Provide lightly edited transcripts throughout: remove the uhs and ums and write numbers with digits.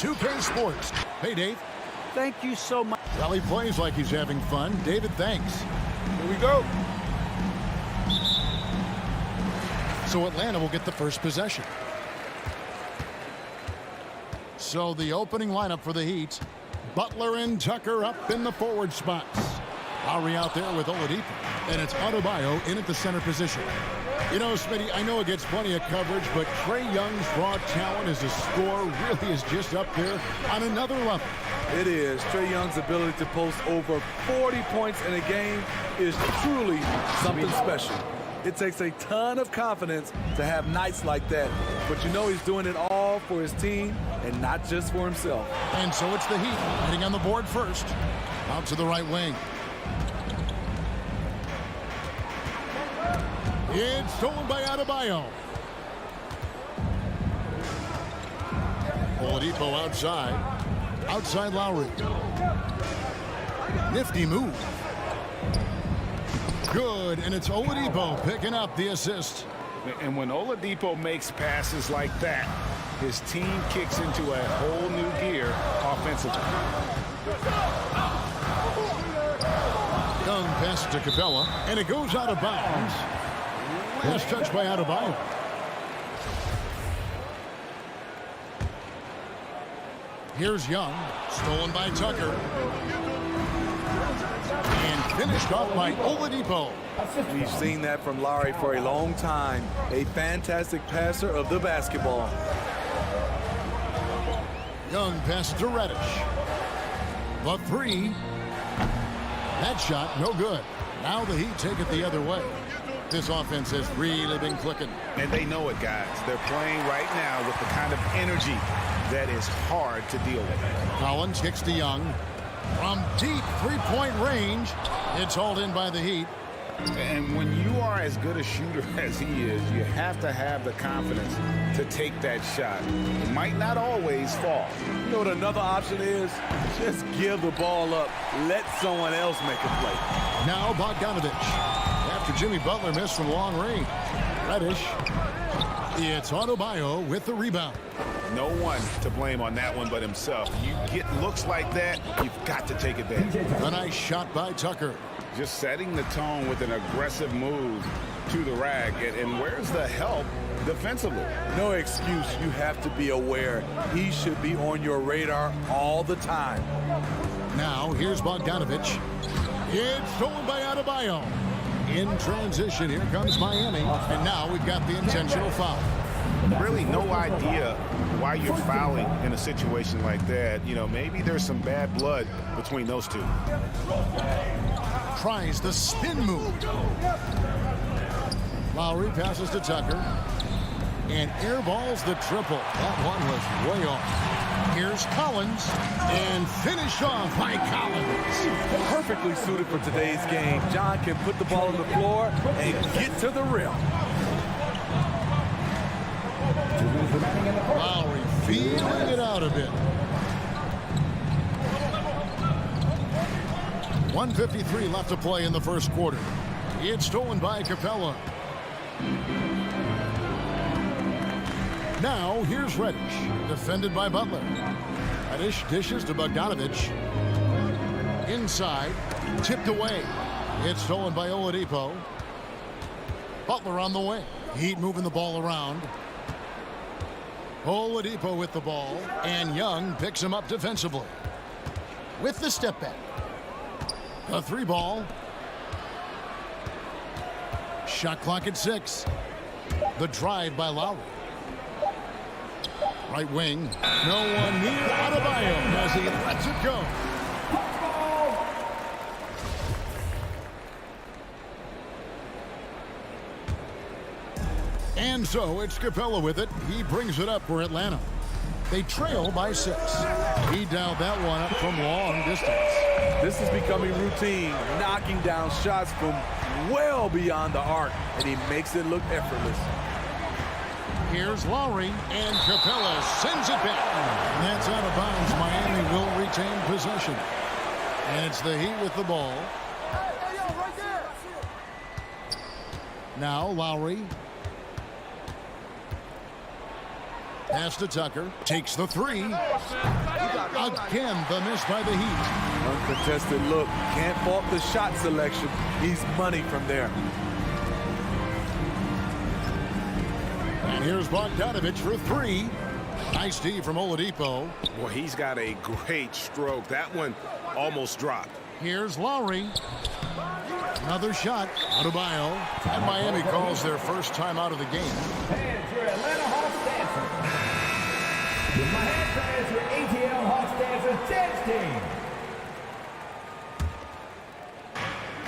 2K Sports. Hey, Dave. Thank you so much. Well, he plays like he's having fun. David, thanks. Here we go. So Atlanta will get the first possession. So the opening lineup for the Heat. Butler and Tucker up in the forward spots. Lowry out there with Oladipo. And it's Adebayo in at the center position. You know, Smitty, I know it gets plenty of coverage, but Trae Young's raw talent as a scorer really is just up there on another level. It is. Trae Young's ability to post over 40 points in a game is truly something special. It takes a ton of confidence to have nights like that. But you know he's doing it all for his team and not just for himself. And so it's the Heat heading on the board first. Out to the right wing. It's stolen by Adebayo. Oladipo outside. Outside Lowry. Nifty move. Good, and it's Oladipo picking up the assist. And when Oladipo makes passes like that, his team kicks into a whole new gear offensively. Young pass to Capella, and it goes out of bounds. Last touch by Adebayo. Here's Young, stolen by Tucker. And finished off by Oladipo. We've seen that from Lowry for a long time. A fantastic passer of the basketball. Young pass to Reddish. The three. That shot, no good. Now the Heat take it the other way. This offense has really been clicking. And they know it, guys. They're playing right now with the kind of energy that is hard to deal with. Collins kicks to Young. From deep three-point range, it's hauled in by the Heat. And when you are as good a shooter as he is, you have to have the confidence to take that shot. It might not always fall. You know what another option is? Just give the ball up. Let someone else make a play. Now Bogdanovich. After Jimmy Butler missed from long range. Reddish. It's Adebayo with the rebound. No one to blame on that one but himself. You get looks like that, you've got to take advantage. A nice shot by Tucker. Just setting the tone with an aggressive move to the rack. And where's the help defensively? No excuse. You have to be aware. He should be on your radar all the time. Now here's Bogdanovich. It's stolen by Adebayo. In transition, here comes Miami. And now we've got the intentional foul. Really no idea why you're fouling in a situation like that. You know, maybe there's some bad blood between those two. Tries the spin move. Lowry passes to Tucker. And airballs the triple. That one was way off. Here's Collins. And finish off by Collins. Perfectly suited for today's game. John can put the ball on the floor and get to the rim. Lowry feeling it out a bit. 1:53 left to play in the first quarter. It's stolen by Capella. Now here's Reddish, defended by Butler. Reddish dishes to Bogdanovich. Inside, tipped away. It's stolen by Oladipo. Butler on the wing. Heat moving the ball around. Oladipo with the ball, and Young picks him up defensively. With the step back. A three ball. Shot clock at 6. The drive by Lowry. Right wing. No one near Adebayo as he lets it go. And so it's Capella with it. He brings it up for Atlanta. They trail by 6. He dialed that one up from long distance. This is becoming routine, knocking down shots from well beyond the arc, and he makes it look effortless. Here's Lowry, and Capella sends it back. And that's out of bounds. Miami will retain possession. And it's the Heat with the ball. Now Lowry. Pass to Tucker. Takes the 3. Again, the miss by the Heat. Uncontested look. Can't fault the shot selection. He's money from there. And here's Bogdanovich for 3. Nice D from Oladipo. Well, he's got a great stroke. That one almost dropped. Here's Lowry. Another shot. Adebayo. And Miami calls their first time out of the game. Fans, your Atlanta Hawks dancer. With my hand fans, your ATL Hawks dancer dance team.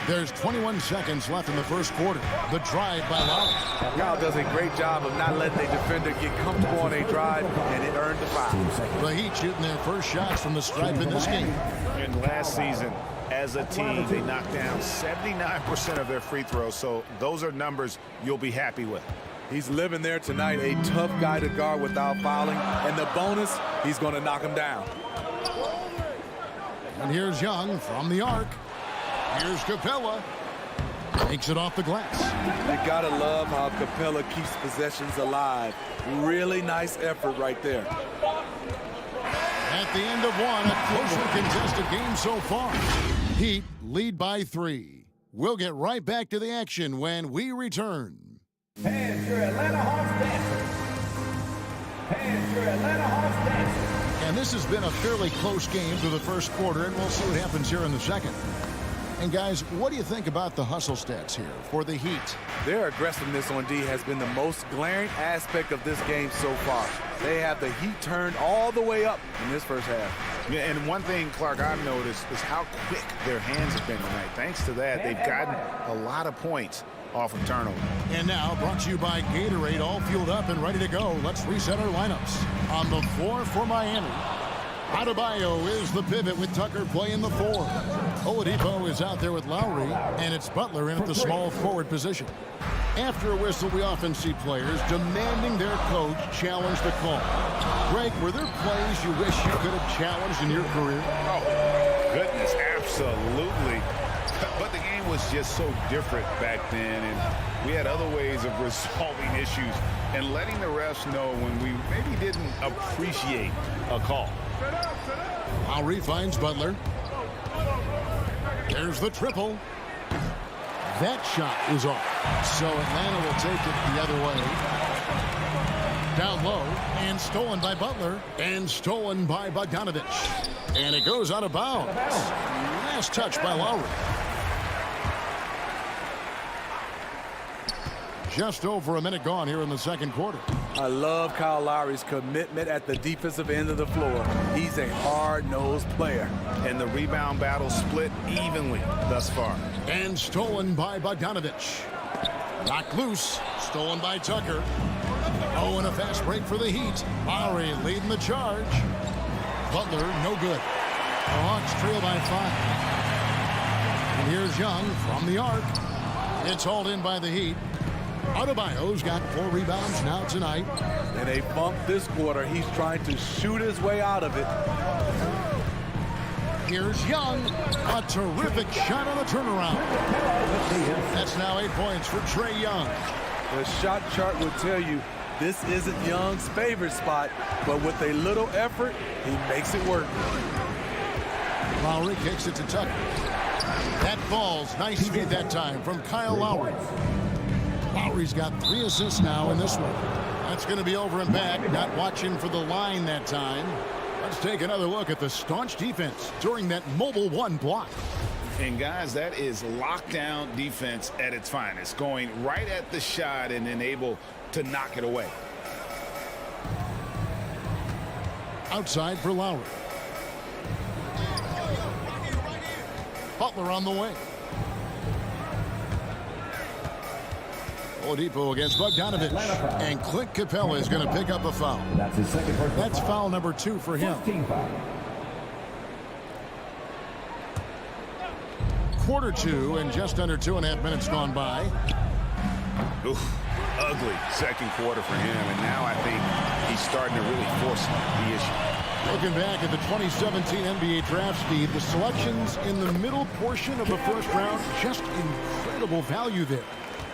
There's 21 seconds left in the first quarter. The drive by Lowry. Kyle does a great job of not letting a defender get comfortable on a drive, and it earned the foul. The Heat shooting their first shots from the stripe in this game. And last season, as a team, they knocked down 79% of their free throws, so those are numbers you'll be happy with. He's living there tonight, a tough guy to guard without fouling, and the bonus, he's going to knock him down. And here's Young from the arc. Here's Capella. Takes it off the glass. You got to love how Capella keeps possessions alive. Really nice effort right there. At the end of one, a closely contested game so far. Heat lead by 3. We'll get right back to the action when we return. Fans, your Atlanta Hawks dancer. Fans, your Atlanta Hawks dancer. And this has been a fairly close game through the first quarter, and we'll see what happens here in the second. And guys, what do you think about the hustle stats here for the Heat? Their aggressiveness on D has been the most glaring aspect of this game so far. They have the Heat turned all the way up in this first half. Yeah, and one thing, Clark, I've noticed is how quick their hands have been tonight. Thanks to that, they've gotten a lot of points off of turnover. And now, brought to you by Gatorade, all fueled up and ready to go. Let's reset our lineups. On the floor for Miami, Adebayo is the pivot with Tucker playing the 4. Oladipo is out there with Lowry, and it's Butler in at the small forward position. After a whistle, we often see players demanding their coach challenge the call. Greg, were there plays you wish you could have challenged in your career? Oh, goodness, absolutely. But the game was just so different back then, and we had other ways of resolving issues and letting the refs know when we maybe didn't appreciate a call. Lowry finds Butler. There's the triple. That shot is off. So Atlanta will take it the other way. Down low, and stolen by Butler, and stolen by Bogdanovich. And it goes out of bounds. Last touch by Lowry. Just over a minute gone here in the second quarter. I love Kyle Lowry's commitment at the defensive end of the floor. He's a hard-nosed player. And the rebound battle split evenly thus far. And stolen by Bogdanovich. Knocked loose. Stolen by Tucker. Oh, and a fast break for the Heat. Lowry leading the charge. Butler, no good. The Hawks trail by 5. And here's Young from the arc. It's hauled in by the Heat. Adebayo's got 4 rebounds now tonight. And they bumped this quarter. He's trying to shoot his way out of it. Here's Young. A terrific shot on the turnaround. That's now 8 points for Trae Young. The shot chart would tell you this isn't Young's favorite spot, but with a little effort, he makes it work. Lowry kicks it to Tucker. That falls. Nice feed that time from Kyle Lowry. Lowry's got 3 assists now in this one. That's going to be over and back. Not watching for the line that time. Let's take another look at the staunch defense during that mobile 1 block. And guys, that is lockdown defense at its finest. Going right at the shot and then able to knock it away. Outside for Lowry. Butler on the wing. Oladipo against Bogdanovich. And Clint Capella is going to pick up a foul. That's his second personal That's foul number 2 for him. Team foul. Quarter 2 and just under 2.5 minutes gone by. Oof, ugly second quarter for him, and now I think he's starting to really force the issue. Looking back at the 2017 NBA draft, Steve, the selections in the middle portion of the first round, just incredible value there.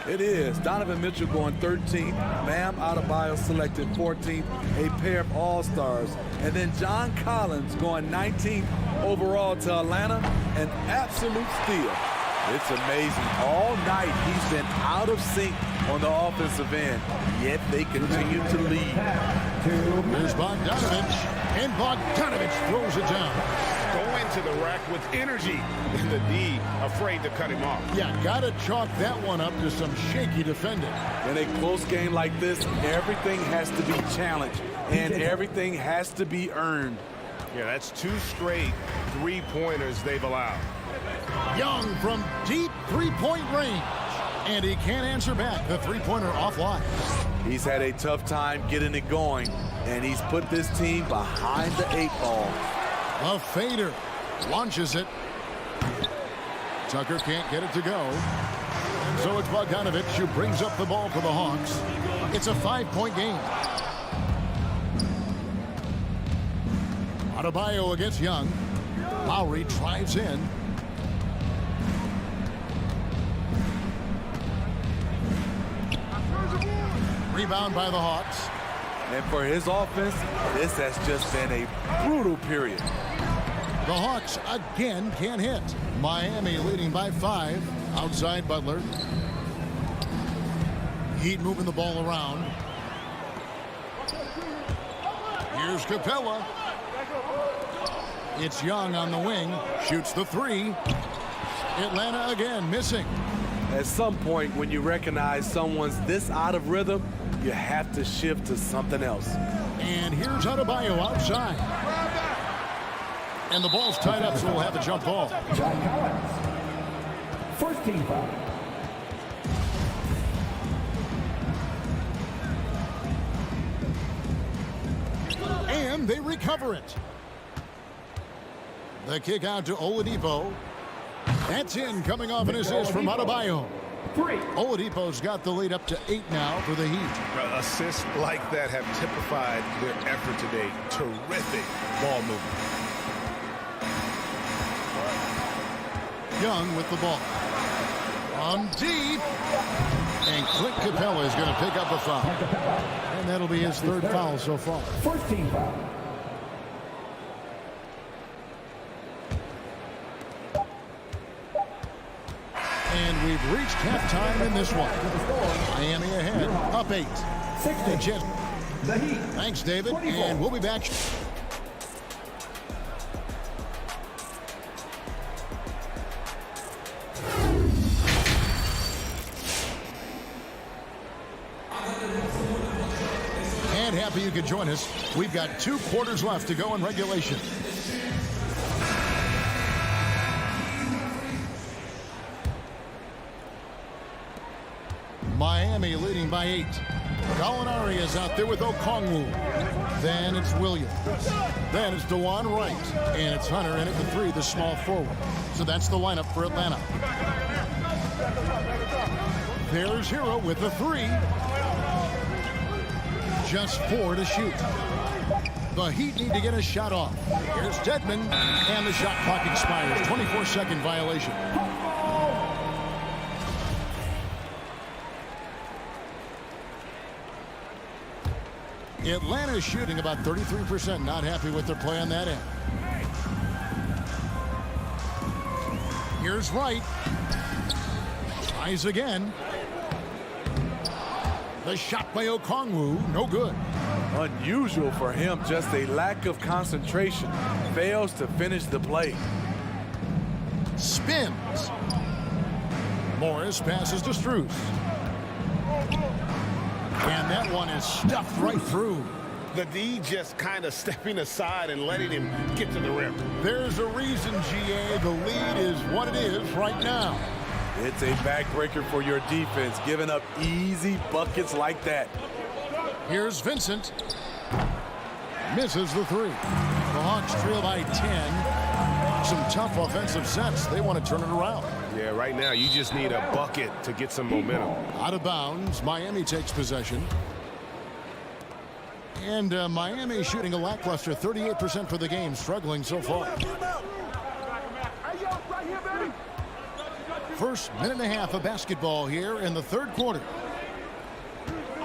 It is. Donovan Mitchell going 13th. Bam Adebayo selected 14th. A pair of all-stars. And then John Collins going 19th overall to Atlanta. An absolute steal. It's amazing. All night he's been out of sync on the offensive end. Yet they continue to lead. Here's Bogdanovich. And Bogdanovich throws it down. Go into the rack with energy. And the D afraid to cut him off. Yeah, got to chalk that one up to some shaky defending. In a close game like this, everything has to be challenged. And everything has to be earned. Yeah, that's 2 straight three-pointers they've allowed. Young from deep three-point range. And he can't answer back. The three-pointer offline. He's had a tough time getting it going. And he's put this team behind the 8 ball. A fader. Launches it. Tucker can't get it to go. And so it's Bogdanovich who brings up the ball for the Hawks. It's a 5-point game. Adebayo against Young. Lowry drives in. Rebound by the Hawks. And for his offense, this has just been a brutal period. The Hawks again can't hit. Miami leading by 5. Outside Butler. Heat moving the ball around. Here's Capella. It's Young on the wing. Shoots the 3. Atlanta again missing. At some point, when you recognize someone's this out of rhythm, you have to shift to something else. And here's Adebayo outside. And the ball's tied up, so we'll have a jump ball. John Collins. First team foul. And they recover it. The kick out to Oladipo. That's in, coming off an assist from Adebayo. 3. Oladipo's got the lead up to 8 now for the Heat. Assists like that have typified their effort today. Terrific ball movement. Young with the ball. On deep. And Clint Capella is going to pick up a foul. And that'll be his 3rd foul so far. First team foul. And we've reached halftime in this one. Miami ahead, up 8. 16. The Heat. Thanks, David, 24. and we'll be back. And happy you could join us. We've got 2 quarters left to go in regulation. Miami leading by 8. Gallinari is out there with Okongwu. Then it's Williams. Then it's DeJuan Wright. And it's Hunter in at the 3, the small forward. So that's the lineup for Atlanta. There's Hero with the 3. Just 4 to shoot. The Heat need to get a shot off. Here's Dedmon. And the shot clock expires. 24-second violation. Atlanta's shooting about 33%. Not happy with their play on that end. Here's Wright. Tries again. The shot by Okongwu, no good. Unusual for him, just a lack of concentration. Fails to finish the play. Spins. Morris passes to Strus. And that one is stuffed right through. The D just kind of stepping aside and letting him get to the rim. There's a reason, GA. The lead is what it is right now. It's a backbreaker for your defense, giving up easy buckets like that. Here's Vincent. Misses the three. The Hawks trail by 10. Some tough offensive sets. They want to turn it around. Yeah, right now you just need a bucket to get some momentum. Out of bounds. Miami takes possession. And Miami shooting a lackluster 38% for the game, struggling so far. First minute and a half of basketball here in the third quarter.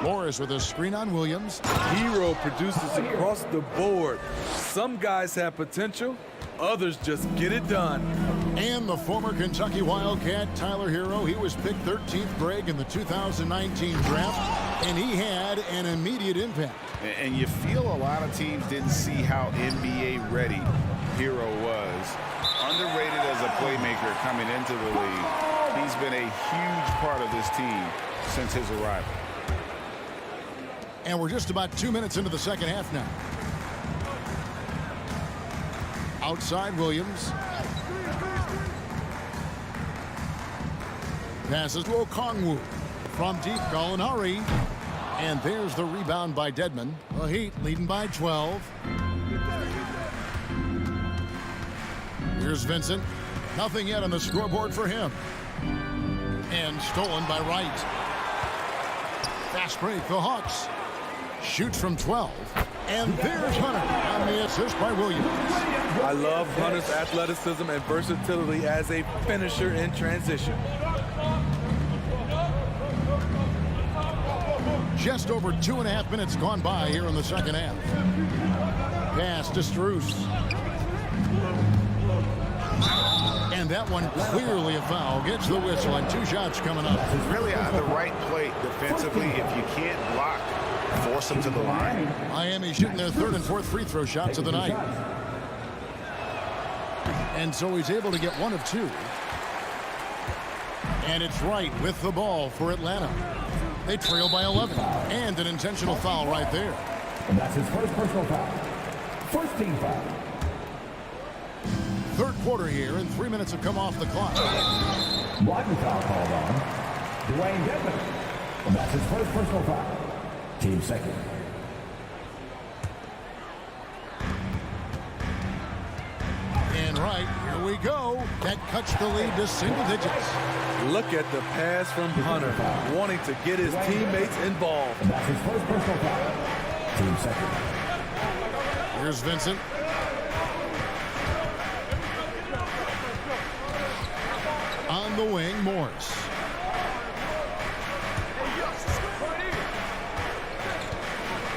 Morris with a screen on Williams. Hero produces across the board. Some guys have potential, others just get it done. And the former Kentucky Wildcat, Tyler Hero, he was picked 13th grade in the 2019 draft, and he had an immediate impact. And you feel a lot of teams didn't see how NBA ready Hero was. Underrated as a playmaker coming into the league. He's been a huge part of this team since his arrival. And we're just about 2 minutes into the second half now. Outside Williams. Passes to Okongwu. From deep, Gallinari. And there's the rebound by Dedmon. The Heat leading by 12. Here's Vincent. Nothing yet on the scoreboard for him. And stolen by Wright. Fast break, the Hawks. Shoots from 12. And there's Hunter on the assist by Williams. I love Hunter's athleticism and versatility as a finisher in transition. Just over 2.5 minutes gone by here in the second half. Pass to Strus. And that one clearly a foul. Gets the whistle and 2 shots coming up. Really on the right plate defensively. If you can't block, force them to the line. Miami shooting their third and fourth free throw shots of the night. And so he's able to get 1 of 2. And it's Wright with the ball for Atlanta. They trail by 11. And an intentional foul right there. And that's his first personal foul. First team foul. Third quarter here, and 3 minutes have come off the clock. Blocking foul called on Dwayne Dedmon. And that's his first personal foul. Team second. And right, here we go. That cuts the lead to single digits. Look at the pass from Hunter, wanting to get his teammates involved. And that's his first personal foul. Team second. Here's Vincent. On the wing, Morris.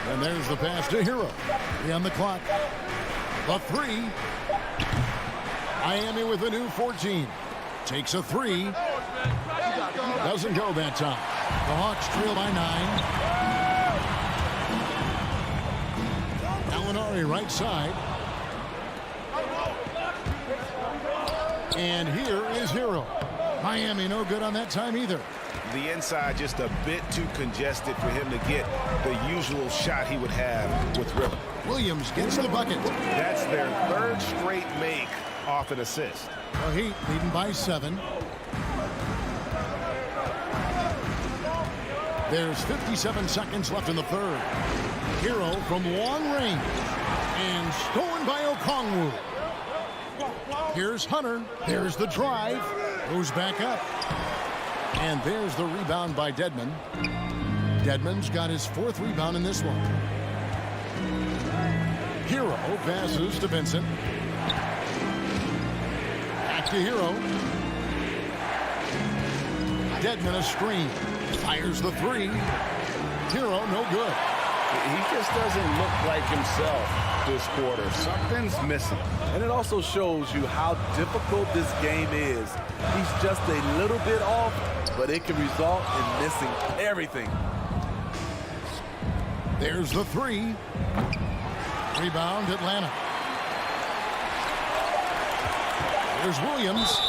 And there's the pass to Hero. 3 on the clock. The 3. Miami with a new 14. Takes a 3. Doesn't go that time. The Hawks trail by 9. Gallinari right side. And here is Hero. Miami no good on that time either. The inside just a bit too congested for him to get the usual shot he would have with River. Williams gets the bucket. That's their third straight make off an assist. The Heat leading by 7. There's 57 seconds left in the third. Hero from long range. And stolen by Okongwu. Here's Hunter. There's the drive. Goes back up. And there's the rebound by Dedmon. Dedmon's got his 4th rebound in this one. Hero passes to Vincent. Back to Hero. Dedmon a screen. Fires the 3. Hero no good. He just doesn't look like himself this quarter. Something's missing. And it also shows you how difficult this game is. He's just a little bit off, but it can result in missing everything. There's the 3. Rebound Atlanta. There's Williams.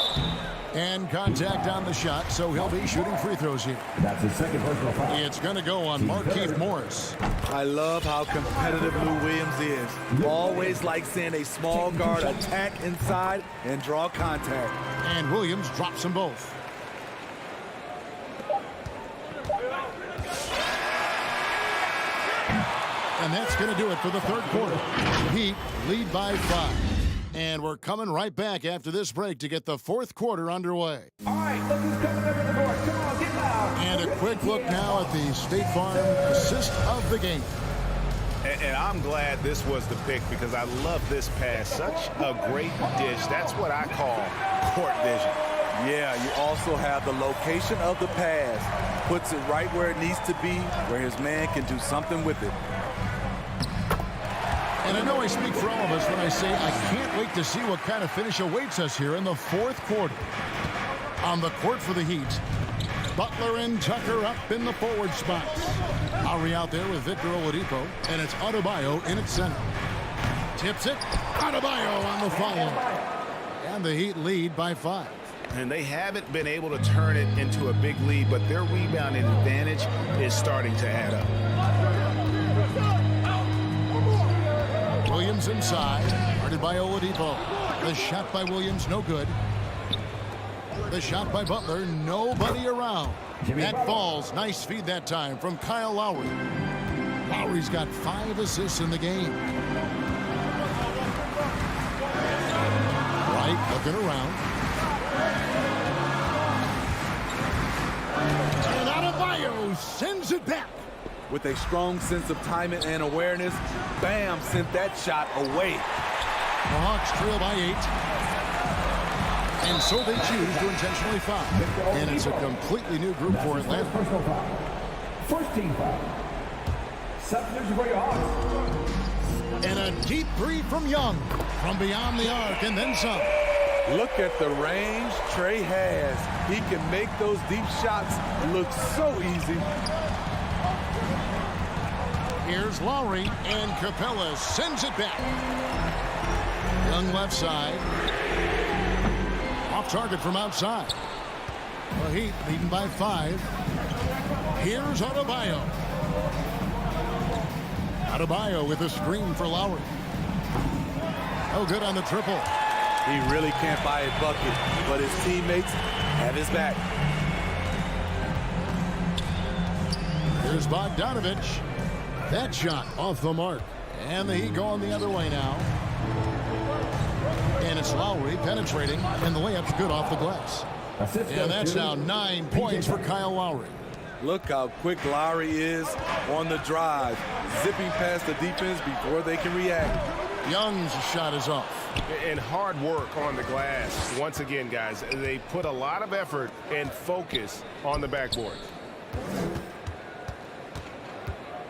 And contact on the shot, so he'll be shooting free throws here. That's his second personal foul. It's going to go on Markieff Morris. I love how competitive Lou Williams is. Always like seeing a small guard attack inside and draw contact. And Williams drops them both. And that's going to do it for the third quarter. Heat lead by 5. And we're coming right back after this break to get the fourth quarter underway. All right, look who's coming over the board. Come on, get loud. And a quick look now at the State Farm assist of the game. And I'm glad this was the pick because I love this pass. Such a great dish. That's what I call court vision. Yeah, you also have the location of the pass. Puts it right where it needs to be, where his man can do something with it. And I know I speak for all of us when I say I can't wait to see what kind of finish awaits us here in the fourth quarter. On the court for the Heat, Butler and Tucker up in the forward spots. Lowry out there with Victor Oladipo, and it's Adebayo in its center. Tips it, Adebayo on the follow. And the Heat lead by 5. And they haven't been able to turn it into a big lead, but their rebounding advantage is starting to add up. Williams inside, guarded by Oladipo. The shot by Williams, no good. The shot by Butler, nobody around. That falls. Nice feed that time from Kyle Lowry. Lowry's got 5 assists in the game. Right, looking around. And Adebayo sends it back. With a strong sense of timing and awareness, Bam sent that shot away. The Hawks trail by 8. And so they choose to intentionally foul. And it's a completely new group for Atlanta. Personal foul. First team foul. Substitution for your Hawks. And a deep three from Young. From beyond the arc and then some. Look at the range Trey has. He can make those deep shots look so easy. Here's Lowry, and Capella sends it back. Young left side. Off target from outside. The Heat leading by 5. Here's Adebayo. Adebayo with a screen for Lowry. Oh, good on the triple. He really can't buy a bucket, but his teammates have his back. Here's Bogdanovich. That shot off the mark. And the Heat going the other way now. And it's Lowry penetrating, and the layup's good off the glass. And that's now 9 points for Kyle Lowry. Look how quick Lowry is on the drive, zipping past the defense before they can react. Young's shot is off. And hard work on the glass. Once again, guys, they put a lot of effort and focus on the backboard.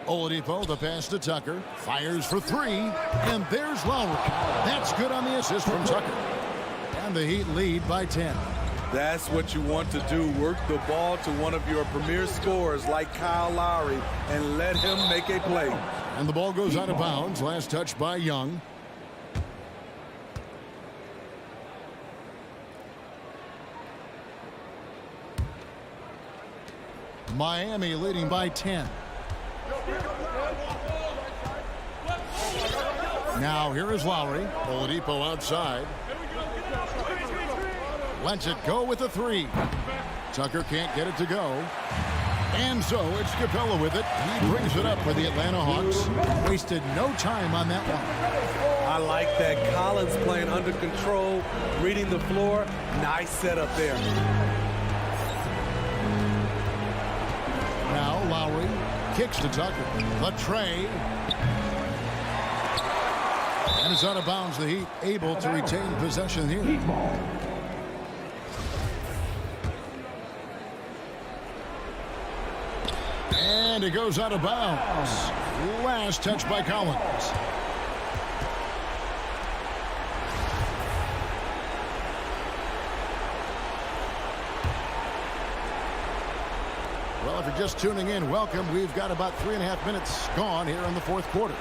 Oladipo, the pass to Tucker. Fires for 3. And there's Lowry. That's good on the assist from Tucker. And the Heat lead by 10. That's what you want to do. Work the ball to one of your premier scorers like Kyle Lowry and let him make a play. And the ball goes out of bounds. Last touch by Young. Miami leading by 10. Now here is Lowry. Oladipo outside. Lets it go with a 3. Tucker can't get it to go. And so it's Capella with it. He brings it up for the Atlanta Hawks. Wasted no time on that one. I like that. Collins playing under control, reading the floor. Nice setup there. Now Lowry kicks to Tucker. The tray. And it's out of bounds. The Heat able to retain possession here. And it goes out of bounds. Last touch by Collins. Well, if you're just tuning in, welcome. We've got about 3.5 minutes gone here in the fourth quarter.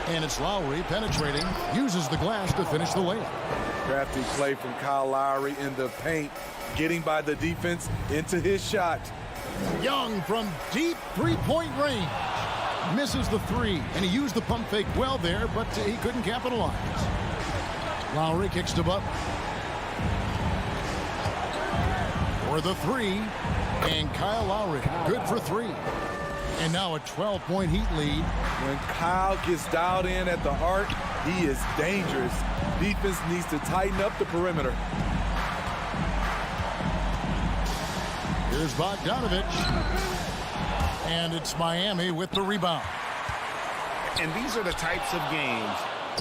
And it's Lowry penetrating, uses the glass to finish the layup. Crafty play from Kyle Lowry in the paint. getting by the defense into his shot. Young from deep three-point range. Misses the three, and he used the pump fake well there, but he couldn't capitalize. Lowry kicks to Butler. For the three, and Kyle Lowry, good for three. And now a 12-point Heat lead. When Kyle gets dialed in at the arc, he is dangerous. Defense needs to tighten up the perimeter. Here's Bogdanovich. And it's Miami with the rebound. And these are the types of games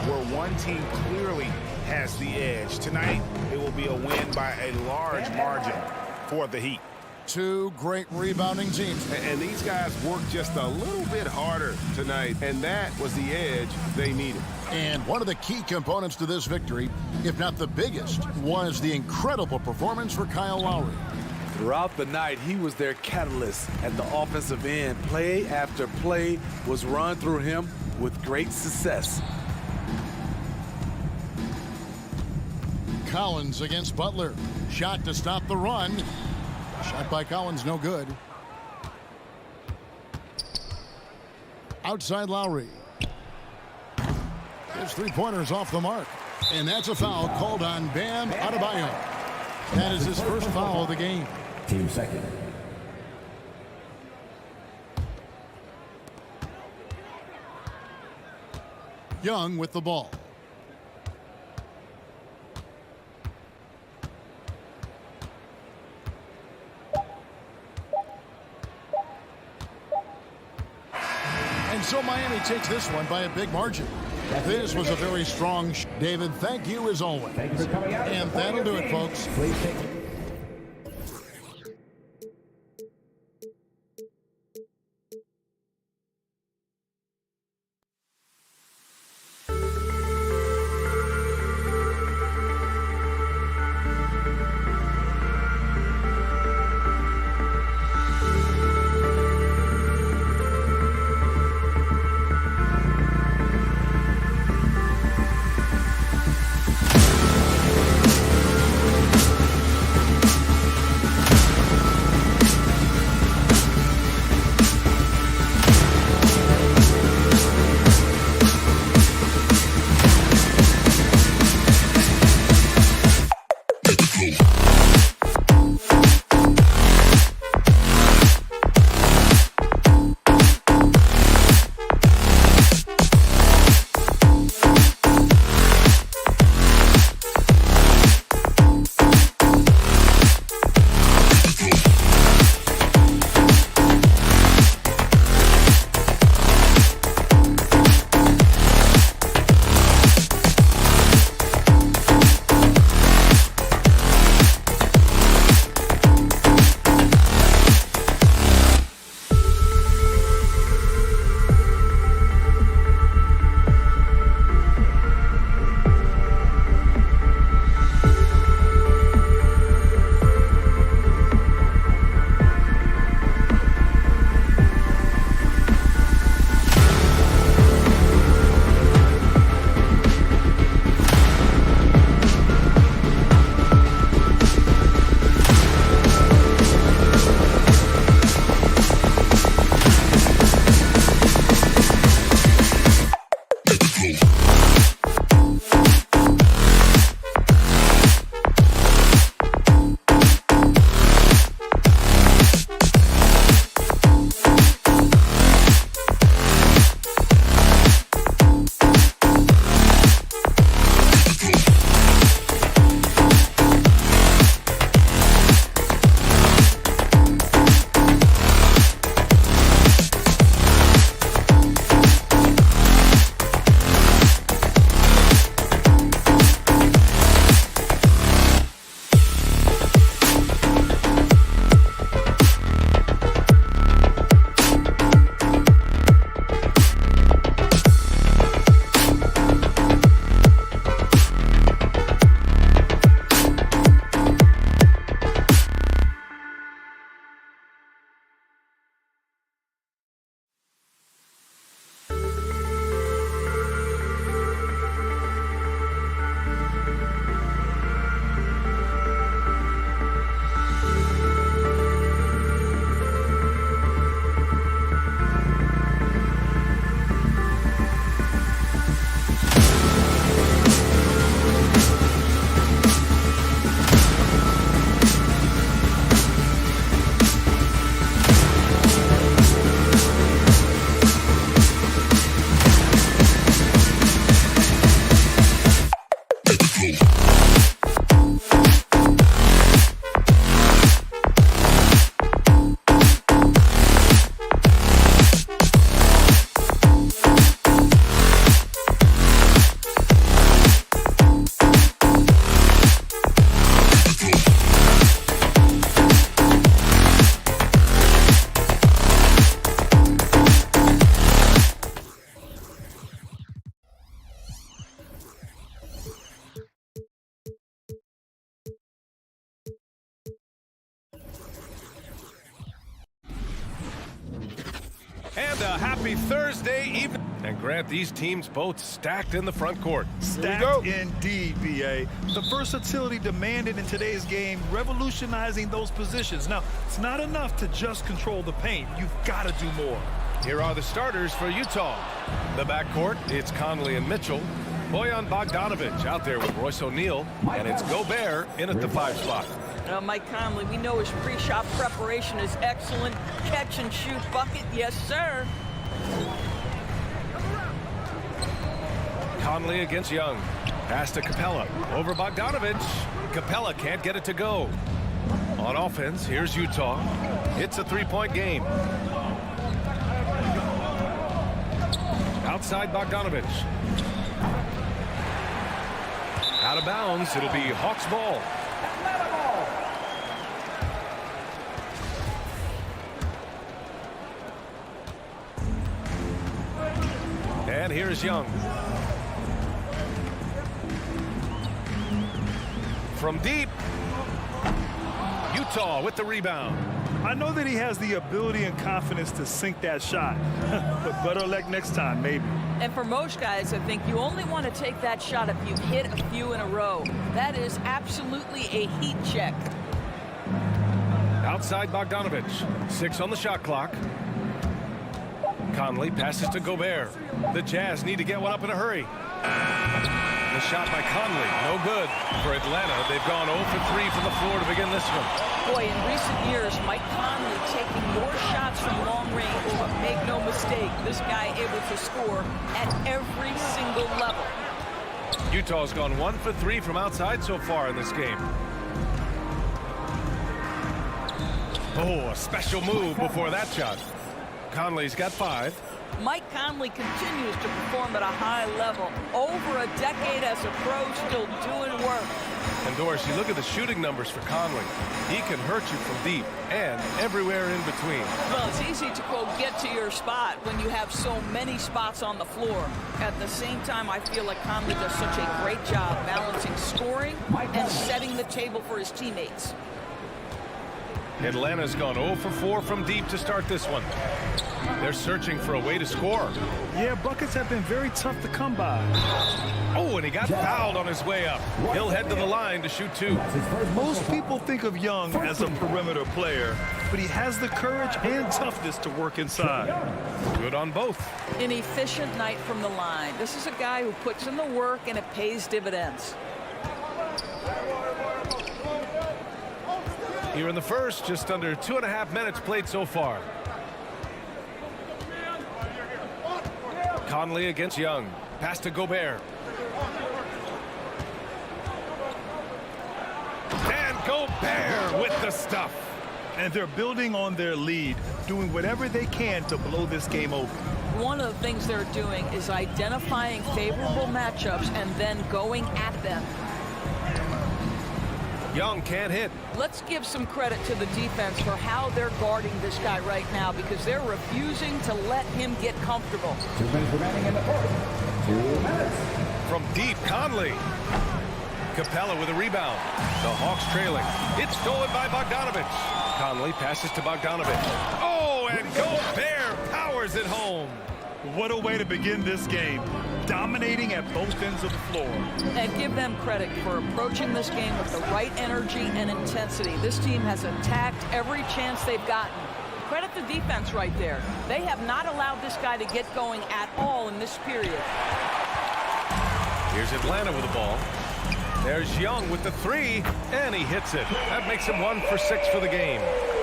where one team clearly has the edge. Tonight, it will be a win by a large margin for the Heat. Two great rebounding teams. And these guys worked just a little bit harder tonight, and that was the edge they needed. And one of the key components to this victory, if not the biggest, was the incredible performance for Kyle Lowry. Throughout the night, he was their catalyst at the offensive end. Play after play was run through him with great success. Collins against Butler. Shot to stop the run. Shot by Collins, no good. Outside Lowry. His three-pointer's off the mark. And that's a foul called on Bam Adebayo. That is his first foul of the game. Team second. Young with the ball. And so Miami takes this one by a big margin. This was a very strong David, thank you as always. Thank you for coming out. And that'll do it, folks. Please take happy Thursday evening. And Grant, these teams both stacked in the front court. Stacked indeed, B.A. The versatility demanded in today's game, revolutionizing those positions. Now, it's not enough to just control the paint. You've got to do more. Here are the starters for Utah. The backcourt, it's Conley and Mitchell. Bojan Bogdanovic out there with Royce O'Neal. And it's Gobert in at the 5 spot. Mike Conley, we know his pre-shot preparation is excellent. Catch and shoot bucket, yes, sir. Conley against Young. Pass to Capella. Over Bogdanovic. Capella can't get it to go. On offense, here's Utah. It's a 3-point game. Outside Bogdanovic. Out of bounds. It'll be Hawks ball. And here's Young. From deep. Utah with the rebound. I know that he has the ability and confidence to sink that shot, but better luck next time, maybe. And for most guys, I think you only want to take that shot if you've hit a few in a row. That is absolutely a heat check. Outside Bogdanovic. 6 on the shot clock. Conley passes to Gobert. The Jazz need to get one up in a hurry. The shot by Conley, no good. For Atlanta, they've gone 0 for 3 from the floor to begin this one. Boy, in recent years, Mike Conley taking more shots from long range, but make no mistake, this guy able to score at every single level. Utah's gone 1 for 3 from outside so far in this game. Oh, a special move before that shot. Conley's got 5. Mike Conley continues to perform at a high level. Over a decade as a pro, still doing work. And Doris, you look at the shooting numbers for Conley. He can hurt you from deep and everywhere in between. Well, it's easy to, quote, get to your spot when you have so many spots on the floor. At the same time, I feel like Conley does such a great job balancing scoring and setting the table for his teammates. Atlanta's gone 0 for 4 from deep to start this one. They're searching for a way to score. Yeah, buckets have been very tough to come by. Oh, and he got fouled on his way up. He'll head to the line to shoot 2. Most people think of Young as a perimeter player, but he has the courage and toughness to work inside. Good on both. An efficient night from the line. This is a guy who puts in the work and it pays dividends. Here in the first, just under 2.5 minutes played so far. Conley against Young. Pass to Gobert. And Gobert with the stuff. And they're building on their lead, doing whatever they can to blow this game open. One of the things they're doing is identifying favorable matchups and then going at them. Young can't hit. Let's give some credit to the defense for how they're guarding this guy right now, because they're refusing to let him get comfortable. 2 minutes remaining in the fourth. 2 minutes. From deep, Conley. Capella with a rebound. The Hawks trailing. It's stolen by Bogdanovic. Conley passes to Bogdanovic. Oh, and Gobert powers it home. What a way to begin this game. Dominating at both ends of the floor. And give them credit for approaching this game with the right energy and intensity. This team has attacked every chance they've gotten. Credit the defense right there. They have not allowed this guy to get going at all in this period. Here's Atlanta with the ball. There's Young with the 3, and he hits it. That makes him 1 for 6 for the game.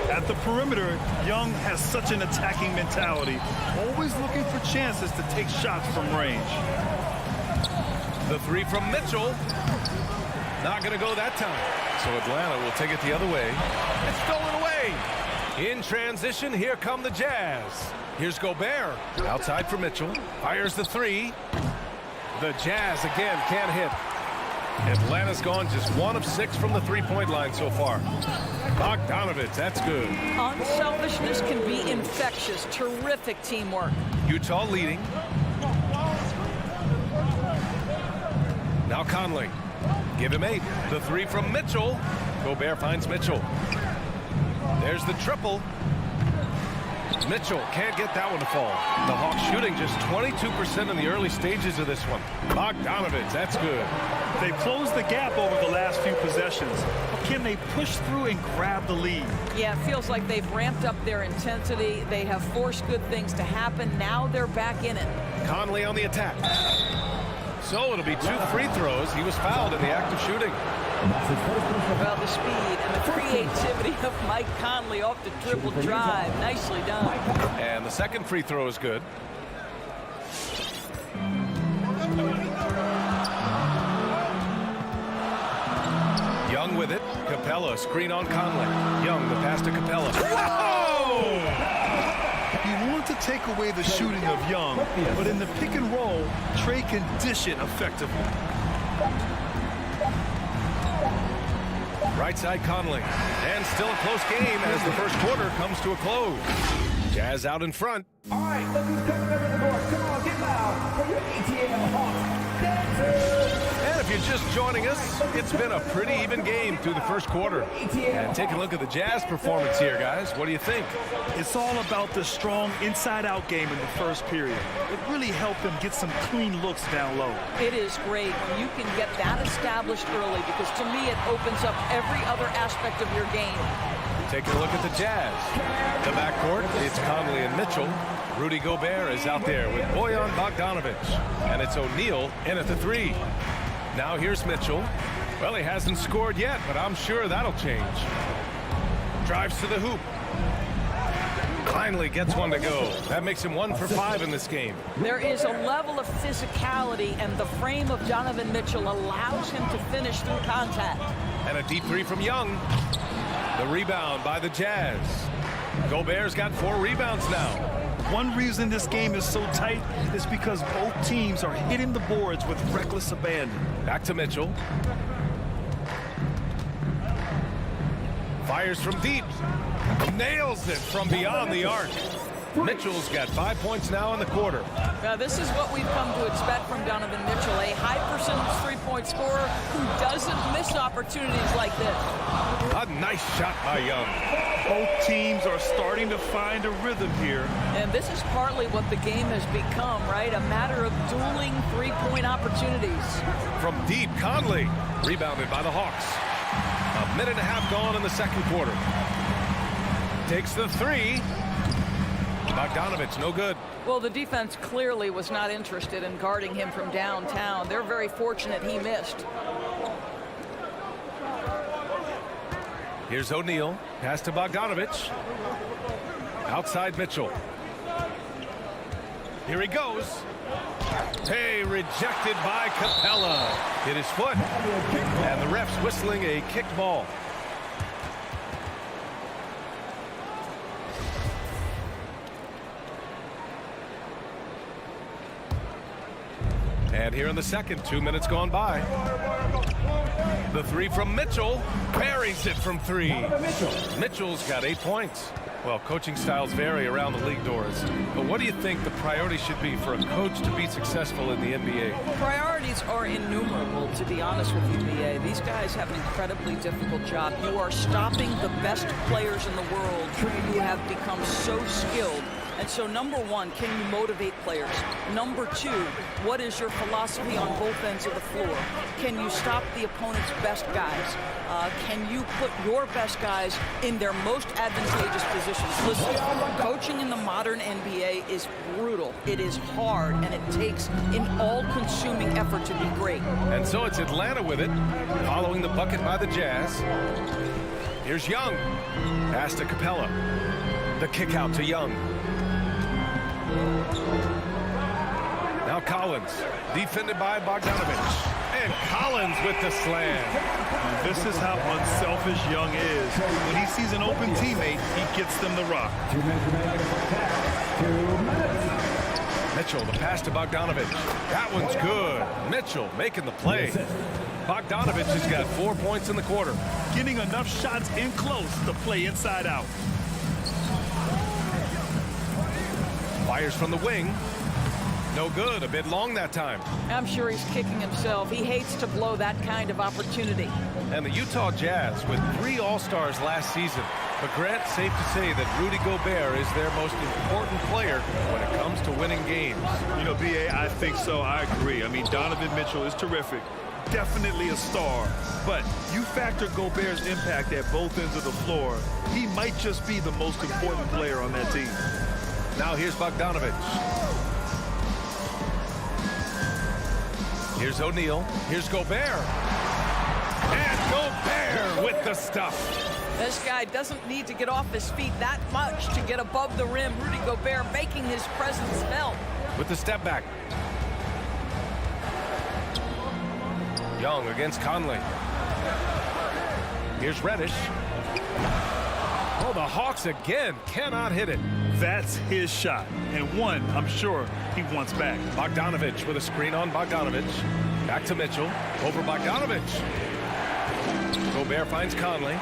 At the perimeter, Young has such an attacking mentality, always looking for chances to take shots from range. The 3 from Mitchell. Not going to go that time. So Atlanta will take it the other way. It's stolen away. In transition, here come the Jazz. Here's Gobert. Outside for Mitchell. Fires the 3. The Jazz again can't hit. Atlanta's gone just 1 of 6 from the 3-point line so far. Bogdanovic, that's good. Unselfishness can be infectious. Terrific teamwork. Utah leading. Now Conley. Give him 8. The 3 from Mitchell. Gobert finds Mitchell. There's the triple. Mitchell can't get that one to fall. The Hawks shooting just 22% in the early stages of this one. Bogdanovich, that's good. They've closed the gap over the last few possessions. Can they push through and grab the lead? Yeah, it feels like they've ramped up their intensity. They have forced good things to happen. Now they're back in it. Conley on the attack. So it'll be 2 free throws. He was fouled in the act of shooting. Well, the speed and the creativity of Mike Conley off the dribble drive. Nicely done. And the second free throw is good. Young with it. Capella, screen on Conley. Young, the pass to Capella. Whoa! You want to take away the shooting of Young, but in the pick and roll, Trey can dish it effectively. Right side Conley. And still a close game as the first quarter comes to a close. Jazz out in front. All right, look who's coming over the court. Come on, get loud for your ATL Hawks dancers. And if you're just joining us, it's been a pretty even game through the first quarter. And take a look at the Jazz performance here, guys. What do you think? It's all about the strong inside-out game in the first period. It really helped them get some clean looks down low. It is great when you can get that established early, because to me it opens up every other aspect of your game. Taking a look at the Jazz. The backcourt, it's Conley and Mitchell. Rudy Gobert is out there with Bojan Bogdanovich. And it's O'Neal in at the 3. Now here's Mitchell. Well, he hasn't scored yet, but I'm sure that'll change. Drives to the hoop. Finally gets one to go. That makes him 1 for 5 in this game. There is a level of physicality, and the frame of Donovan Mitchell allows him to finish through contact. And a deep 3 from Young. The rebound by the Jazz. Gobert's got 4 rebounds now. One reason this game is so tight is because both teams are hitting the boards with reckless abandon. Back to Mitchell. Fires from deep. Nails it from beyond the arc. Mitchell's got 5 points now in the quarter. Now, this is what we've come to expect from Donovan Mitchell, a high-percentage three-point scorer who doesn't miss opportunities like this. A nice shot by Young. Both teams are starting to find a rhythm here. And this is partly what the game has become, right? A matter of dueling three-point opportunities. From deep, Conley. Rebounded by the Hawks. A minute and a half gone in the second quarter. Takes the 3. Bogdanovich, no good. Well, the defense clearly was not interested in guarding him from downtown. They're very fortunate he missed. Here's O'Neal. Pass to Bogdanovich. Outside Mitchell. Here he goes. Hey, rejected by Capella. Hit his foot. And the ref's whistling a kicked ball. And here in the second, 2 minutes gone by. The 3 from Mitchell. Buries it from 3. Mitchell's got 8 points. Well, coaching styles vary around the league doors. But what do you think the priority should be for a coach to be successful in the NBA? Priorities are innumerable, to be honest with you, BA. These guys have an incredibly difficult job. You are stopping the best players in the world who have become so skilled. And so, number one, can you motivate players? Number two, what is your philosophy on both ends of the floor? Can you stop the opponent's best guys? Can you put your best guys in their most advantageous positions? Listen, coaching in the modern NBA is brutal. It is hard, and it takes an all-consuming effort to be great. And so it's Atlanta with it, following the bucket by the Jazz. Here's Young. Pass to Capella. The kick out to Young. Now Collins, defended by Bogdanovich. And Collins with the slam. This is how unselfish Young is. When he sees an open teammate, he gets them the rock. 2 minutes remaining in the first half. 2 minutes. Mitchell, the pass to Bogdanovich. That one's good. Mitchell making the play. Bogdanovich has got 4 points in the quarter. Getting enough shots in close to play inside out. Fires from the wing. No good. A bit long that time. I'm sure he's kicking himself. He hates to blow that kind of opportunity. And the Utah Jazz, with 3 All-Stars last season, But Grant, safe to say that Rudy Gobert is their most important player when it comes to winning games. You know, B.A., I think so. I agree. I mean, Donovan Mitchell is terrific. Definitely a star. But you factor Gobert's impact at both ends of the floor, he might just be the most important player on that team. Now here's Bogdanovich. Here's O'Neal. Here's Gobert. And Gobert with the stuff. This guy doesn't need to get off his feet that much to get above the rim. Rudy Gobert making his presence felt. With the step back. Young against Conley. Here's Reddish. Oh, the Hawks again cannot hit it. That's his shot. And one, I'm sure, he wants back. Bogdanovich with a screen on Bogdanovich. Back to Mitchell. Over Bogdanovich. Gobert finds Conley.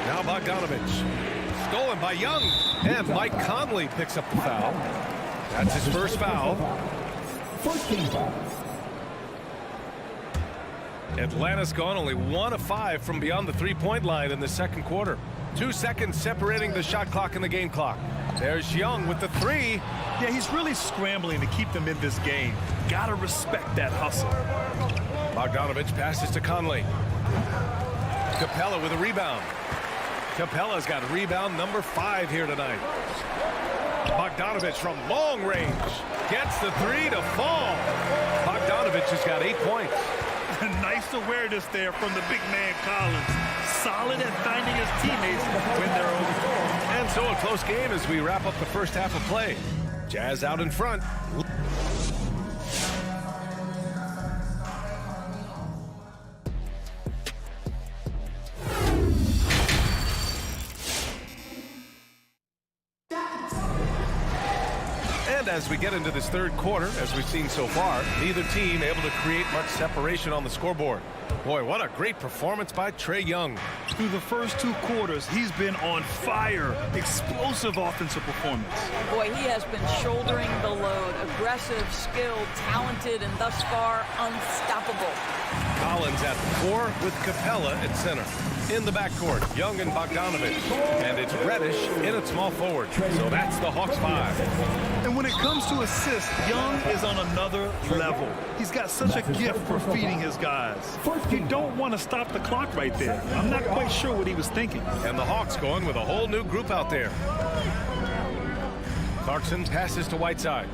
Now Bogdanovich. Stolen by Young. And Mike Conley picks up the foul. That's his first foul. First team foul. Atlanta's gone only 1 of 5 from beyond the three-point line in the second quarter. 2 seconds separating the shot clock and the game clock. There's Young with the three. Yeah, he's really scrambling to keep them in this game. Gotta respect that hustle. Bogdanovich passes to Conley. Capella with a rebound. Capella's got rebound number 5 here tonight. Bogdanovich from long range gets the three to fall. Bogdanovich has got 8 points. Nice awareness there from the big man Collins. Solid at finding his teammates when they're open. And so a close game as we wrap up the first half of play. Jazz out in front. And as we get into this third quarter, as we've seen so far, neither team able to create much separation on the scoreboard. Boy, what a great performance by Trae Young. Through the first 2 quarters, he's been on fire. Explosive offensive performance. Boy, he has been shouldering the load. Aggressive, skilled, talented, and thus far unstoppable. Collins at the 4 with Capella at center. In the backcourt, Young and Bogdanovich. And it's Reddish in at small forward. So that's the Hawks 5. And when it comes to assists, Young is on another level. He's got such a gift for feeding his guys. You don't want to stop the clock right there. I'm not quite sure what he was thinking. And the Hawks going with a whole new group out there. Clarkson passes to Whiteside.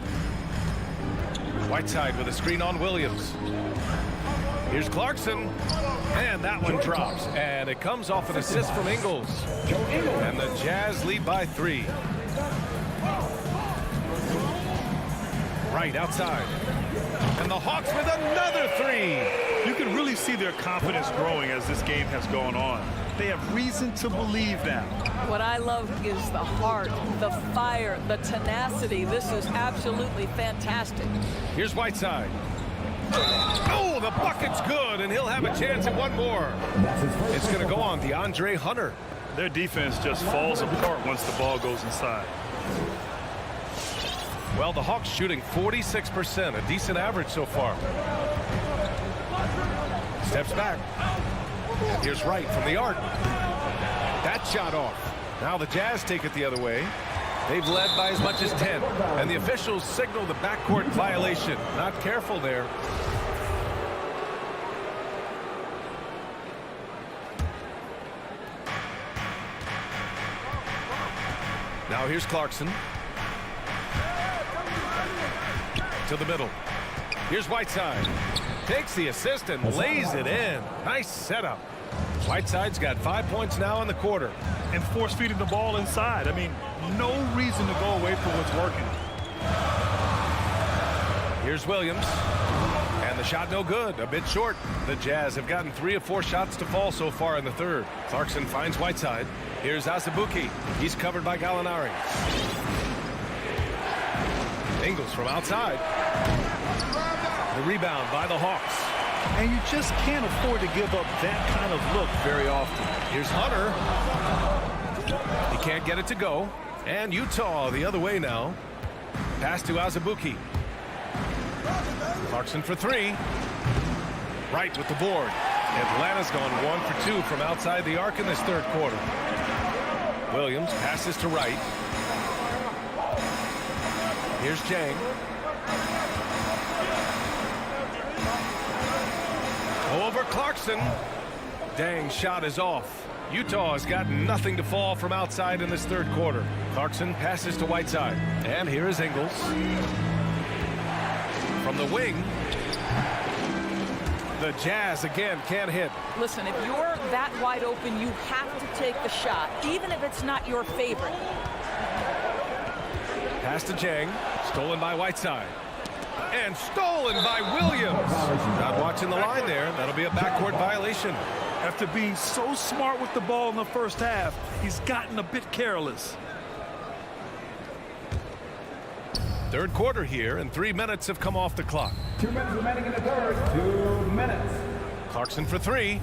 Whiteside with a screen on Williams. Here's Clarkson. And that one drops. And it comes off an assist from Ingles. And the Jazz lead by 3. Right outside. And the Hawks with another 3. You can really see their confidence growing as this game has gone on. They have reason to believe now. What I love is the heart, the fire, the tenacity. This is absolutely fantastic. Here's Whiteside. Oh, the bucket's good, and he'll have a chance at one more. It's going to go on DeAndre Hunter. Their defense just falls apart once the ball goes inside. Well, the Hawks shooting 46%, a decent average so far. Steps back. And here's Wright from the arc. That shot off. Now the Jazz take it the other way. They've led by as much as 10. And the officials signal the backcourt violation. Not careful there. Now here's Clarkson. To the middle. Here's Whiteside. Takes the assist and lays it in. Nice setup. Whiteside's got 5 points now in the quarter. And force feeding the ball inside. I mean, no reason to go away from what's working. Here's Williams. And the shot no good. A bit short. The Jazz have gotten 3 of 4 shots to fall so far in the third. Clarkson finds Whiteside. Here's Azubuike. He's covered by Gallinari. Ingles from outside. The rebound by the Hawks. And you just can't afford to give up that kind of look very often. Here's Hunter. He can't get it to go. And Utah the other way now. Pass to Azubuike. Clarkson for 3. Right with the board. Atlanta's gone 1 for 2 from outside the arc in this third quarter. Williams passes to Wright. Here's Jang. Over Clarkson. Dang, shot is off. Utah has got nothing to fall from outside in this third quarter. Clarkson passes to Whiteside. And here is Ingles. From the wing. The Jazz again can't hit. Listen, if you're that wide open, you have to take the shot, even if it's not your favorite. Pass to Jang. Stolen by Whiteside. And stolen by Williams. Not watching the line there. That'll be a backcourt violation. After being so smart with the ball in the first half, he's gotten a bit careless. Third quarter here, and 3 minutes have come off the clock. 2 minutes remaining in the third. 2 minutes. Clarkson for three.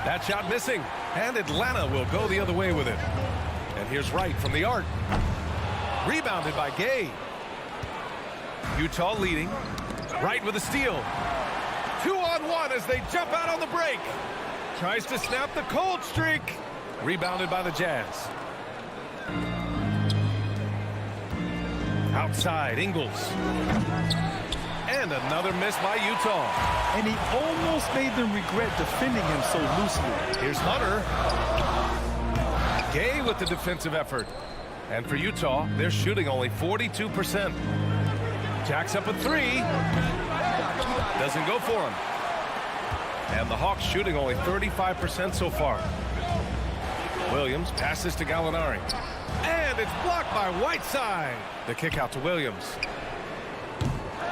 That shot missing. And Atlanta will go the other way with it. And here's Wright from the arc. Rebounded by Gay. Utah leading. Wright with a steal. 2-on-1 as they jump out on the break. Tries to snap the cold streak. Rebounded by the Jazz. Outside, Ingles. And another miss by Utah. And he almost made them regret defending him so loosely. Here's Hunter. Gay with the defensive effort. And for Utah, they're shooting only 42%. Jacks up a three. Doesn't go for him. And the Hawks shooting only 35% so far. Williams passes to Gallinari. And it's blocked by Whiteside. The kick out to Williams.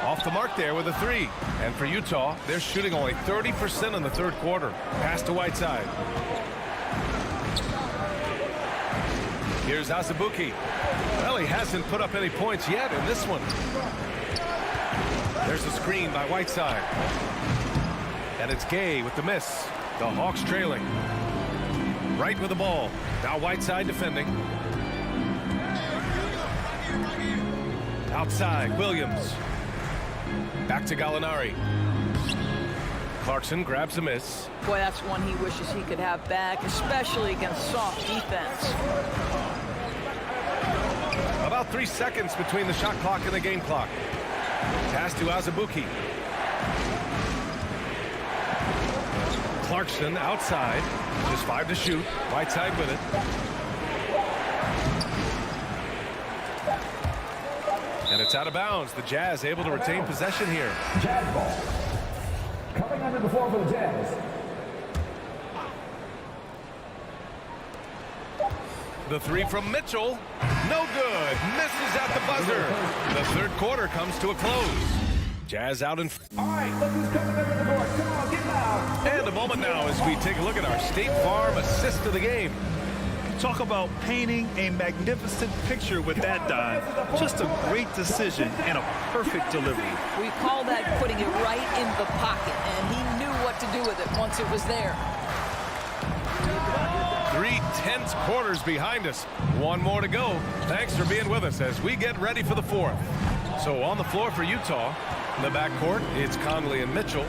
Off the mark there with a three. And for Utah, they're shooting only 30% in the third quarter. Pass to Whiteside. Here's Azubuike. Well, he hasn't put up any points yet in this one. There's a screen by Whiteside. And it's Gay with the miss. The Hawks trailing. Wright with the ball. Now Whiteside defending. Outside, Williams. Back to Gallinari. Clarkson grabs a miss. Boy, that's one he wishes he could have back, especially against soft defense. About 3 seconds between the shot clock and the game clock. Pass to Azubuike. Clarkson outside. Just 5 to shoot. Whiteside with it. And it's out of bounds. The Jazz able to retain possession here. Jazz ball. Coming under the floor for the Jazz. The three from Mitchell. No good. Misses at the buzzer. The third quarter comes to a close. Jazz out in. All right, look who's coming under the door. Come on, get loud. And a moment now as we take a look at our State Farm assist of the game. Talk about painting a magnificent picture with that dive. Just a great decision and a perfect delivery. We call that putting it right in the pocket, and he knew what to do with it once it was there. 3 tense quarters behind us. One more to go. Thanks for being with us as we get ready for the fourth. So on the floor for Utah, in the backcourt, it's Conley and Mitchell.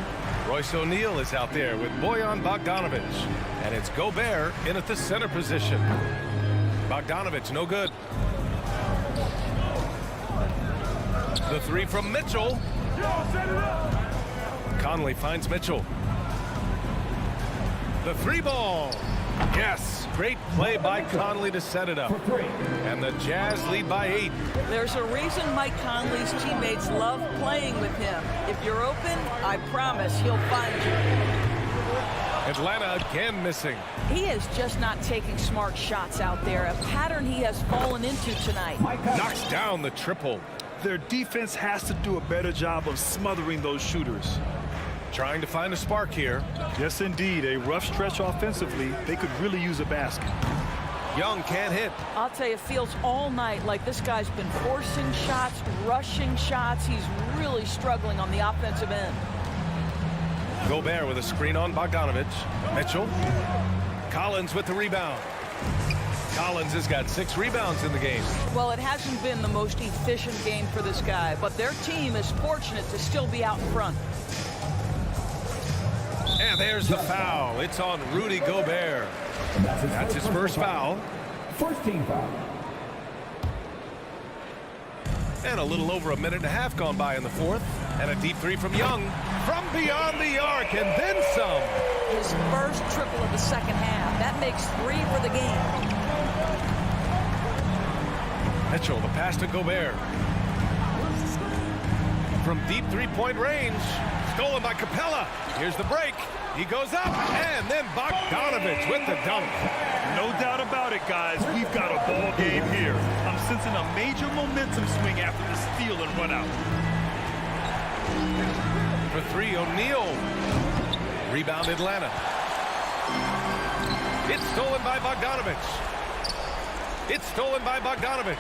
Royce O'Neal is out there with Bojan Bogdanovic. And it's Gobert in at the center position. Bogdanovic, no good. The three from Mitchell. Conley finds Mitchell. The three ball. Yes, great play by Conley to set it up. And the Jazz lead by 8. There's a reason Mike Conley's teammates love playing with him. If you're open, I promise he'll find you. Atlanta again missing. He is just not taking smart shots out there, a pattern he has fallen into tonight. Knocks down the triple. Their defense has to do a better job of smothering those shooters. Trying to find a spark here. Yes, indeed. A rough stretch offensively. They could really use a basket. Young can't hit. I'll tell you, it feels all night like this guy's been forcing shots, rushing shots. He's really struggling on the offensive end. Gobert with a screen on Bogdanovic. Mitchell. Collins with the rebound. Collins has got 6 rebounds in the game. Well, it hasn't been the most efficient game for this guy, but their team is fortunate to still be out in front. And there's the foul. It's on Rudy Gobert. That's his first foul. First team foul. And a little over a minute and a half gone by in the fourth. And a deep three from Young. From beyond the arc and then some. His first triple of the second half. That makes 3 for the game. Mitchell, the pass to Gobert. From deep three-point range. Stolen by Capella. Here's the break. He goes up, and then Bogdanovich with the dunk. No doubt about it, guys. We've got a ball game here. I'm sensing a major momentum swing after the steal and run out. For 3, O'Neal. Rebound Atlanta. It's stolen by Bogdanovich. It's stolen by Bogdanovich.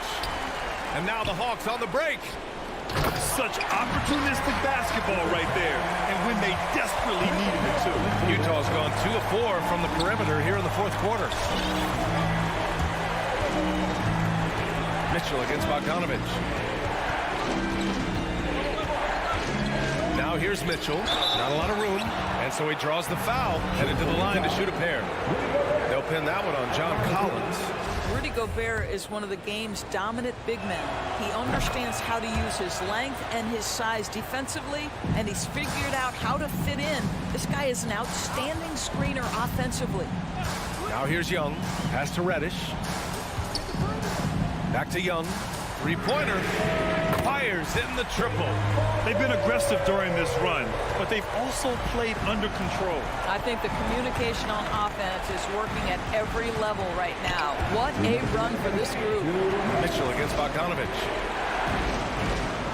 And now the Hawks on the break. Such opportunistic basketball right there, and when they desperately needed it to. Utah's gone 2 of 4 from the perimeter here in the fourth quarter. Mitchell against Bogdanovich. Now here's Mitchell. Not a lot of room, and so he draws the foul, headed to the line to shoot a pair. They'll pin that one on John Collins. Rudy Gobert is one of the game's dominant big men. He understands how to use his length and his size defensively, and he's figured out how to fit in. This guy is an outstanding screener offensively. Now here's Young. Pass to Reddish. Back to Young. Three-pointer. Fires in the triple. They've been aggressive during this run, but they've also played under control. I think the communication on offense is working at every level right now. What a run for this group. Mitchell against Bogdanovich.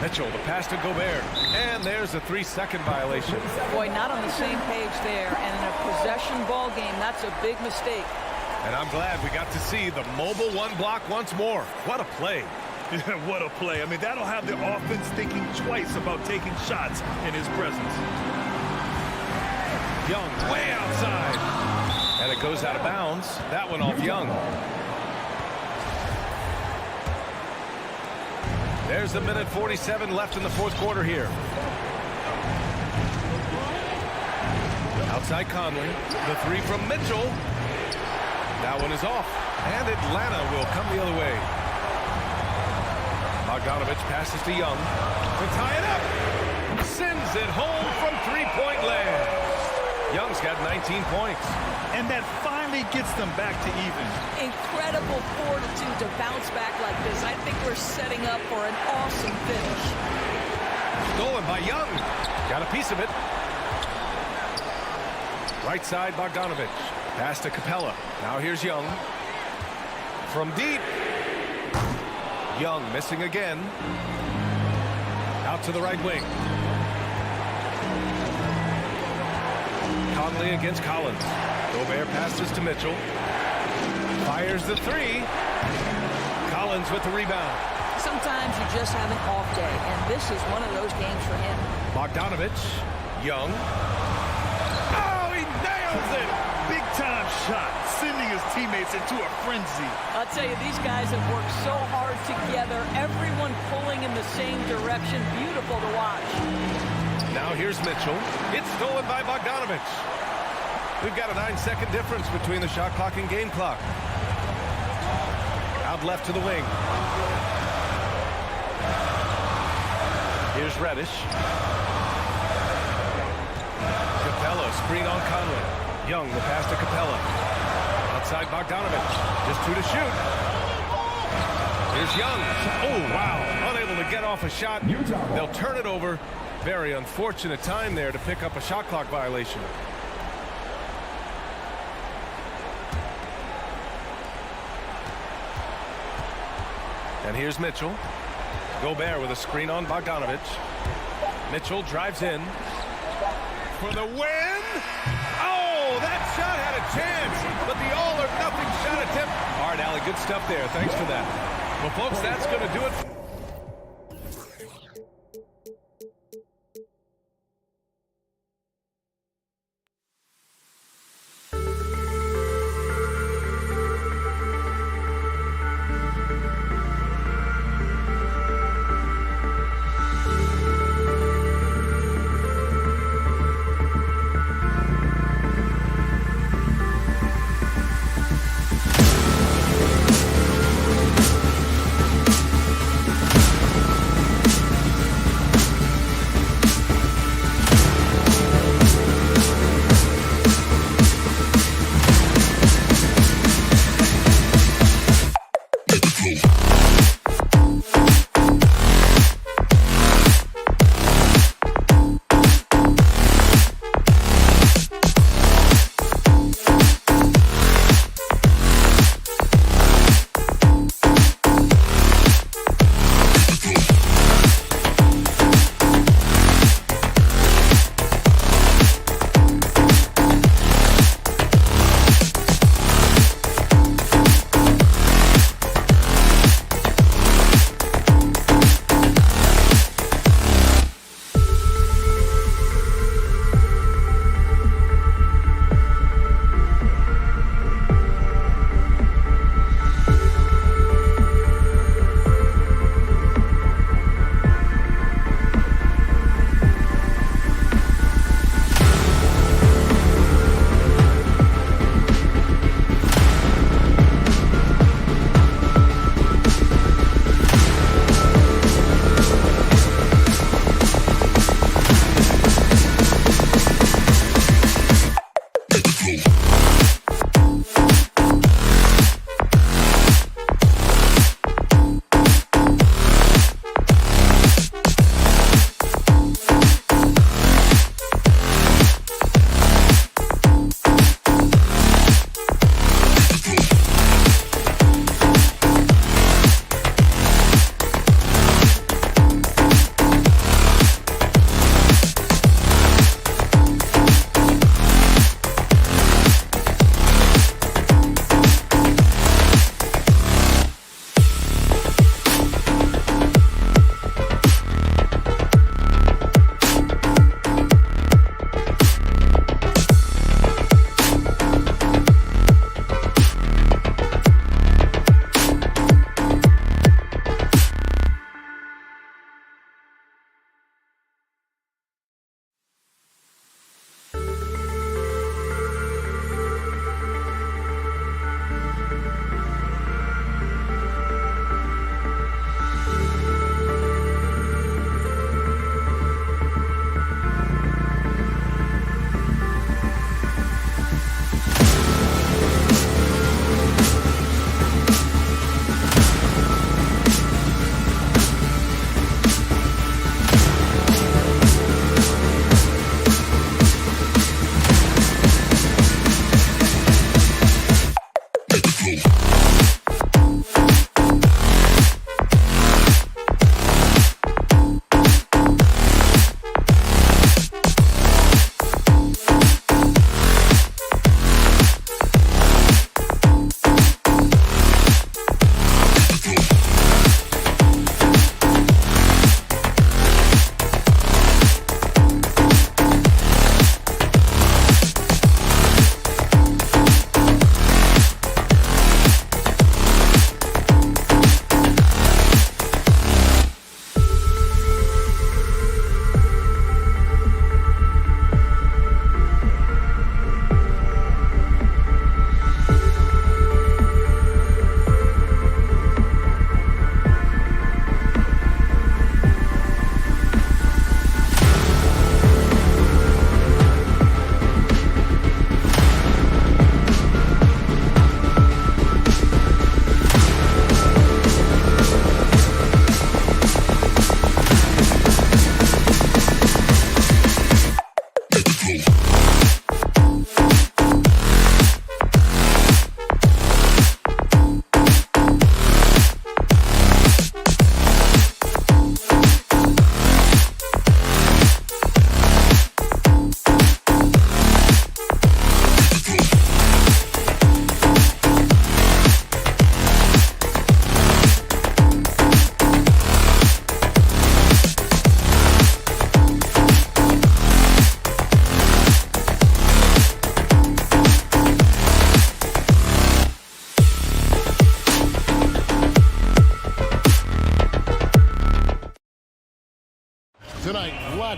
Mitchell, the pass to Gobert. And there's a 3-second violation. Boy, not on the same page there. And in a possession ball game, that's a big mistake. And I'm glad we got to see the mobile one block once more. What a play. What a play. I mean, that'll have the offense thinking twice about taking shots in his presence. Young way outside. And it goes out of bounds. That one off Young. There's a minute 47 left in the fourth quarter here. Outside Conley. The 3 from Mitchell. That one is off. And Atlanta will come the other way. Bogdanovich passes to Young to tie it up. Sends it home from three-point land. Young's got 19 points. And that finally gets them back to even. Incredible fortitude to bounce back like this. I think we're setting up for an awesome finish. Stolen by Young. Got a piece of it. Right side, Bogdanovich. Pass to Capella. Now here's Young. From deep. Young missing again. Out to the right wing. Conley against Collins. Gobert passes to Mitchell. Fires the 3. Collins with the rebound. Sometimes you just have an off day, and this is one of those games for him. Bogdanovich. Young. Oh, he nails it! Big time shot, sending his teammates into a frenzy. I'll tell you, these guys have worked so hard together. Everyone pulling in the same direction. Beautiful to watch. Now here's Mitchell. It's stolen by Bogdanovich. We've got a 9-second difference between the shot clock and game clock. Out left to the wing. Here's Reddish. Capella, screen on Conley. Young, the pass to Capella. Outside Bogdanovich. Just 2 to shoot. Here's Young. Oh, wow. Unable to get off a shot. They'll turn it over. Very unfortunate time there to pick up a shot clock violation. And here's Mitchell. Gobert with a screen on Bogdanovich. Mitchell drives in for the win. Oh, that shot had a chance, but the all-or-nothing shot attempt. All right, Allie, good stuff there. Thanks for that. Well, folks, that's going to do it.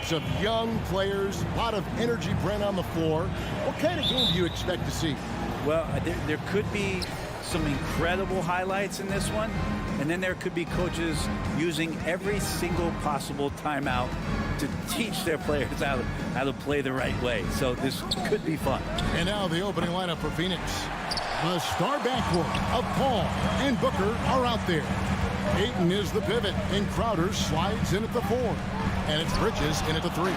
lineups of young players, a lot of energy brought on the floor. What kind of game do you expect to see? Well, there could be some incredible highlights in this one, and then there could be coaches using every single possible timeout to teach their players how to play the right way. So this could be fun. And now the opening lineup for Phoenix. The star backcourt of Paul and Booker are out there. Ayton is the pivot, and Crowder slides in at the 4. And it's Bridges in at the 3.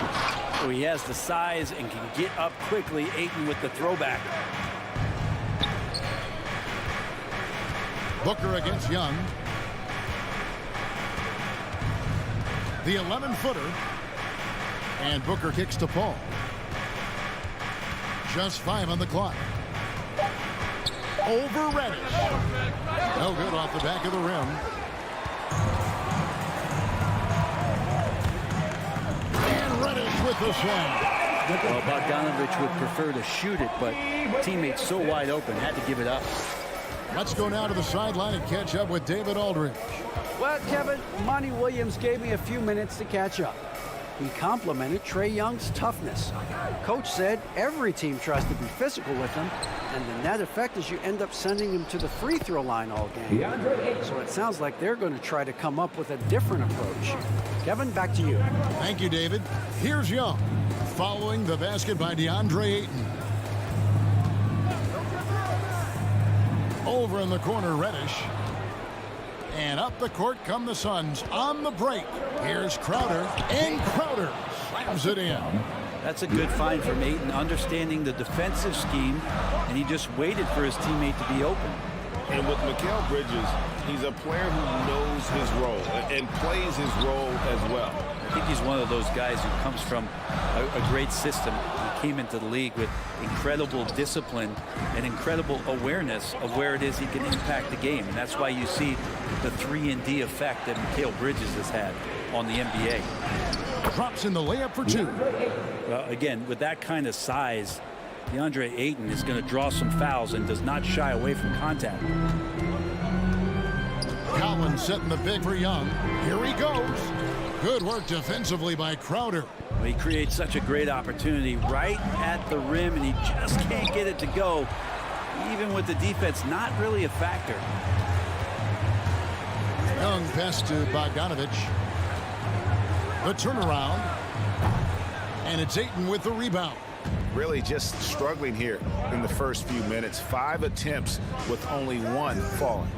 So he has the size and can get up quickly. Ayton with the throwback. Booker against Young. The 11-footer. And Booker kicks to Paul. Just 5 on the clock. Over Reddish. No good off the back of the rim. And Reddish with the swing. Well, Bogdanovich would prefer to shoot it, but teammates so wide open, had to give it up. Let's go now to the sideline and catch up with David Aldridge. Well, Kevin, Monty Williams gave me a few minutes to catch up. He complimented Trae Young's toughness. Coach said every team tries to be physical with him, and the net effect is you end up sending him to the free throw line all game. So it sounds like they're going to try to come up with a different approach. Kevin, back to you. Thank you, David. Here's Young, following the basket by DeAndre Ayton. Over in the corner, Reddish. And up the court come the Suns on the break. Here's Crowder, and Crowder slams it in. That's a good find from Ayton, understanding the defensive scheme, and he just waited for his teammate to be open. And with Mikal Bridges, he's a player who knows his role and plays his role as well. I think he's one of those guys who comes from a great system. He came into the league with incredible discipline and incredible awareness of where it is he can impact the game. And that's why you see the 3-and-D effect that Mikal Bridges has had on the NBA. Drops in the layup for 2. Well, again, with that kind of size, DeAndre Ayton is going to draw some fouls and does not shy away from contact. Collins setting the pick for Young. Here he goes. Good work defensively by Crowder. He creates such a great opportunity right at the rim, and he just can't get it to go. Even with the defense, not really a factor. Young pass to Bogdanovich. The turnaround. And it's Ayton with the rebound. Really just struggling here in the first few minutes. 5 attempts with only 1 falling.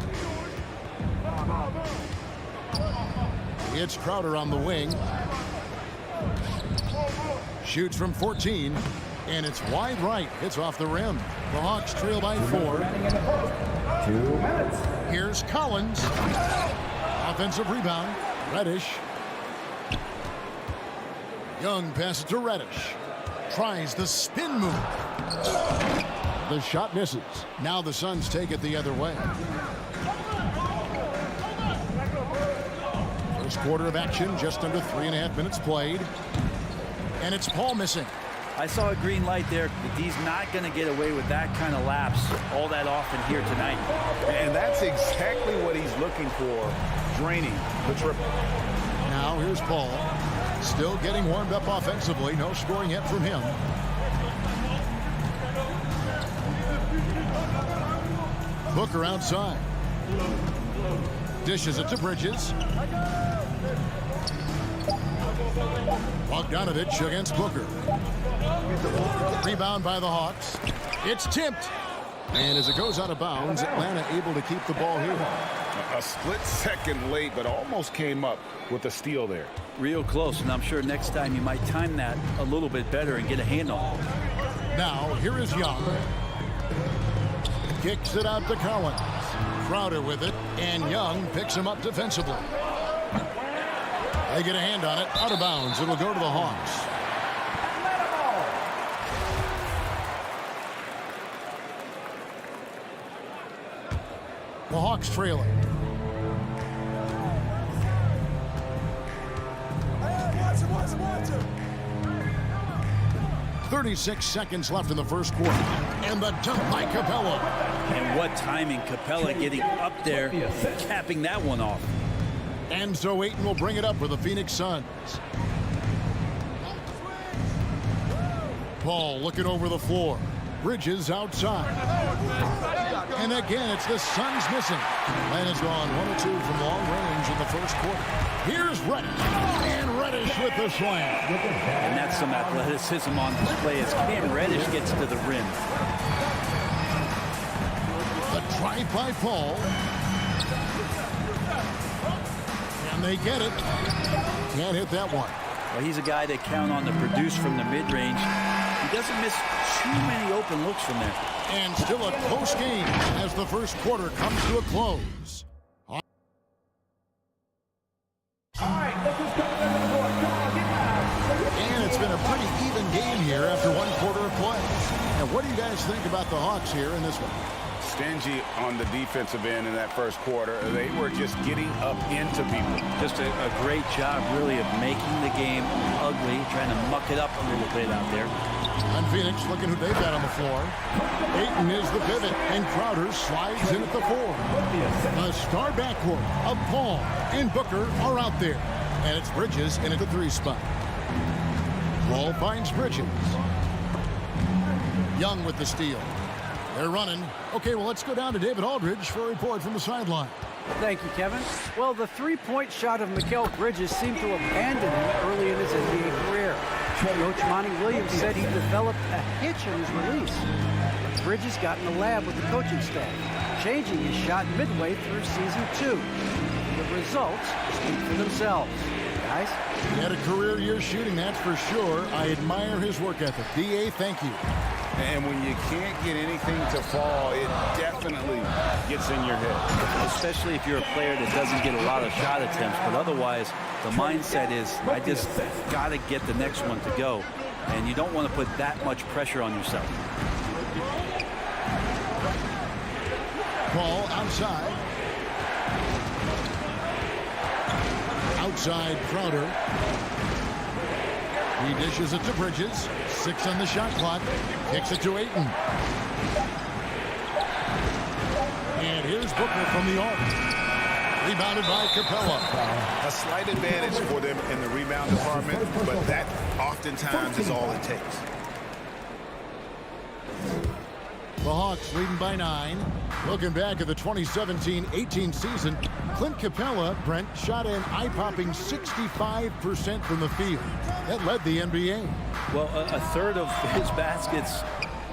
It's Crowder on the wing. Shoots from 14. And it's wide right. It's off the rim. The Hawks trail by 4. 2 minutes. Here's Collins. Offensive rebound. Reddish. Young passes to Reddish. Tries the spin move. The shot misses. Now the Suns take it the other way. First quarter of action, just under 3.5 minutes played. And it's Paul missing. I saw a green light there. He's not going to get away with that kind of lapse all that often here tonight. And that's exactly what he's looking for, draining the triple. Now here's Paul. Still getting warmed up offensively. No scoring yet from him. Booker outside. Dishes it to Bridges. Bogdanovich against Booker. Rebound by the Hawks. It's tipped. And as it goes out of bounds, Atlanta able to keep the ball here. A split second late, but almost came up with a steal there. Real close, and I'm sure next time you might time that a little bit better and get a handle. Now, here is Young. Kicks it out to Collins. Crowder with it, and Young picks him up defensively. They get a hand on it, out of bounds. It'll go to the Hawks. The Hawks trailing. 36 seconds left in the first quarter. And the dunk by Capella. And what timing, Capella getting up there, capping that one off. And so Ayton will bring it up for the Phoenix Suns. Paul looking over the floor. Bridges outside. And again, it's the Suns missing. Man has gone 1 or 2 from long range in the first quarter. Here's Reddish. And Reddish with the slam. And that's some athleticism on display as Cam Reddish gets to the rim. The drive by Paul. And they get it. Can't hit that one. Well, he's a guy they count on to produce from the mid-range. He doesn't miss too many open looks from there. And still a close game as the first quarter comes to a close. And it's been a pretty even game here after 1 quarter of play. Now, what do you guys think about the Hawks here in this one? Stingy on the defensive end in that first quarter. They were just getting up into people. Just a great job, really, of making the game ugly, trying to muck it up a little bit out there. And Phoenix looking who they've got on the floor. Ayton is the pivot, and Crowder slides in at the 4. The star backcourt of Paul and Booker are out there. And it's Bridges in at the 3 spot. Wall finds Bridges. Young with the steal. They're running. Okay, well, let's go down to David Aldridge for a report from the sideline. Thank you, Kevin. Well, the three-point shot of Mikal Bridges seemed to abandon him early in his NBA career. Coach Monty Williams said he developed a hitch in his release. Bridges got in the lab with the coaching staff, changing his shot midway through season 2. The results speak for themselves. Guys? He had a career year shooting, that's for sure. I admire his work ethic. D.A., thank you. And when you can't get anything to fall, it definitely gets in your head. Especially if you're a player that doesn't get a lot of shot attempts. But otherwise, the mindset is, I just got to get the next one to go. And you don't want to put that much pressure on yourself. Paul outside. Outside Crowder. He dishes it to Bridges. 6 on the shot clock. Kicks it to Ayton. And here's Booker from the arc. Rebounded by Capella. A slight advantage for them in the rebound department, but that oftentimes is all it takes. The Hawks leading by 9. Looking back at the 2017-18 season, Clint Capella, Brent, shot an eye-popping 65% from the field. That led the NBA. Well, a third of his baskets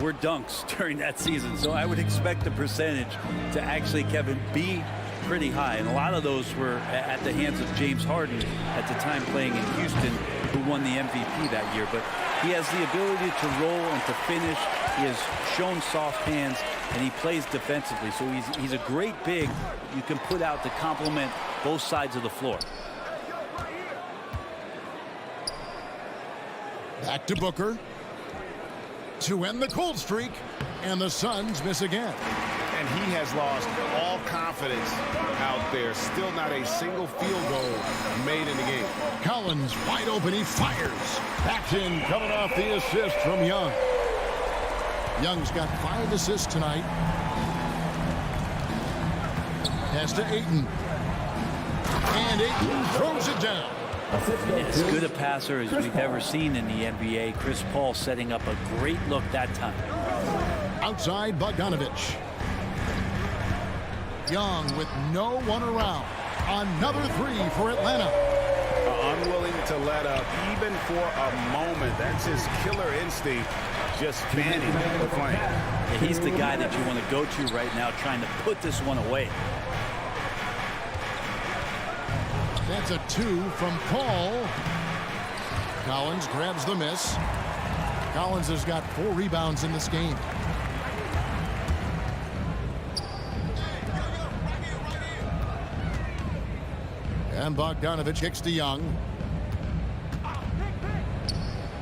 were dunks during that season, so I would expect the percentage to actually, Kevin, be pretty high. And a lot of those were at the hands of James Harden at the time playing in Houston, who won the MVP that year. But he has the ability to roll and to finish. He has shown soft hands, and he plays defensively. So he's a great big you can put out to complement both sides of the floor. Back to Booker to end the cold streak, and the Suns miss again. And he has lost all confidence out there. Still not a single field goal made in the game. Collins wide open, he fires. Back in, coming off the assist from Young. Young's got 5 assists tonight. Pass to Ayton. And Ayton throws it down. As good a passer as we've ever seen in the NBA. Chris Paul setting up a great look that time. Outside Bogdanovich. Young with no one around. Another 3 for Atlanta. Unwilling to let up even for a moment. That's his killer instinct. Just fanning the flame. And he's the guy that you want to go to right now, trying to put this one away. That's a 2 from Paul. Collins grabs the miss. Collins has got 4 rebounds in this game. And Bogdanovich kicks to Young.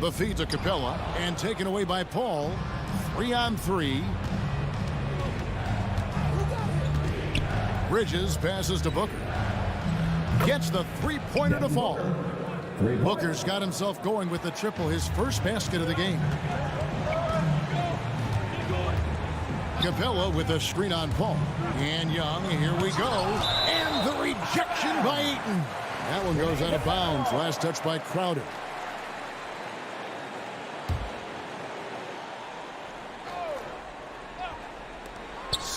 The feed to Capella and taken away by Paul. 3-on-3. Bridges passes to Booker. Gets the 3-pointer to fall. Booker's got himself going with the triple, his first basket of the game. Capella with a screen on Paul. And Young, here we go. And the rejection by Ayton. That one goes out of bounds. Last touch by Crowder.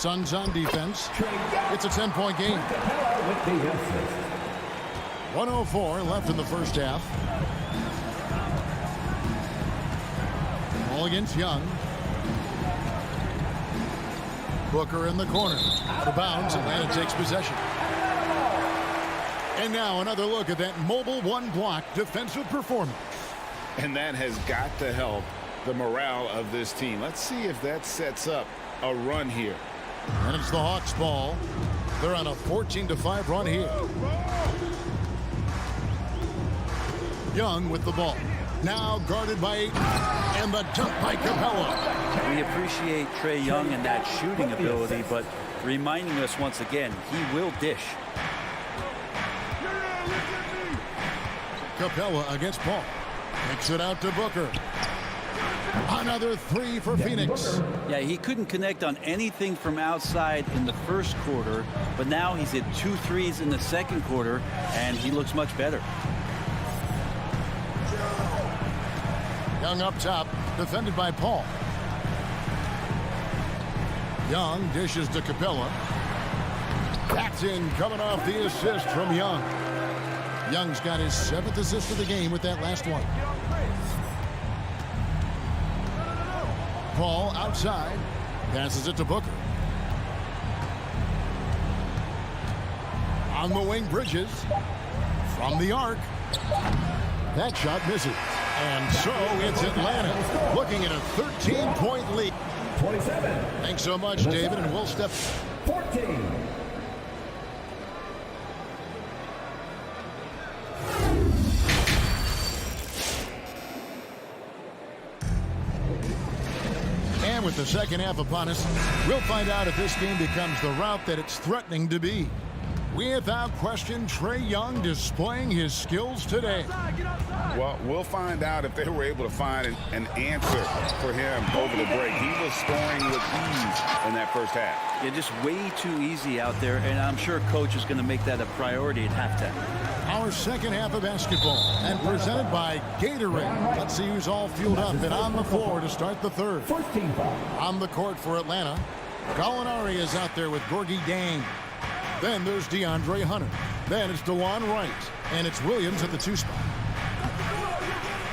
Suns on defense. It's a 10-point game. 1:04 left in the first half. Ball against Young. Booker in the corner. Out of bounds. Atlanta takes possession. And now another look at that mobile one-block defensive performance. And that has got to help the morale of this team. Let's see if that sets up a run here. And it's the Hawks' ball. They're on a 14-5 run here. Young with the ball. Now guarded by 8. And the dunk by Capella. We appreciate Trae Young and that shooting ability, but reminding us once again, he will dish. Capella against Paul. Kicks it out to Booker. Another 3 for Phoenix. Yeah, he couldn't connect on anything from outside in the first quarter, but now he's hit 2 threes in the second quarter, and he looks much better. Young up top, defended by Paul. Young dishes to Capella. That's in, coming off the assist from Young. Young's got his 7th assist of the game with that last one. Paul outside, passes it to Booker. On the wing, Bridges. From the arc. That shot misses. And so it's Atlanta looking at a 13-point lead. 27. Thanks so much, David, and we'll step 14. And with the second half upon us, we'll find out if this game becomes the route that it's threatening to be. Without question, Trae Young displaying his skills today. Well, we'll find out if they were able to find an answer for him over the break. He was scoring with ease in that first half. Yeah, just way too easy out there, and I'm sure coach is going to make that a priority at halftime. Our second half of basketball, and presented by Gatorade. Let's see who's all fueled up and on the floor to start the third. On the court for Atlanta, Gallinari is out there with Gorgie Dang. Then there's DeAndre Hunter. Then it's DeJuan Wright. And it's Williams at the 2 spot.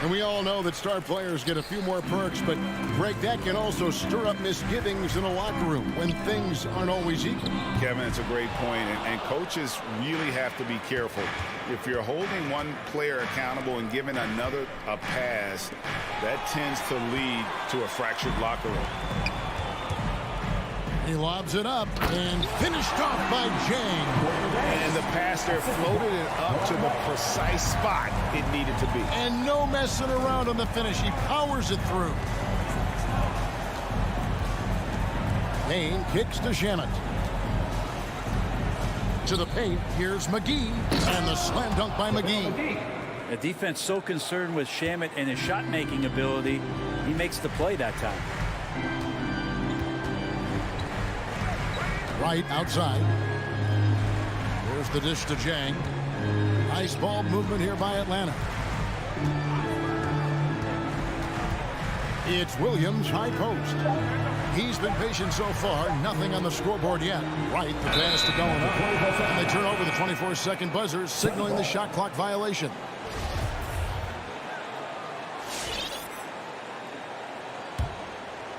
And we all know that star players get a few more perks, but Greg, that can also stir up misgivings in a locker room when things aren't always equal. Kevin, it's a great point, and coaches really have to be careful. If you're holding one player accountable and giving another a pass, that tends to lead to a fractured locker room. He lobs it up and finished off by Jang. And the passer floated it up to the precise spot it needed to be. And no messing around on the finish. He powers it through. Payne kicks to Shannon. To the paint, here's McGee. And the slam dunk by McGee. The defense so concerned with Shamet and his shot-making ability, he makes the play that time. Right outside. Here's the dish to Jang. Nice ball movement here by Atlanta. It's Williams, high post. He's been patient so far. Nothing on the scoreboard yet. Right, the pass to Gallinari. And they turn over the 24-second buzzer, signaling the shot clock violation.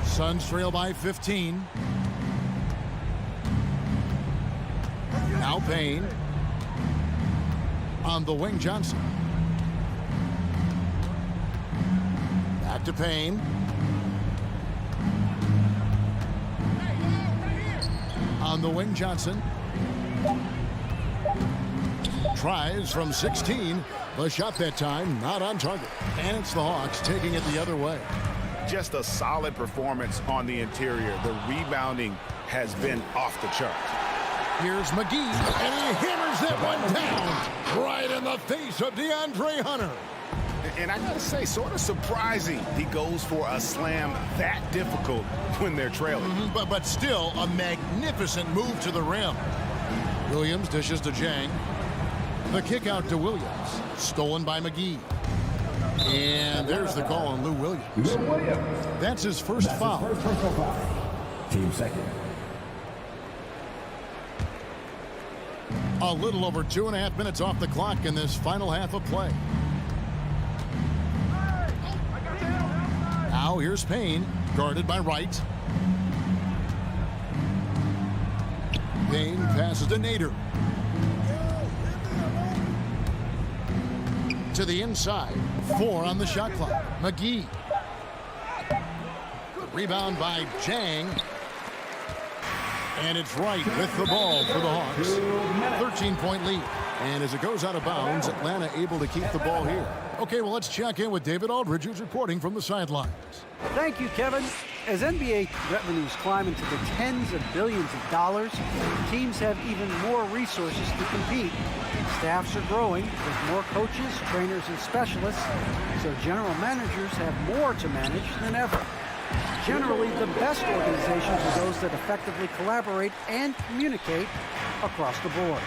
Suns trail by 15. Now Payne. On the wing, Johnson. Back to Payne. On the wing, Johnson. Tries from 16. The shot that time not on target. And it's the Hawks taking it the other way. Just a solid performance on the interior. The rebounding has been off the chart. Here's McGee, and he hammers that one down right in the face of DeAndre Hunter. And I gotta say, sort of surprising he goes for a slam that difficult when they're trailing. But still a magnificent move to the rim. Williams dishes to Jang. The kick out to Williams, stolen by McGee. And there's the call on Lou Williams. That's his first foul. Team second. A little over 2.5 minutes off the clock in this final half of play. Now here's Payne, guarded by Wright. Payne passes to Nader. To the inside. 4 on the shot clock. McGee. Rebound by Jang. And it's Wright with the ball for the Hawks. 13-point lead. And as it goes out of bounds, Atlanta able to keep the ball here. Okay, well, let's check in with David Aldridge, who's reporting from the sidelines. Thank you, Kevin. As NBA revenues climb into the tens of billions of dollars, teams have even more resources to compete. Staffs are growing with more coaches, trainers, and specialists, so general managers have more to manage than ever. Generally, the best organizations are those that effectively collaborate and communicate across the board.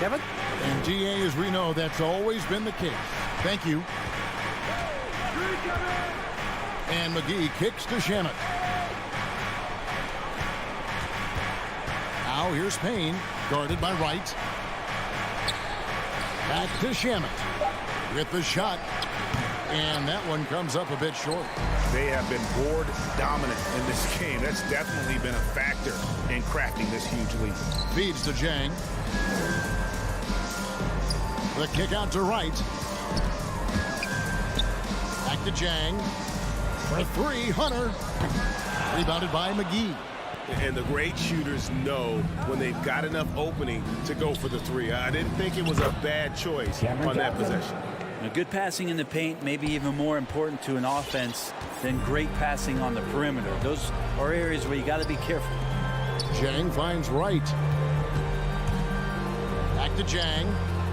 Kevin? And DA, as we know, that's always been the case. Thank you. And McGee kicks to Shamet. Now here's Payne, guarded by Wright. Back to Shamet with the shot. And that one comes up a bit short. They have been board dominant in this game. That's definitely been a factor in crafting this huge lead. Feeds to Jang. The kick out to Wright. Back to Jang. For 3, Hunter. Rebounded by McGee. And the great shooters know when they've got enough opening to go for the 3. I didn't think it was a bad choice on that possession. Now, good passing in the paint may be even more important to an offense than great passing on the perimeter. Those are areas where you got to be careful. Jang finds Wright. Back to Jang.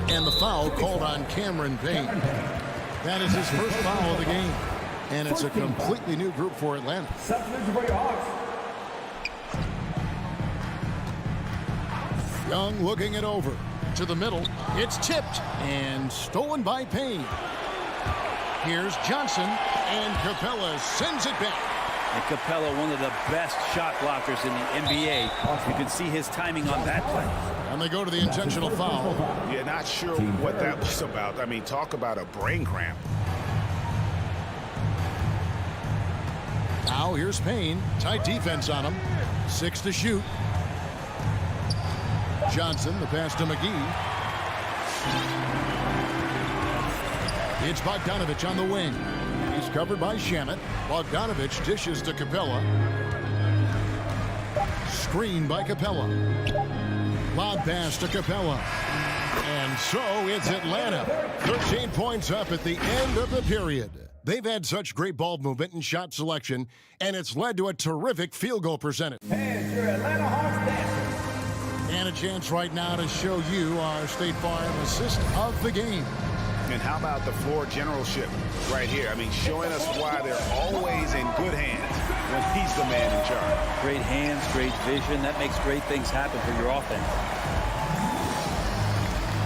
And the foul called on Cameron Payne. That is his first foul of the game. And it's a completely new group for Atlanta. Young looking it over. To the middle. It's tipped and stolen by Payne. Here's Johnson. And Capella sends it back. And Capella, one of the best shot blockers in the NBA. You can see his timing on that play. And they go to the intentional foul. Yeah, not sure what that was about. I mean, talk about a brain cramp. Now here's Payne. Tight defense on him. 6 to shoot. Johnson, the pass to McGee. It's Bogdanovich on the wing. He's covered by Shamet. Bogdanovich dishes to Capella. Screen by Capella. Lob pass to Capella. And so it's Atlanta. 13 points up at the end of the period. They've had such great ball movement and shot selection, and it's led to a terrific field goal percentage. And it's your Atlanta Hawks dancers. And a chance right now to show you our State Farm assist of the game. And how about the floor generalship right here? I mean, showing us why they're always in good hands when he's the man in charge. Great hands, great vision. That makes great things happen for your offense.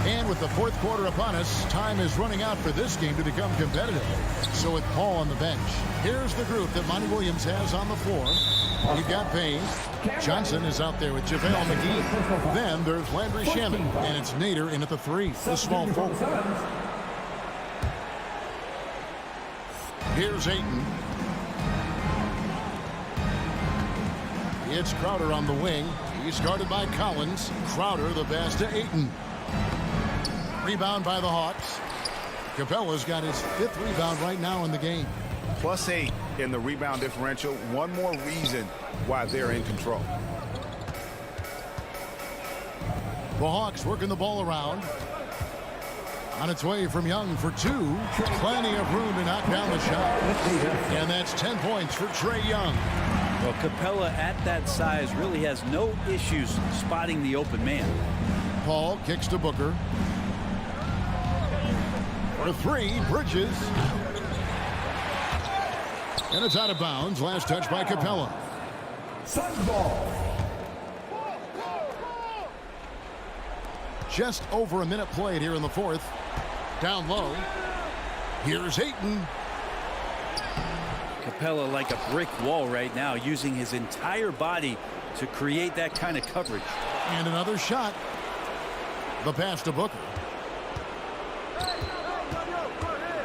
And with the fourth quarter upon us, time is running out for this game to become competitive. So with Paul on the bench, here's the group that Monty Williams has on the floor. You've got Payne. Johnson is out there with JaVale McGee. Then there's Landry Shamet. And it's Nader in at the 3, the small forward. Here's Ayton. It's Crowder on the wing. He's guarded by Collins. Crowder the pass to Ayton. Rebound by the Hawks. Capella's got his 5th rebound right now in the game. +8 in the rebound differential. One more reason why they're in control. The Hawks working the ball around. On its way from Young for 2. Plenty of room to knock down the shot. And that's 10 points for Trae Young. Well, Capella at that size really has no issues spotting the open man. Paul kicks to Booker. For 3, Bridges. And it's out of bounds. Last touch by Capella. Sun ball. Just over a minute played here in the 4th. Down low. Here's Ayton. Capella like a brick wall right now, using his entire body to create that kind of coverage. And another shot. The pass to Booker.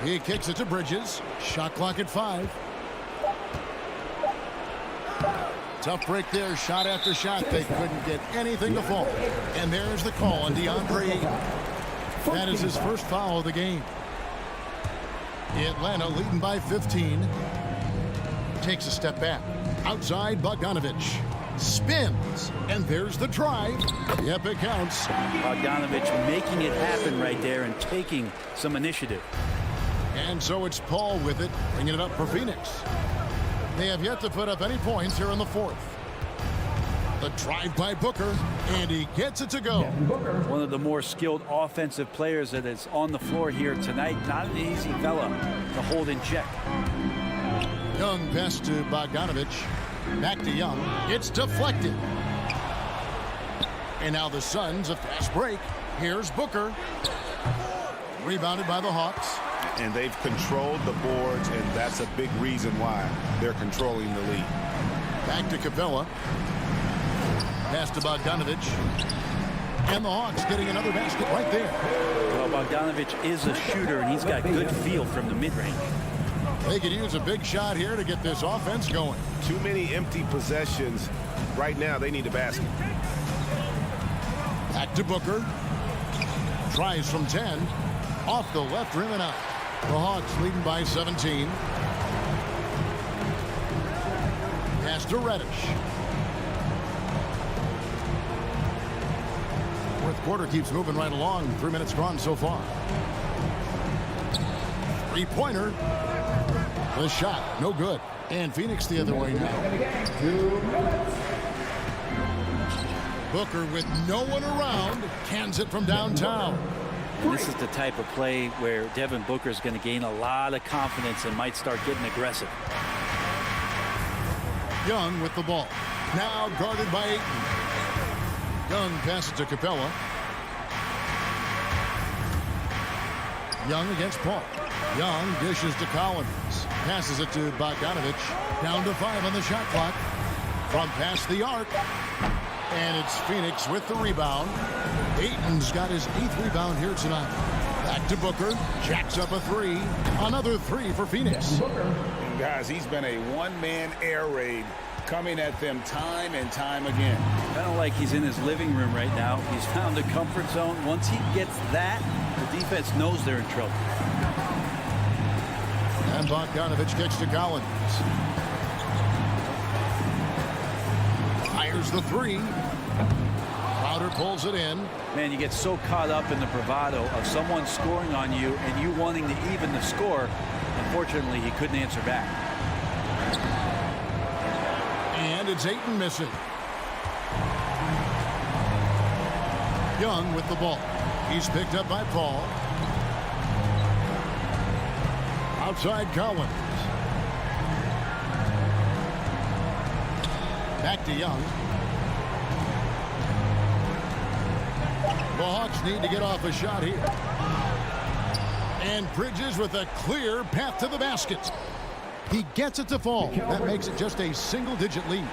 He kicks it to Bridges. Shot clock at 5. Tough break there. Shot after shot. They couldn't get anything to fall. And there's the call on DeAndre Ayton. That is his first foul of the game. Atlanta leading by 15. Takes a step back. Outside, Bogdanovich. Spins. And there's the drive. Yep, it counts. Bogdanovich making it happen right there and taking some initiative. And so it's Paul with it, bringing it up for Phoenix. They have yet to put up any points here in the fourth. The drive by Booker, and he gets it to go. One of the more skilled offensive players that is on the floor here tonight. Not an easy fella to hold in check. Young pass to Bogdanovich. Back to Young. It's deflected. And now the Suns, a fast break. Here's Booker. Rebounded by the Hawks. And they've controlled the boards, and that's a big reason why they're controlling the lead. Back to Capella. Pass to Bogdanovich. And the Hawks getting another basket right there. Well, Bogdanovich is a shooter, and he's got good feel from the mid-range. They could use a big shot here to get this offense going. Too many empty possessions. Right now, they need a basket. Back to Booker. Tries from 10. Off the left rim and out. The Hawks leading by 17. Pass to Reddish. Fourth quarter keeps moving right along. 3 minutes gone so far. Three-pointer. The shot, no good. And Phoenix the other way now. Booker with no one around. Cans it from downtown. And this is the type of play where Devin Booker is going to gain a lot of confidence and might start getting aggressive. Young with the ball. Now guarded by Ayton. Young passes to Capella. Young against Paul. Young dishes to Collins. Passes it to Bogdanovich. Down to 5 on the shot clock. From past the arc. And it's Phoenix with the rebound. Ayton's got his 8th rebound here tonight. Back to Booker. Jacks up a 3. Another 3 for Phoenix. And guys, he's been a one-man air raid coming at them time and time again. Kind of like he's in his living room right now. He's found a comfort zone. Once he gets that, the defense knows they're in trouble. And Bogdanovich kicks to Collins. Fires the 3. Crowder pulls it in. Man, you get so caught up in the bravado of someone scoring on you and you wanting to even the score. Unfortunately, he couldn't answer back. And it's Ayton missing. Young with the ball. He's picked up by Paul. Outside Collins. Back to Young. The Hawks need to get off a shot here. And Bridges with a clear path to the basket. He gets it to fall. That makes it just a single-digit lead.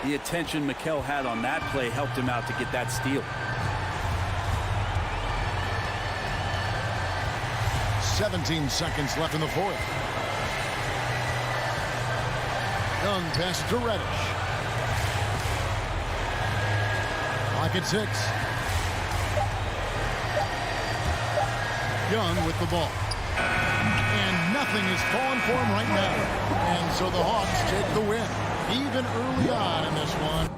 The attention Mikal had on that play helped him out to get that steal. 17 seconds left in the fourth. Young passes to Reddish. Clock at 6. Young with the ball. And nothing is falling for him right now. And so the Hawks take the win, even early on in this one.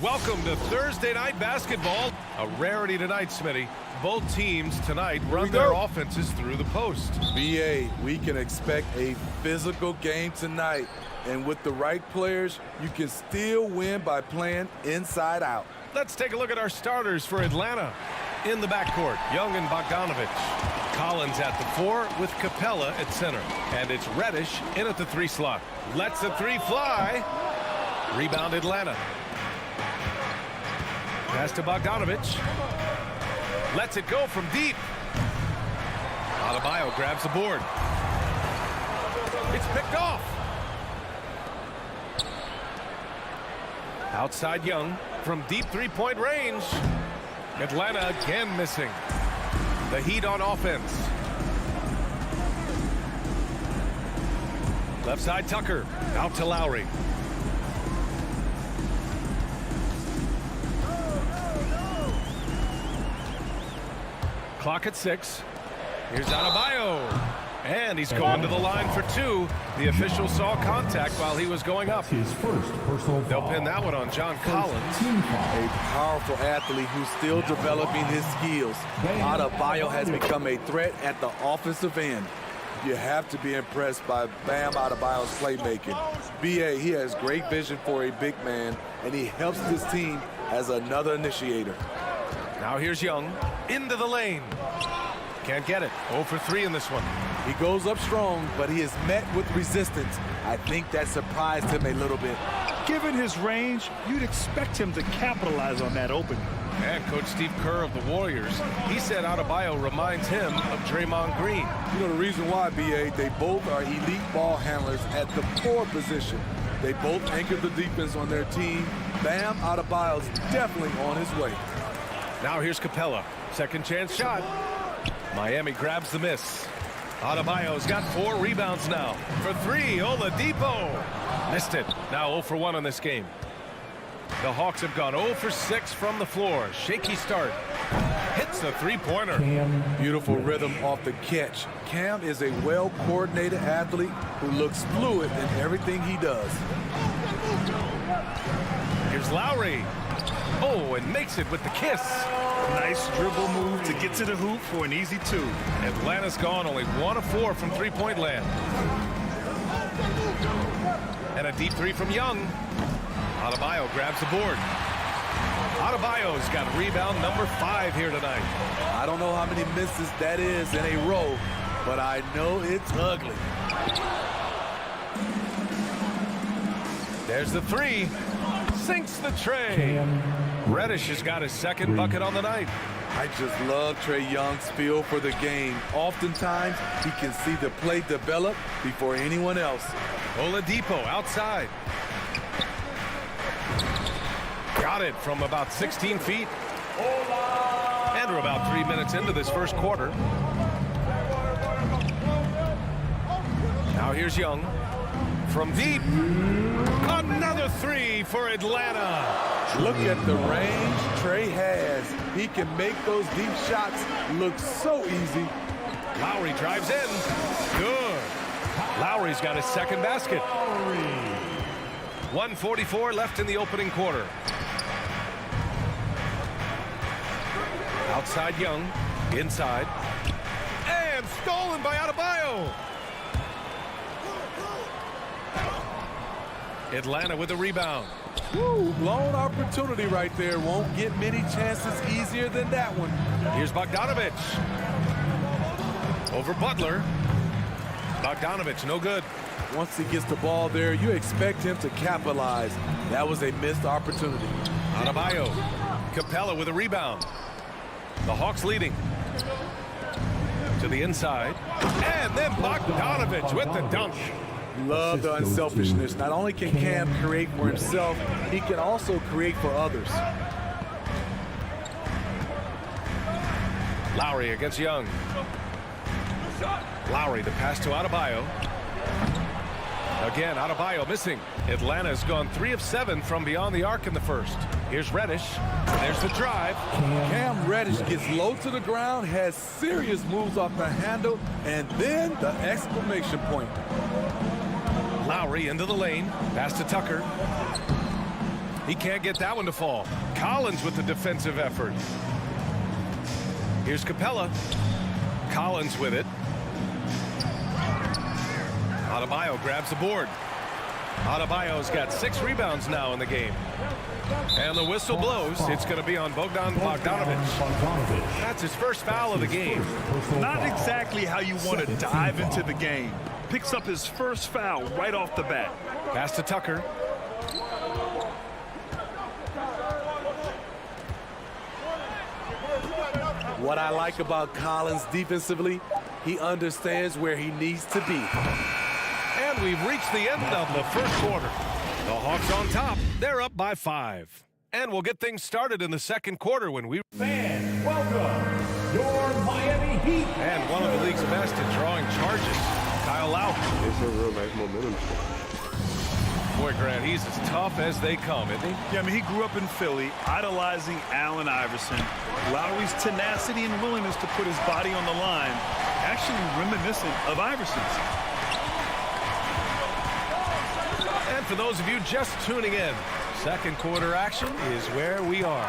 Welcome to Thursday Night Basketball. A rarity tonight, Smitty. Both teams tonight run their offenses through the post. BA, we can expect a physical game tonight. And with the right players, you can still win by playing inside out. Let's take a look at our starters for Atlanta. In the backcourt, Young and Bogdanovich. Collins at the 4 with Capella at center. And it's Reddish in at the 3 slot. Lets the 3 fly. Rebound Atlanta. Pass to Bogdanovich. Lets it go from deep. Adebayo grabs the board. It's picked off. Outside Young from deep three-point range. Atlanta again missing. The Heat on offense. Left side Tucker. Out to Lowry. Clock at 6. Here's Adebayo. And he's going to the line for 2. The official saw contact while he was going up. His first personal They'll foul. pin that one on John Collins. A powerful athlete who's still developing his skills. Adebayo has become a threat at the offensive end. You have to be impressed by Bam Adebayo's playmaking. BA, he has great vision for a big man, and he helps this team as another initiator. Now here's Young into the lane. Can't get it. 0 for 3 in this one. He goes up strong, but he is met with resistance. I think that surprised him a little bit. Given his range, you'd expect him to capitalize on that opening. And Coach Steve Kerr of the Warriors, he said Adebayo reminds him of Draymond Green. You know the reason why, BA, they both are elite ball handlers at the 4 position. They both anchor the defense on their team. Bam Adebayo's definitely on his way. Now here's Capella. Second chance shot. Miami grabs the miss. Adebayo's got 4 rebounds now. For 3, Oladipo. Missed it. Now 0 for 1 in this game. The Hawks have gone 0 for 6 from the floor. Shaky start. Hits the three-pointer. Beautiful rhythm off the catch. Cam is a well-coordinated athlete who looks fluid in everything he does. Here's Lowry. Oh, and makes it with the kiss. Nice dribble move to get to the hoop for an easy 2. Atlanta's gone only 1 of 4 from three-point land. And a deep 3 from Young. Adebayo grabs the board. Adebayo's got rebound number 5 here tonight. I don't know how many misses that is in a row, but I know it's ugly. There's the 3. Sinks the tray. Reddish has got his second bucket on the night. I just love Trae Young's feel for the game. Oftentimes, he can see the play develop before anyone else. Oladipo outside. Got it from about 16 feet. And we're about 3 minutes into this first quarter. Now here's Young. From deep. Another 3 for Atlanta. Look at the range Trae has. He can make those deep shots look so easy. Lowry drives in. Good. Lowry's got his second basket. 1:44 left in the opening quarter. Outside Young. Inside. And stolen by Adebayo. Atlanta with the rebound. Woo, blown opportunity right there. Won't get many chances easier than that one. Here's Bogdanovich. Over Butler. Bogdanovich, no good. Once he gets the ball there, you expect him to capitalize. That was a missed opportunity. Adebayo. Capella with a rebound. The Hawks leading. To the inside. And then Bogdanovich with the dunk. Love the unselfishness. Not only can Cam create for himself, he can also create for others. Lowry against Young. Lowry, the pass to Adebayo. Again, Adebayo missing. Atlanta's gone 3 of 7 from beyond the arc in the first. Here's Reddish. There's the drive. Cam Reddish gets low to the ground, has serious moves off the handle, and then the exclamation point. Lowry into the lane. Pass to Tucker. He can't get that one to fall. Collins with the defensive effort. Here's Capella. Collins with it. Adebayo grabs the board. Adebayo's got 6 rebounds now in the game. And the whistle blows. It's going to be on Bogdanovic. That's his first foul of the game. Not exactly how you want to dive into the game. Picks up his first foul right off the bat. Pass to Tucker. What I like about Collins defensively, he understands where he needs to be. And we've reached the end of the first quarter. The Hawks on top. They're up by 5. And we'll get things started in the second quarter when we... Fans, welcome your Miami Heat. And one of the league's best at drawing charges, Kyle Lowry. It's a real nice momentum. Boy, Grant, he's as tough as they come, isn't he? Yeah, I mean, he grew up in Philly, idolizing Allen Iverson. Lowry's tenacity and willingness to put his body on the line, actually reminiscent of Iverson's. And for those of you just tuning in, second quarter action is where we are.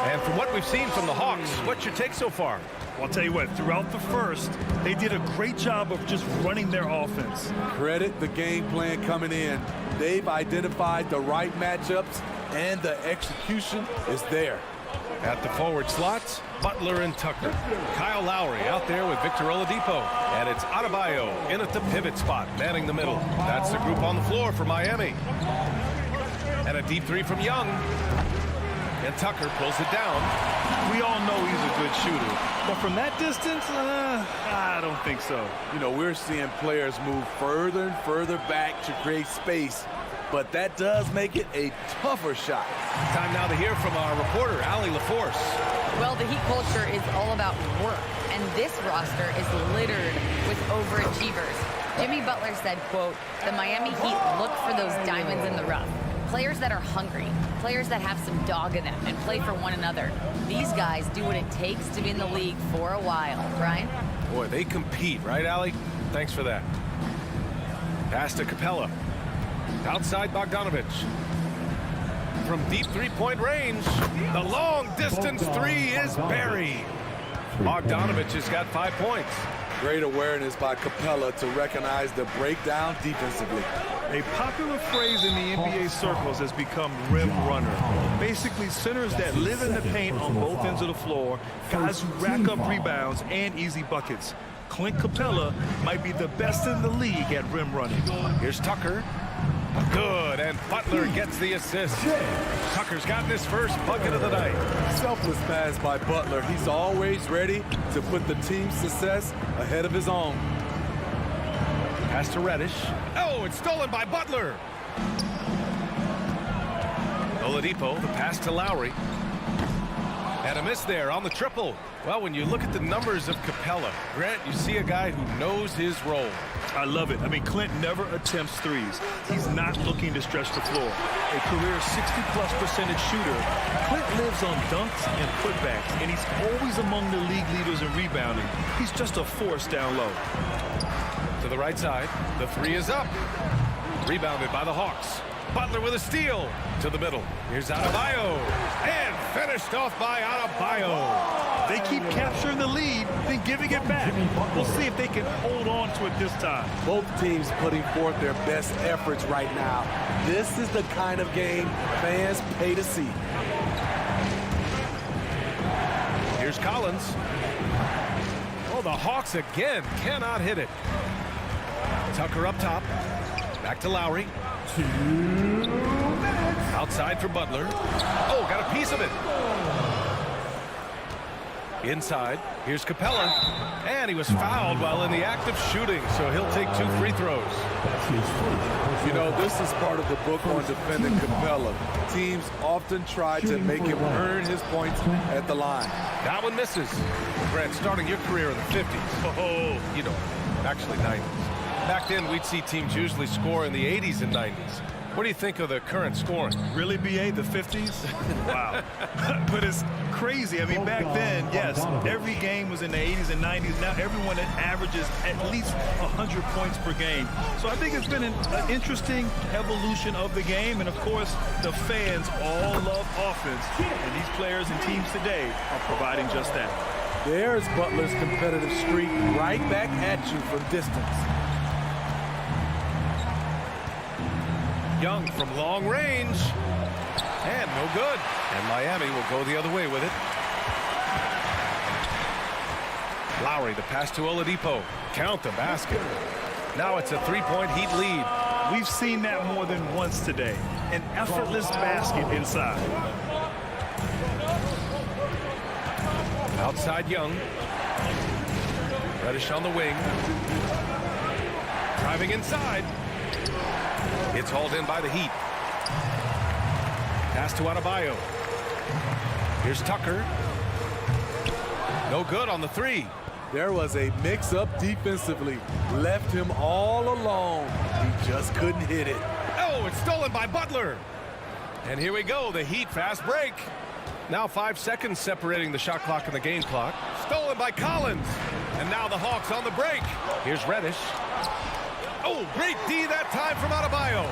And from what we've seen from the Hawks, what's your take so far? Well, I'll tell you what, throughout the first, they did a great job of just running their offense. Credit the game plan coming in. They've identified the right matchups, and the execution is there. At the forward slots, Butler and Tucker. Kyle Lowry out there with Victor Oladipo. And it's Adebayo in at the pivot spot, manning the middle. That's the group on the floor for Miami. And a deep 3 from Young. And Tucker pulls it down. We all know he's a good shooter. But from that distance, I don't think so. You know, we're seeing players move further and further back to create space. But that does make it a tougher shot. Time now to hear from our reporter, Allie LaForce. Well, the Heat culture is all about work, and this roster is littered with overachievers. Jimmy Butler said, quote, "The Miami Heat look for those diamonds in the rough. Players that are hungry, players that have some dog in them and play for one another. These guys do what it takes to be in the league for a while." Brian? Boy, they compete, right, Allie? Thanks for that. Pass to Capella. Outside Bogdanovic. From deep 3-point range, the long-distance 3 is buried. Bogdanovic has got 5 points. Great awareness by Capella to recognize the breakdown defensively. A popular phrase in the NBA circles has become rim runner. Basically, centers that live in the paint on both ends of the floor, guys who rack up rebounds and easy buckets. Clint Capella might be the best in the league at rim running. Here's Tucker. Good, and Butler gets the assist. Tucker's gotten his first bucket of the night. Selfless pass by Butler. He's always ready to put the team's success ahead of his own. Pass to Reddish. Oh, it's stolen by Butler. Oladipo, the pass to Lowry. And a miss there on the triple. Well, when you look at the numbers of Capella, Grant, you see a guy who knows his role. I love it. I mean, Clint never attempts threes. He's not looking to stretch the floor. A career 60+% shooter, Clint lives on dunks and putbacks, and he's always among the league leaders in rebounding. He's just a force down low. To the right side, the 3 is up. Rebounded by the Hawks. Butler with a steal to the middle. Here's Adebayo. And finished off by Adebayo. They keep capturing the lead, then giving it back. We'll see if they can hold on to it this time. Both teams putting forth their best efforts right now. This is the kind of game fans pay to see. Here's Collins. Oh, the Hawks again cannot hit it. Tucker up top. Back to Lowry. 2 minutes. Outside for Butler. Oh, got a piece of it. Inside. Here's Capella. And he was fouled while in the act of shooting, so he'll take 2 free throws. You know, this is part of the book on defending Capella. Teams often try to make him earn his points at the line. That one misses. Grant, starting your career in the 50s. Oh, you know, actually 90s. Back then, we'd see teams usually score in the 80s and 90s. What do you think of the current scoring? Really, BA, the 50s? Wow. But it's crazy. I mean, back then, yes, every game was in the 80s and 90s. Now everyone averages at least 100 points per game. So I think it's been an interesting evolution of the game. And, of course, the fans all love offense. And these players and teams today are providing just that. There's Butler's competitive streak right back at you from distance. Young from long range. And no good. And Miami will go the other way with it. Lowry, the pass to Oladipo. Count the basket. Now it's a three-point Heat lead. We've seen that more than once today. An effortless basket inside. Outside Young. Reddish on the wing. Driving inside. It's hauled in by the Heat. Pass to Adebayo. Here's Tucker. No good on the three. There was a mix-up defensively. Left him all alone. He just couldn't hit it. Oh, it's stolen by Butler. And here we go, the Heat fast break. Now 5 seconds separating the shot clock and the game clock. Stolen by Collins. And now the Hawks on the break. Here's Reddish. Oh, great D that time from Adebayo.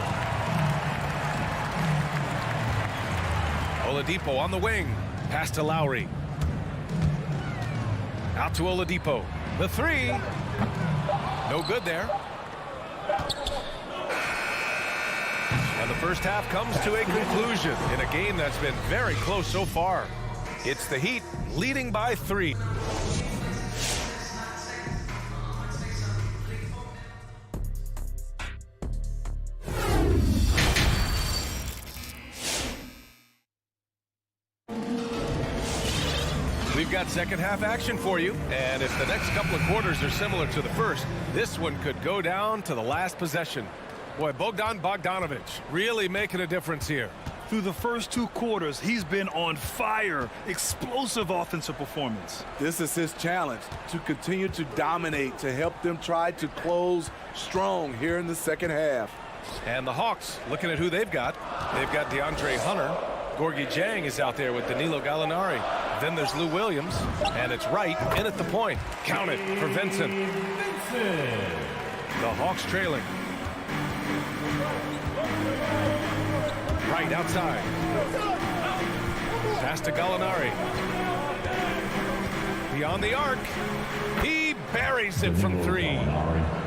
Oladipo on the wing. Pass to Lowry. Out to Oladipo. The three. No good there. And the first half comes to a conclusion in a game that's been very close so far. It's the Heat leading by 3. We've got second half action for you, and if the next couple of quarters are similar to the first, this one could go down to the last possession. Boy, Bogdan Bogdanovic really making a difference here. Through the first 2 quarters, he's been on fire. Explosive offensive performance. This is his challenge, to continue to dominate, to help them try to close strong here in the second half. And the Hawks, looking at who they've got DeAndre Hunter. Gorgie Jang is out there with Danilo Gallinari. Then there's Lou Williams, and it's Wright in at the point. Count it for Vincent. The Hawks trailing. Wright outside. Pass to Gallinari. Beyond the arc. He buries it from 3.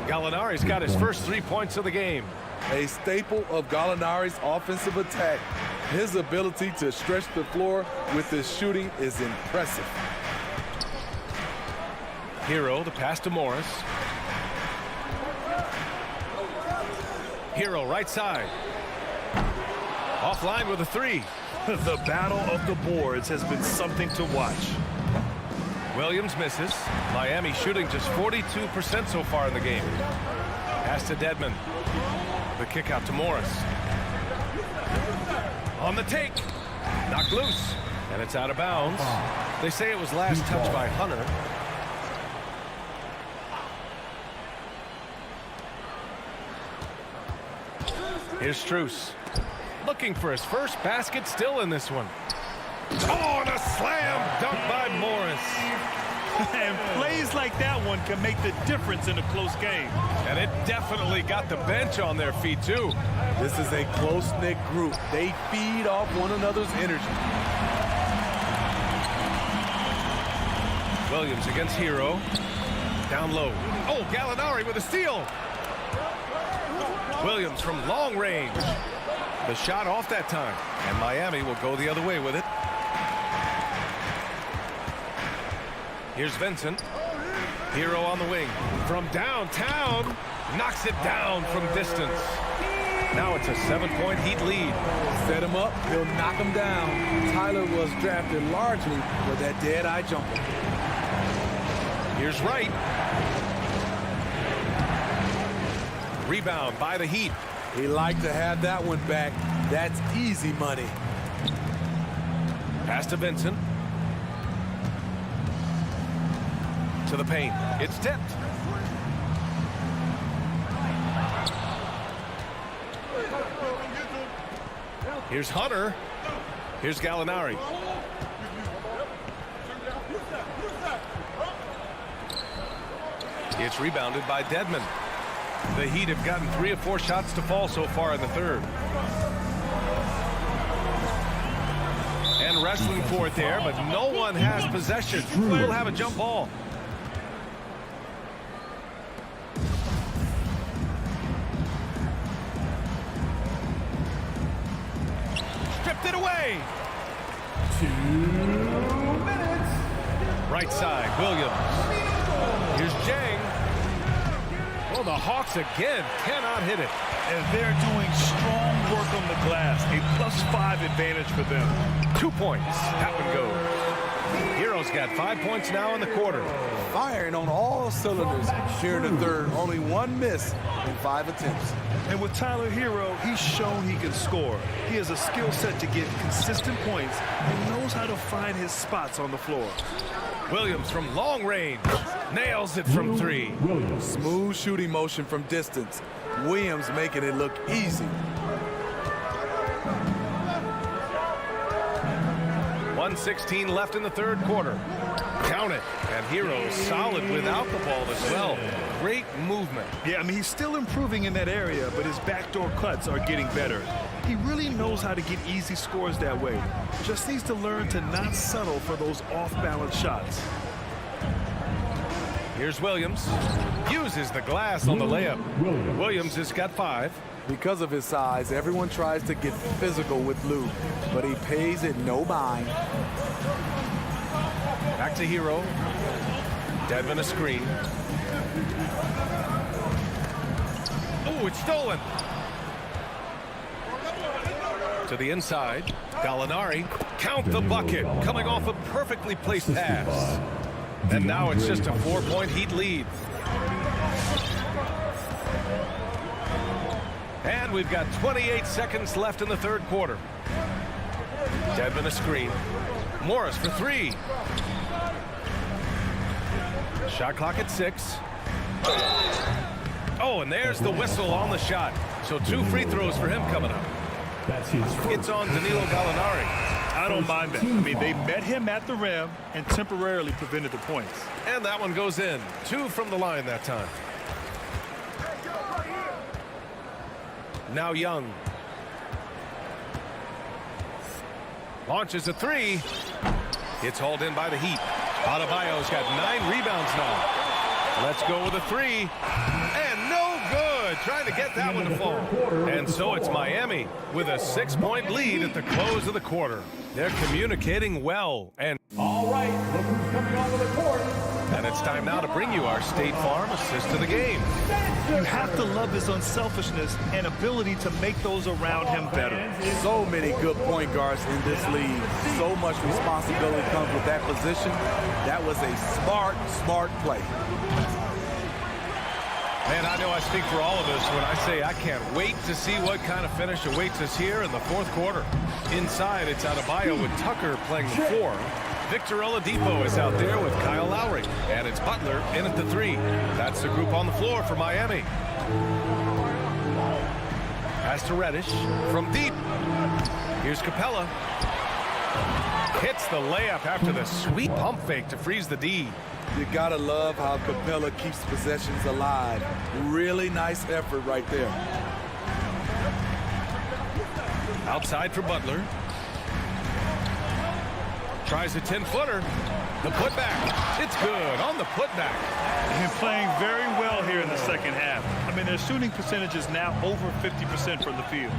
Gallinari's got his first 3 points of the game. A staple of Gallinari's offensive attack. His ability to stretch the floor with his shooting is impressive. Hero, the pass to Morris. Hero, right side. Offline with a 3. The battle of the boards has been something to watch. Williams misses. Miami shooting just 42% so far in the game. Pass to Dedmon. The kick out to Morris. On the take. Knocked loose. And it's out of bounds. They say it was last touched by Hunter. Here's Strus. Looking for his first basket, still in this one. Oh, and a slam dunk by Morris. And plays like that one can make the difference in a close game. And it definitely got the bench on their feet, too. This is a close-knit group. They feed off one another's energy. Williams against Hero. Down low. Oh, Gallinari with a steal. Williams from long range. The shot off that time. And Miami will go the other way with it. Here's Vincent. Hero on the wing. From downtown. Knocks it down from distance. Now it's a 7-point Heat lead. Set him up, he'll knock him down. Tyler was drafted largely for that dead-eye jumper. Here's Wright. Rebound by the Heat. He liked to have that one back. That's easy money. Pass to Vincent. To the paint. It's tipped. Here's Hunter. Here's Gallinari. It's rebounded by Dedmon. The Heat have gotten 3 of 4 shots to fall so far in the third. And wrestling for it there, but no one has possession. We'll have a jump ball. Stripped it away. 2 minutes. Right side, Williams. Here's Jang. Oh, the Hawks again cannot hit it. And they're doing strong work on the glass. A +5 advantage for them. 2 points. That one goes. Hero's got 5 points now in the quarter. Firing on all cylinders here in the third. Only 1 miss in 5 attempts. And with Tyler Hero, he's shown he can score. He has a skill set to get consistent points and knows how to find his spots on the floor. Williams from long range. Nails it from 3. Smooth shooting motion from distance. Williams making it look easy. 1:16 left in the third quarter. Count it. And Hero solid without the ball as well. Great movement. Yeah, I mean, he's still improving in that area, but his backdoor cuts are getting better. He really knows how to get easy scores that way. Just needs to learn to not settle for those off-balance shots. Here's Williams. Uses the glass on the layup. Williams has got 5. Because of his size, everyone tries to get physical with Lou, but he pays it no mind. Back to Hero. Dedmon a screen. Oh, it's stolen. To the inside. Gallinari. Count the bucket. Coming off a perfectly placed pass. And now it's just a 4-point Heat lead. And we've got 28 seconds left in the third quarter. Dedmon a screen. Morris for 3. Shot clock at 6. Oh, and there's the whistle on the shot. So 2 free throws for him coming up. It's on Danilo Gallinari. I don't mind that. I mean, they met him at the rim and temporarily prevented the points. And that one goes in. 2 from the line that time. Now Young. Launches a 3. It's hauled in by the Heat. Adebayo's got 9 rebounds now. Let's go with a 3. And no good. Trying to get that one to fall. And so it's Miami with a 6-point lead at the close of the quarter. They're communicating well. And all right, look who's coming onto the court. And it's time now to bring you our State Farm assist of the game. You have to love his unselfishness and ability to make those around him better. So many good point guards in this league. So much responsibility comes with that position. That was a smart play. Man, I know I speak for all of us when I say I can't wait to see what kind of finish awaits us here in the fourth quarter. Inside, it's Adebayo with Tucker playing the 4. Victor Oladipo is out there with Kyle Lowry. And it's Butler in at the 3. That's the group on the floor for Miami. Pass to Reddish from deep. Here's Capella. Hits the layup after the sweet pump fake to freeze the D. You gotta love how Capella keeps possessions alive. Really nice effort right there. Outside for Butler. Tries a 10-footer. The putback. It's good on the putback. They've been playing very well here in the second half. I mean, their shooting percentage is now over 50% from the field.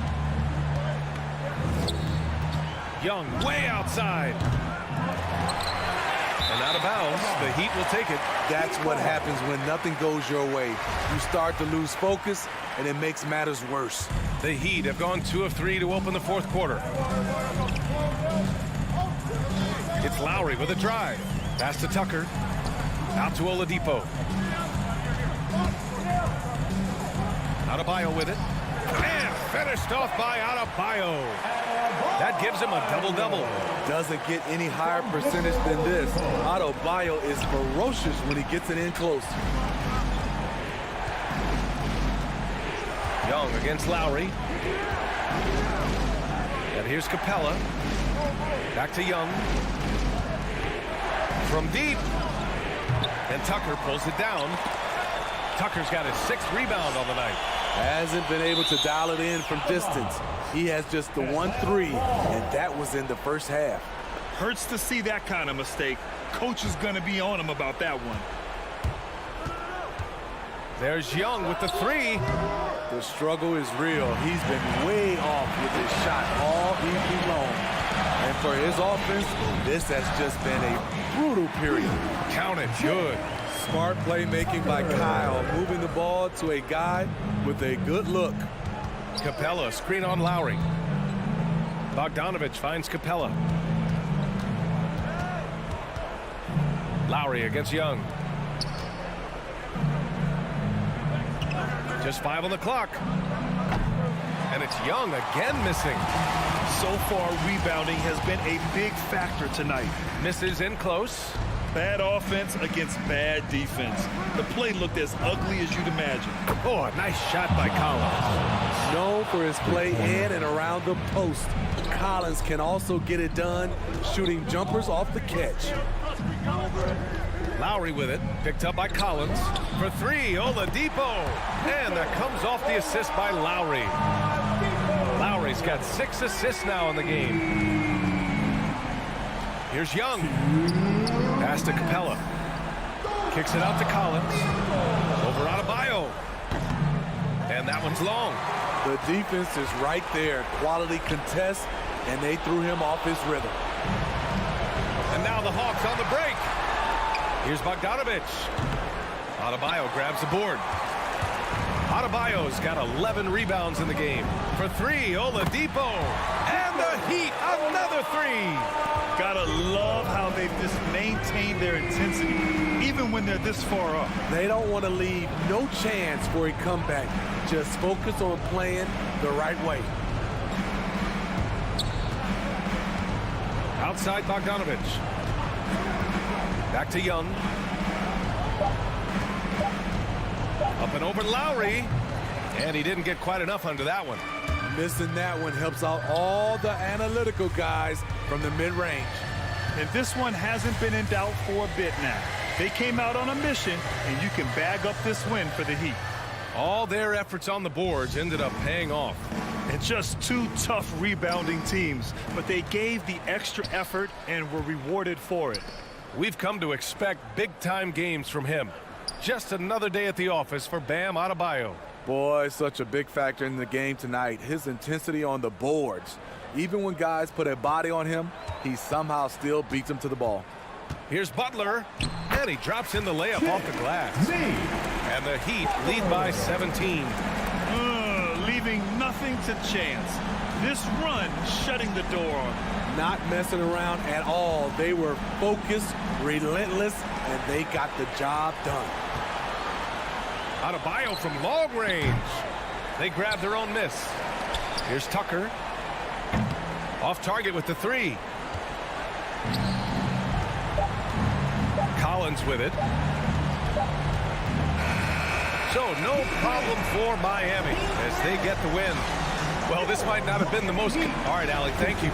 Young way outside. And out of bounds. The Heat will take it. That's what happens when nothing goes your way. You start to lose focus, and it makes matters worse. The Heat have gone 2 of 3 to open the fourth quarter. It's Lowry with a drive. Pass to Tucker. Out to Oladipo. Adebayo with it. And finished off by Adebayo. That gives him a double-double. Doesn't get any higher percentage than this. Adebayo is ferocious when he gets it in close. Young against Lowry. And here's Capella. Back to Young. From deep. And Tucker pulls it down. Tucker's got his 6th rebound on the night. Hasn't been able to dial it in from distance. He has just the 1-3, and that was in the first half. Hurts to see that kind of mistake. Coach is going to be on him about that one. There's Young with the 3. The struggle is real. He's been way off with his shot all evening long. And for his offense, this has just been a brutal period. Count it. Good. Smart playmaking by Kyle, moving the ball to a guy with a good look. Capella, screen on Lowry. Bogdanovich finds Capella. Lowry against Young. Just 5 on the clock. And it's Young again missing. So far, rebounding has been a big factor tonight. Misses in close. Bad offense against bad defense. The play looked as ugly as you'd imagine. Oh, a nice shot by Collins. Known for his play in and around the post, Collins can also get it done shooting jumpers off the catch. Lowry with it, picked up by Collins. For 3, Oladipo. And that comes off the assist by Lowry. Lowry's got 6 assists now in the game. Here's Young. Pass to Capella. Kicks it out to Collins. Over Adebayo. And that one's long. The defense is right there. Quality contest, and they threw him off his rhythm. And now the Hawks on the break. Here's Bogdanovich. Adebayo grabs the board. Adebayo's got 11 rebounds in the game. For 3, Oladipo. And the Heat, another 3. Gotta love how they've just maintained their intensity, even when they're this far up. They don't want to leave no chance for a comeback. Just focus on playing the right way. Outside Bogdanovich. Back to Young. Up and over Lowry. And he didn't get quite enough under that one. Missing that one helps out all the analytical guys from the mid-range. And this one hasn't been in doubt for a bit now. They came out on a mission, and you can bag up this win for the Heat. All their efforts on the boards ended up paying off. And just 2 tough rebounding teams, but they gave the extra effort and were rewarded for it. We've come to expect big-time games from him. Just another day at the office for Bam Adebayo. Boy, such a big factor in the game tonight. His intensity on the boards. Even when guys put a body on him, he somehow still beats them to the ball. Here's Butler, and he drops in the layup off the glass. And the Heat lead by 17. Leaving nothing to chance. This run shutting the door on them. Not messing around at all. They were focused, relentless, and they got the job done. Adebayo from long range. They grab their own miss. Here's Tucker. Off target with the 3. Collins with it. So no problem for Miami as they get the win. Well, this might not have been the most... All right, Allie, thank you.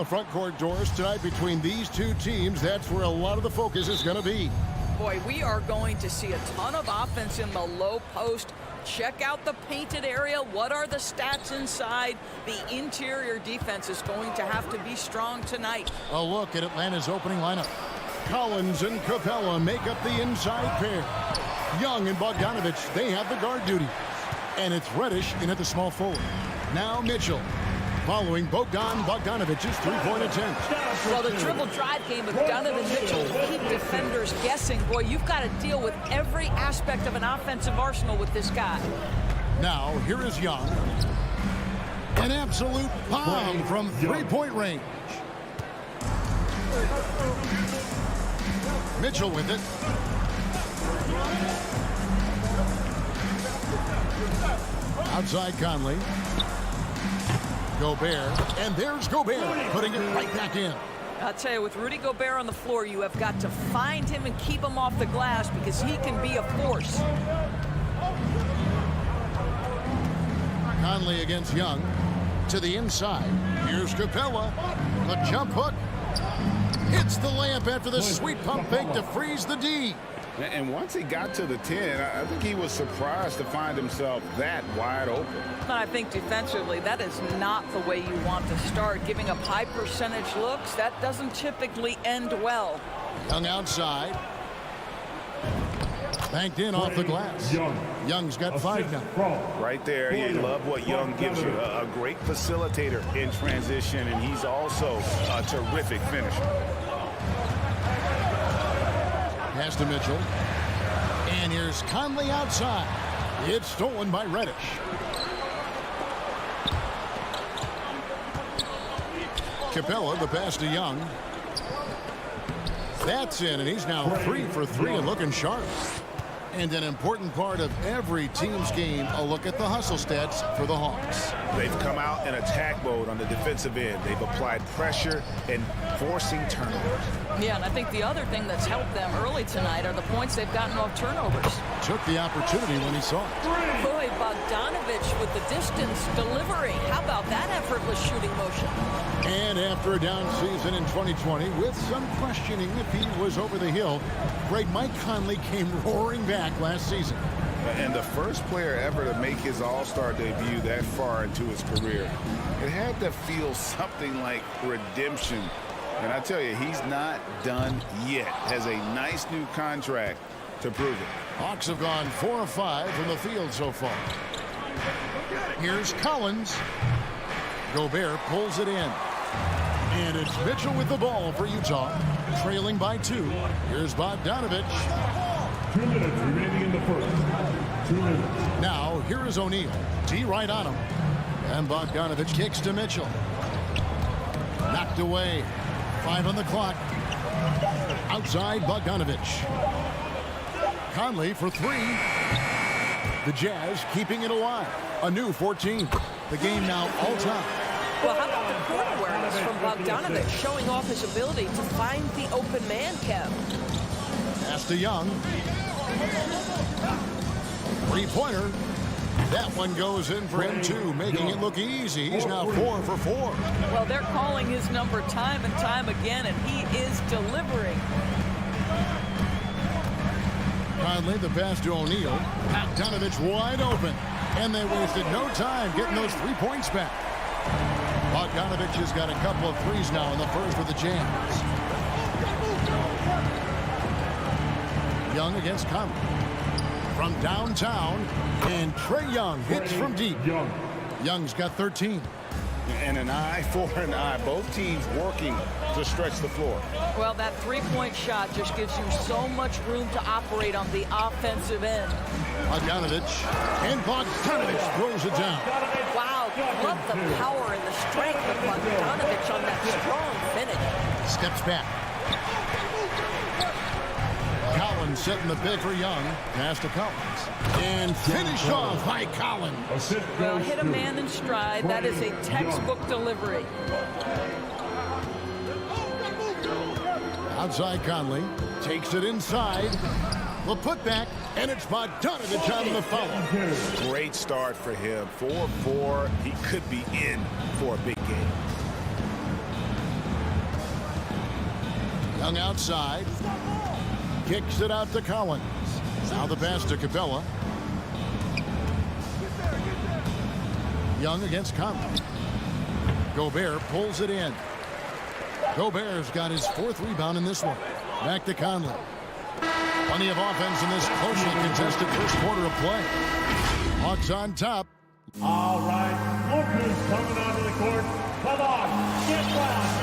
the front court, Doris, tonight between these two teams. That's where a lot of the focus is going to be. Boy, we are going to see a ton of offense in the low post. Check out the painted area. What are the stats inside? The interior defense is going to have to be strong tonight. A look at Atlanta's opening lineup. Collins and Capella make up the inside pair. Young and Bogdanovich, they have the guard duty. And it's Reddish in at the small forward. Now Mitchell, following Bogdanovich's three-point attempt. Well, the dribble drive game of Donovan Mitchell to keep defenders guessing. Boy, you've got to deal with every aspect of an offensive arsenal with this guy. Now, here is Young. An absolute bomb from three-point range. Mitchell with it. Outside Conley. Gobert, and there's Gobert, putting it right back in. I'll tell you, with Rudy Gobert on the floor, you have got to find him and keep him off the glass because he can be a force. Conley against Young. To the inside. Here's Capella. The jump hook. Hits the layup after the sweet pump fake to freeze the D. And once he got to the 10, I think he was surprised to find himself that wide open. I think defensively, that is not the way you want to start. Giving up high percentage looks, that doesn't typically end well. Young outside. Banked in off the glass. Young's got 5 now. Right there, you love what Young gives you. A great facilitator in transition, and he's also a terrific finisher. Pass to Mitchell. And here's Conley outside. It's stolen by Reddish. Capella, the pass to Young. That's in, and he's now 3 for 3 and looking sharp. And an important part of every team's game, a look at the hustle stats for the Hawks. They've come out in attack mode on the defensive end. They've applied pressure and forcing turnovers. Yeah, and I think the other thing that's helped them early tonight are the points they've gotten off turnovers. Took the opportunity when he saw it. Boy, Bogdanovich with the distance delivery. How about that effortless shooting motion? And after a down season in 2020, with some questioning if he was over the hill, great Mike Conley came roaring back last season. And the first player ever to make his All-Star debut that far into his career. It had to feel something like redemption. And I tell you, he's not done yet. Has a nice new contract to prove it. Hawks have gone 4 of 5 from the field so far. Here's Collins. Gobert pulls it in. And it's Mitchell with the ball for Utah, trailing by 2. Here's Bogdanovich. 2 minutes remaining in the first. 2 minutes. Now, here is O'Neal. D right on him. And Bogdanovich kicks to Mitchell. Knocked away. 5 on the clock. Outside Bogdanovich. Conley for 3. The Jazz keeping it alive. A new 14. The game now all time. Well, how about the court awareness from Bogdanovich showing off his ability to find the open man, Kev? Pass to Young. Three-pointer. That one goes in for him, too, making it look easy. He's now 4 for 4. Well, they're calling his number time and time again, and he is delivering. Conley, the pass to O'Neal. Bogdanovich wide open. And they wasted no time getting those 3 points back. Bogdanovich has got a couple of threes now in the first for the Jazz. Young against Conley. From downtown, and Trae Young hits from deep. Young's got 13. And an eye for an eye. Both teams working to stretch the floor. Well, that three-point shot just gives you so much room to operate on the offensive end. Bogdanovich, and Bogdanovich throws it down. Wow, love the power and the strength of Bogdanovich on that strong finish. Steps back. Collins setting the pick for Young. Pass to Collins. And finished off by Collins. Well, hit a man in stride. That is a textbook delivery. Outside Conley. Takes it inside. The putback. And it's Bogdanovich on the foul. Great start for him. 4-4. He could be in for a big game. Young outside. Kicks it out to Collins. Now the pass to Capella. Young against Conley. Gobert pulls it in. Gobert's got his 4th rebound in this one. Back to Conley. Plenty of offense in this closely contested first quarter of play. Hawks on top. All right, lookers coming onto the court. Come on, get loud.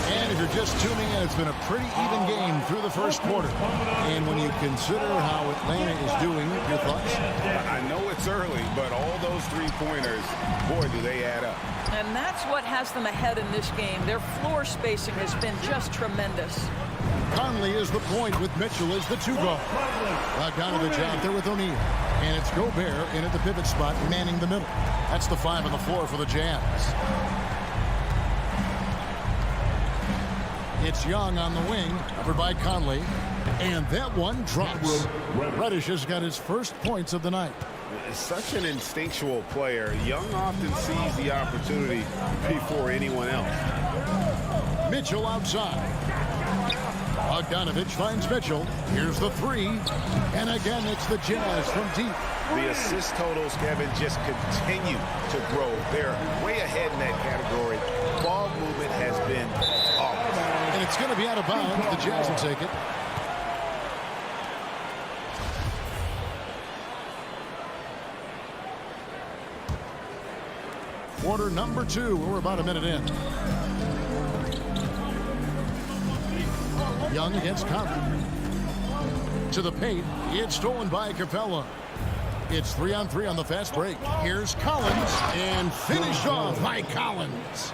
And if you're just tuning in, it's been a pretty even game through the first quarter. And when you consider how Atlanta is doing, your thoughts? I know it's early, but all those three-pointers, boy, do they add up. And that's what has them ahead in this game. Their floor spacing has been just tremendous. Conley is the point with Mitchell as the 2 guard. Bogdanovich out there with O'Neal. And it's Gobert in at the pivot spot, manning the middle. That's the 5 on the floor for the Jazz. It's Young on the wing, covered by Conley. And that one drops. Reddish has got his first points of the night. Such an instinctual player. Young often sees the opportunity before anyone else. Mitchell outside. Bogdanovich finds Mitchell. Here's the 3. And again, it's the Jazz from deep. The assist totals, Kevin, just continue to grow. They're way ahead in that category. Ball movement has been awesome. And it's going to be out of bounds. The Jazz will take it. Quarter number 2. We're about a minute in. Young against Conley. To the paint. It's stolen by Capella. It's 3-on-3 on the fast break. Here's Collins. And finished off by Collins.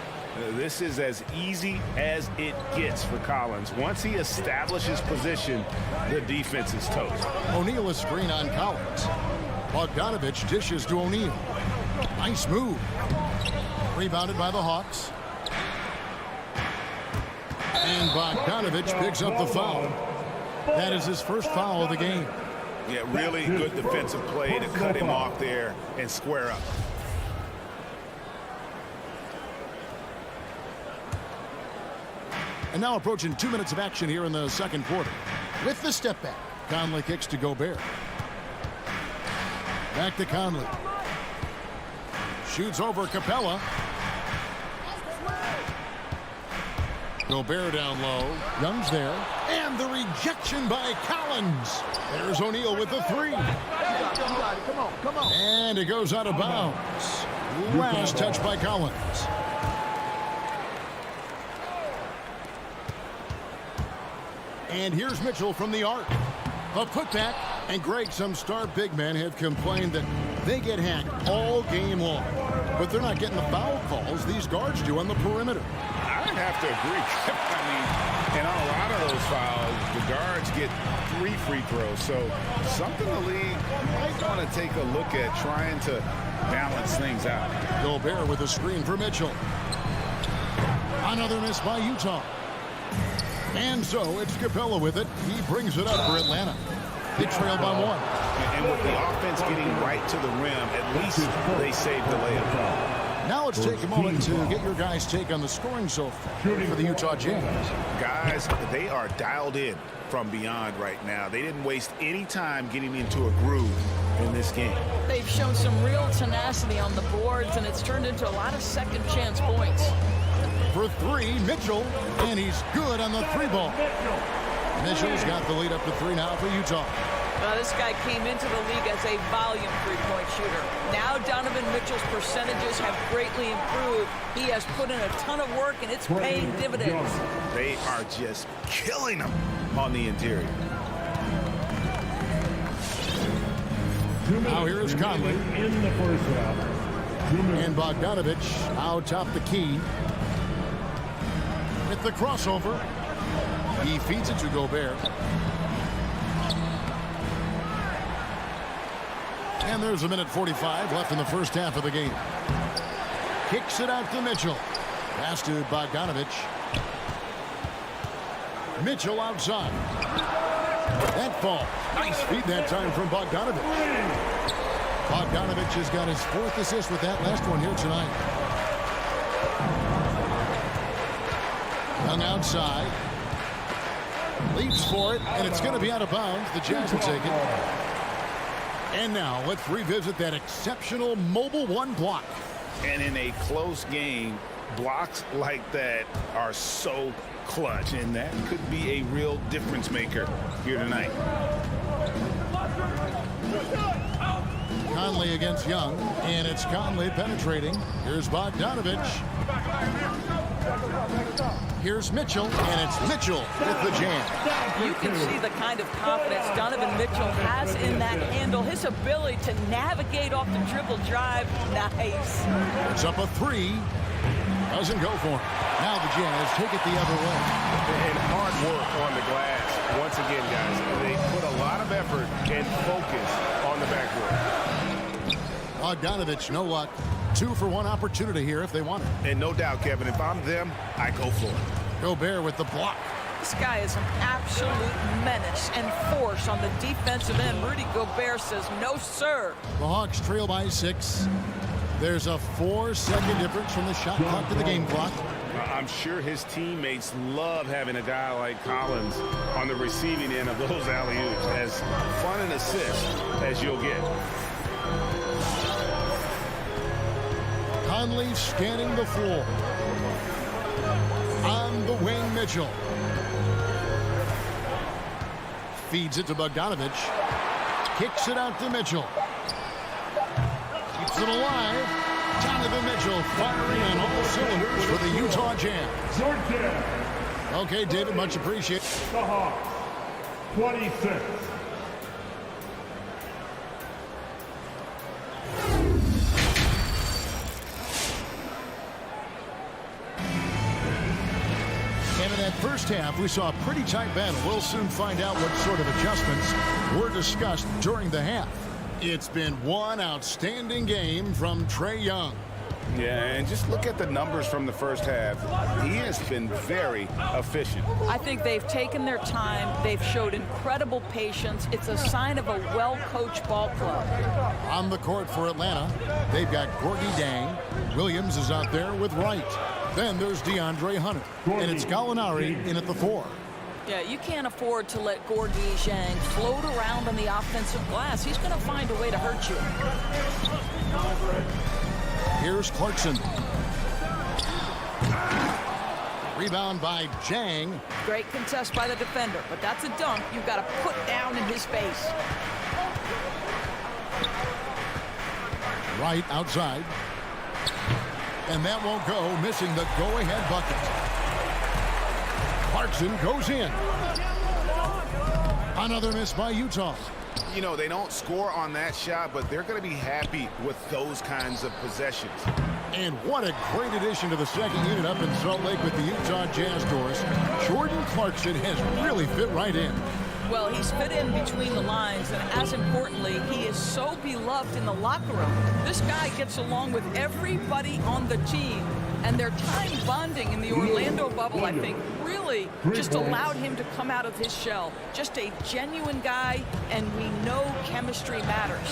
This is as easy as it gets for Collins. Once he establishes position, the defense is toast. O'Neal is screen on Collins. Bogdanovich dishes to O'Neal. Nice move. Rebounded by the Hawks. And Bogdanovich picks up the foul. That is his first foul of the game. Yeah, really good defensive play to cut him off there and square up. And now approaching 2 minutes of action here in the second quarter. With the step back, Conley kicks to Gobert. Back to Conley. Shoots over Capella. Gobert down low. Young's there. And the rejection by Collins. There's O'Neal with the 3. Come on. And it goes out of bounds. Last touch by Collins. And here's Mitchell from the arc. A putback. And Greg, some star big men have complained that they get hacked all game long. But they're not getting the foul calls these guards do on the perimeter. I'd have to agree. I mean, in a lot of those fouls, the guards get 3 free throws. So something the league might want to take a look at, trying to balance things out. Gobert with a screen for Mitchell. Another miss by Utah. And so it's Capella with it. He brings it up for Atlanta. They trail by 1. And with the offense getting right to the rim, at least they saved the layup. Now let's take a moment to get your guys' take on the scoring so far for the Utah Jazz. Guys, they are dialed in from beyond right now. They didn't waste any time getting into a groove in this game. They've shown some real tenacity on the boards, and it's turned into a lot of second chance points. For 3, Mitchell, and he's good on the 3 ball. Mitchell's got the lead up to 3 now for Utah. Well, this guy came into the league as a volume three-point shooter. Now Donovan Mitchell's percentages have greatly improved. He has put in a ton of work, and it's paying dividends. They are just killing them on the interior. Now here is Conley. In the first half. And Bogdanovich out top the key. With the crossover. He feeds it to Gobert. And there's 1:45 left in the first half of the game. Kicks it out to Mitchell. Pass to Bogdanovich. Mitchell outside. That ball. Nice feed that time from Bogdanovich. Bogdanovich has got his 4th assist with that last one here tonight. Young outside. Leaps for it, and it's going to be out of bounds. The Jazz will take it. And now let's revisit that exceptional mobile one block. And in a close game, blocks like that are so clutch, and that could be a real difference maker here tonight. Conley against Young, and it's Conley penetrating. Here's Bogdanovich. Here's Mitchell, and it's Mitchell with the jam. You can see the kind of confidence Donovan Mitchell has in that handle. His ability to navigate off the dribble drive, nice. It's up a three. Doesn't go for him. Now the Jazz take it the other way. And hard work on the glass. Once again, guys, they put a lot of effort and focus on the backboard. Bogdanovich, no luck. 2 for 1 opportunity here if they want it. And no doubt, Kevin, if I'm them, I go for it. Gobert with the block. This guy is an absolute menace and force on the defensive end. Rudy Gobert says, no, sir. The Hawks trail by 6. There's a 4-second difference from the shot clock to the game clock. I'm sure his teammates love having a guy like Collins on the receiving end of those alley-oops. As fun an assist as you'll get. Conley scanning the floor. On the wing, Mitchell. Feeds it to Bogdanovich. Kicks it out to Mitchell. Keeps it alive. Donovan Mitchell firing on all cylinders for the Utah Jazz. Okay, David, much appreciated. The Hawks, 26. And in that first half, we saw a pretty tight battle. We'll soon find out what sort of adjustments were discussed during the half. It's been one outstanding game from Trae Young. Yeah, and just look at the numbers from the first half. He has been very efficient. I think they've taken their time. They've showed incredible patience. It's a sign of a well-coached ball club. On the court for Atlanta, they've got Gorgie Dang. Williams is out there with Wright. Then there's DeAndre Hunter. And it's Gallinari in at the 4. Yeah, you can't afford to let Gorgie Dang float around on the offensive glass. He's going to find a way to hurt you. Here's Clarkson. Rebound by Jang. Great contest by the defender, but that's a dunk you've got to put down in his face. Right outside. And that won't go, missing the go-ahead bucket. Clarkson goes in. Another miss by Utah. You know, they don't score on that shot, but they're going to be happy with those kinds of possessions. And what a great addition to the second unit up in Salt Lake with the Utah Jazz doors. Jordan Clarkson has really fit right in. Well, he's fit in between the lines, and as importantly, he is so beloved in the locker room. This guy gets along with everybody on the team, and their time bonding in the Orlando bubble, I think, really just allowed him to come out of his shell. Just a genuine guy, and we know chemistry matters.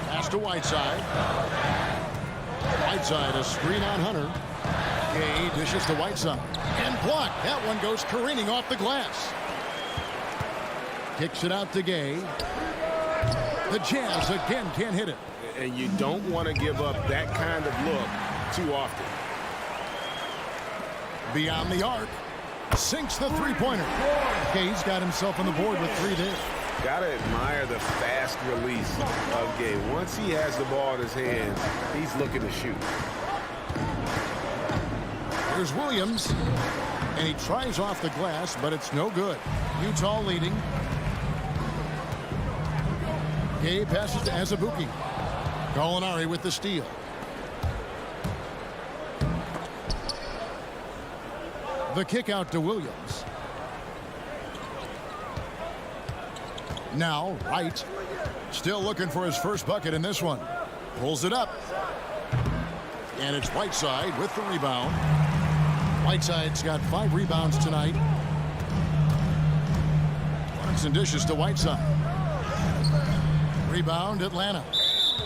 Pass to Whiteside. Whiteside, a screen on Hunter. Gay dishes to Whiteside. And blocked. That one goes careening off the glass. Kicks it out to Gay. The Jazz again can't hit it. And you don't want to give up that kind of look too often. Beyond the arc. Sinks the three-pointer. Gay's got himself on the board with 3 there. Gotta admire the fast release of Gay. Once he has the ball in his hands, he's looking to shoot. Here's Williams. And he tries off the glass, but it's no good. Utah leading. Gay passes to Azubuike. Gallinari with the steal. The kick out to Williams. Now, Wright still looking for his first bucket in this one. Pulls it up. And it's Whiteside with the rebound. Whiteside's got 5 rebounds tonight. Clarkson dishes to Whiteside. Rebound, Atlanta.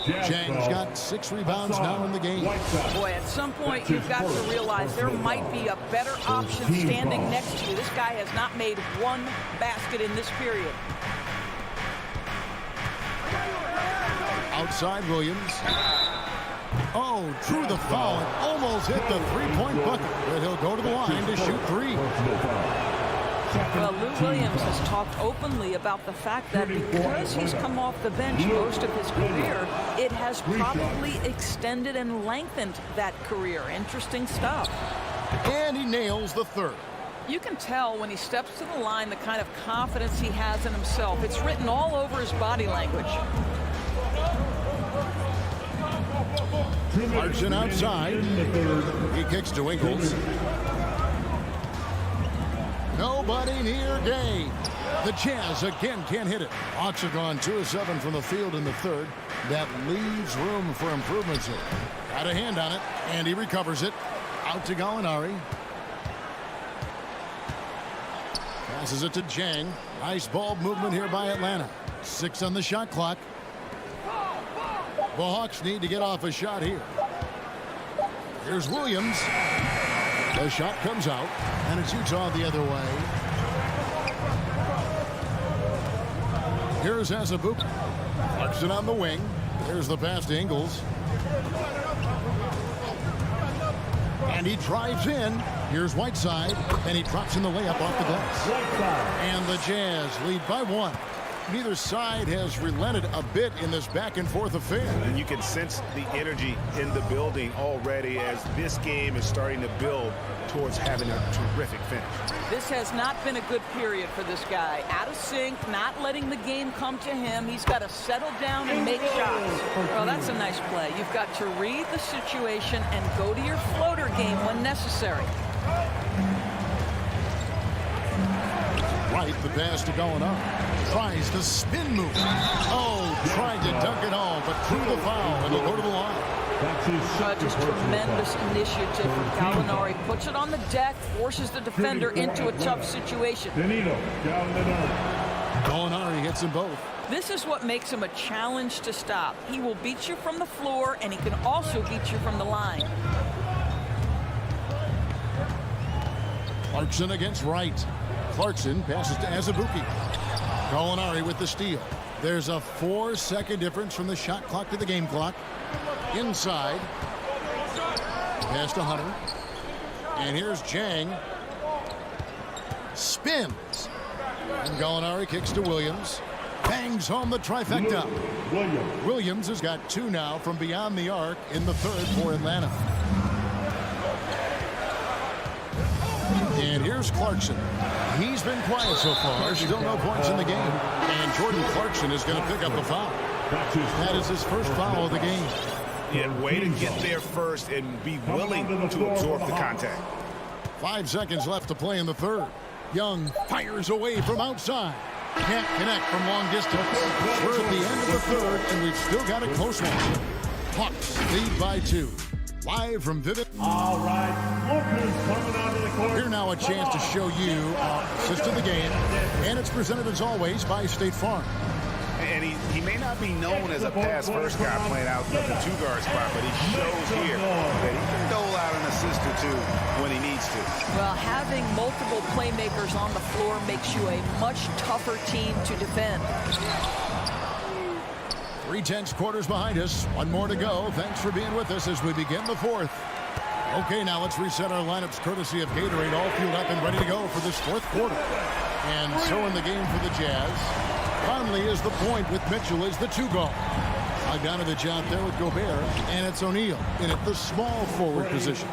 Chang's got 6 rebounds now in the game. Boy, at some point, you've got to realize there might be a better option standing next to you. This guy has not made one basket in this period. Outside Williams. Oh, drew the foul and almost hit the three-point bucket. But he'll go to the line to shoot 3. Well, Lou Williams has talked openly about the fact that because he's come off the bench most of his career, it has probably extended and lengthened that career. Interesting stuff. And he nails the 3rd. You can tell when he steps to the line the kind of confidence he has in himself. It's written all over his body language. Clarkson outside. He kicks to Ingles. Nobody near Gay. The Jazz again can't hit it. Hawks have gone 2 of 7 from the field in the 3rd. That leaves room for improvements here. Got a hand on it, and he recovers it. Out to Gallinari. Passes it to Jang. Nice ball movement here by Atlanta. 6 on the shot clock. The Hawks need to get off a shot here. Here's Williams. The shot comes out, and it's Utah the other way. Here's Azubuike. Clarkson on the wing. There's the pass to Ingles. And he drives in. Here's Whiteside, and he drops in the layup off the glass. And the Jazz lead by 1. Neither side has relented a bit in this back-and-forth affair. And you can sense the energy in the building already as this game is starting to build towards having a terrific finish. This has not been a good period for this guy. Out of sync, not letting the game come to him. He's got to settle down and make shots. Well, that's a nice play. You've got to read the situation and go to your floater game when necessary. Right, the pass to Gallinari. Tries the spin move. Oh, tried to dunk it home, but threw the foul, and he'll go to the line. Just tremendous initiative from Gallinari. Puts it on the deck, forces the defender into a tough situation. Gallinari hits them both. This is what makes him a challenge to stop. He will beat you from the floor, and he can also beat you from the line. Clarkson against Wright. Clarkson passes to Azubuike. Gallinari with the steal. There's a 4-second difference from the shot clock to the game clock. Inside. Pass to Hunter. And here's Jang. Spins. And Gallinari kicks to Williams. Bangs home the trifecta. Williams has got 2 now from beyond the arc in the 3rd for Atlanta. And here's Clarkson. He's been quiet so far. Still no points in the game. And Jordan Clarkson is going to pick up a foul. That is his first foul of the game. Yeah, way to get there first and be willing to absorb the contact. 5 seconds left to play in the 3rd. Young fires away from outside. Can't connect from long distance. We're at the end of the 3rd, and we've still got a close one. Hawks lead by 2. Live from Vivid. All right, Lucas coming onto the court. Here now a chance to show you assist of the game. And it's presented as always by State Farm. And he may not be known as a pass-first guy playing out the 2-guard spot, but he shows here that he can dole out an assist or 2 when he needs to. Well, having multiple playmakers on the floor makes you a much tougher team to defend. 3 tenths quarters behind us. 1 more to go. Thanks for being with us as we begin the 4th. Okay, now let's reset our lineups courtesy of Gatorade, all fueled up and ready to go for this 4th quarter. And so in the game for the Jazz, Conley is the point with Mitchell as the 2 guard. Down to the job there with Gobert, and it's O'Neal in at the small forward position.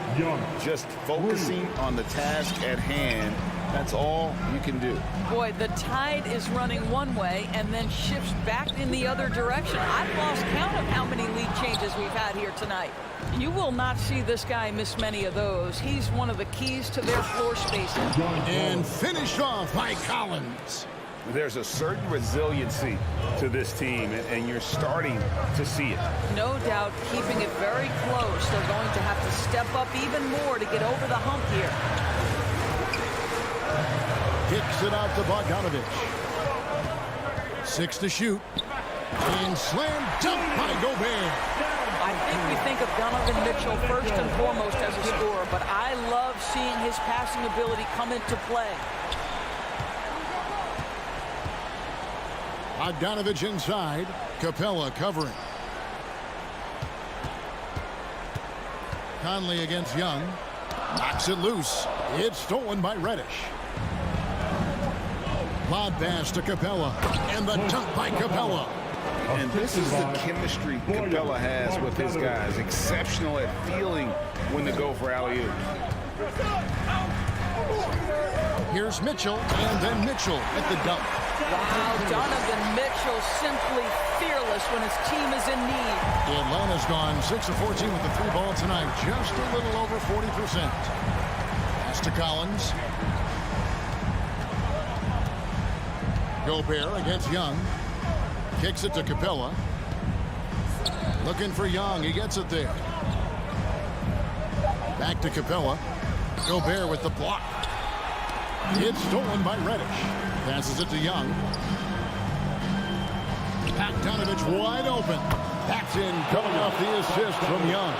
Just focusing on the task at hand. That's all you can do. Boy, the tide is running one way and then shifts back in the other direction. I've lost count of how many lead changes we've had here tonight. You will not see this guy miss many of those. He's one of the keys to their floor spacing. And finished off by Collins. There's a certain resiliency to this team, and you're starting to see it. No doubt keeping it very close. They're going to have to step up even more to get over the hump here. Kicks it out to Bogdanovich. 6 to shoot. And slam dunk by Gobert. I think we think of Donovan Mitchell first and foremost as a scorer, but I love seeing his passing ability come into play. Bogdanovich inside. Capella covering. Conley against Young. Knocks it loose. It's stolen by Reddish. Lob pass to Capella. And the dunk by Capella. And this is the chemistry Capella has with his guys. Exceptional at feeling when to go for alley-oop. Here's Mitchell, and then Mitchell at the dunk. Wow, Donovan Mitchell simply fearless when his team is in need. Atlanta's gone 6 of 14 with the three ball tonight. Just a little over 40%. Pass to Collins. Gobert against Young. Kicks it to Capella. Looking for Young. He gets it there. Back to Capella. Gobert with the block. It's stolen by Reddish. Passes it to Young. Bogdanovich wide open. That's in, coming off the assist from Young.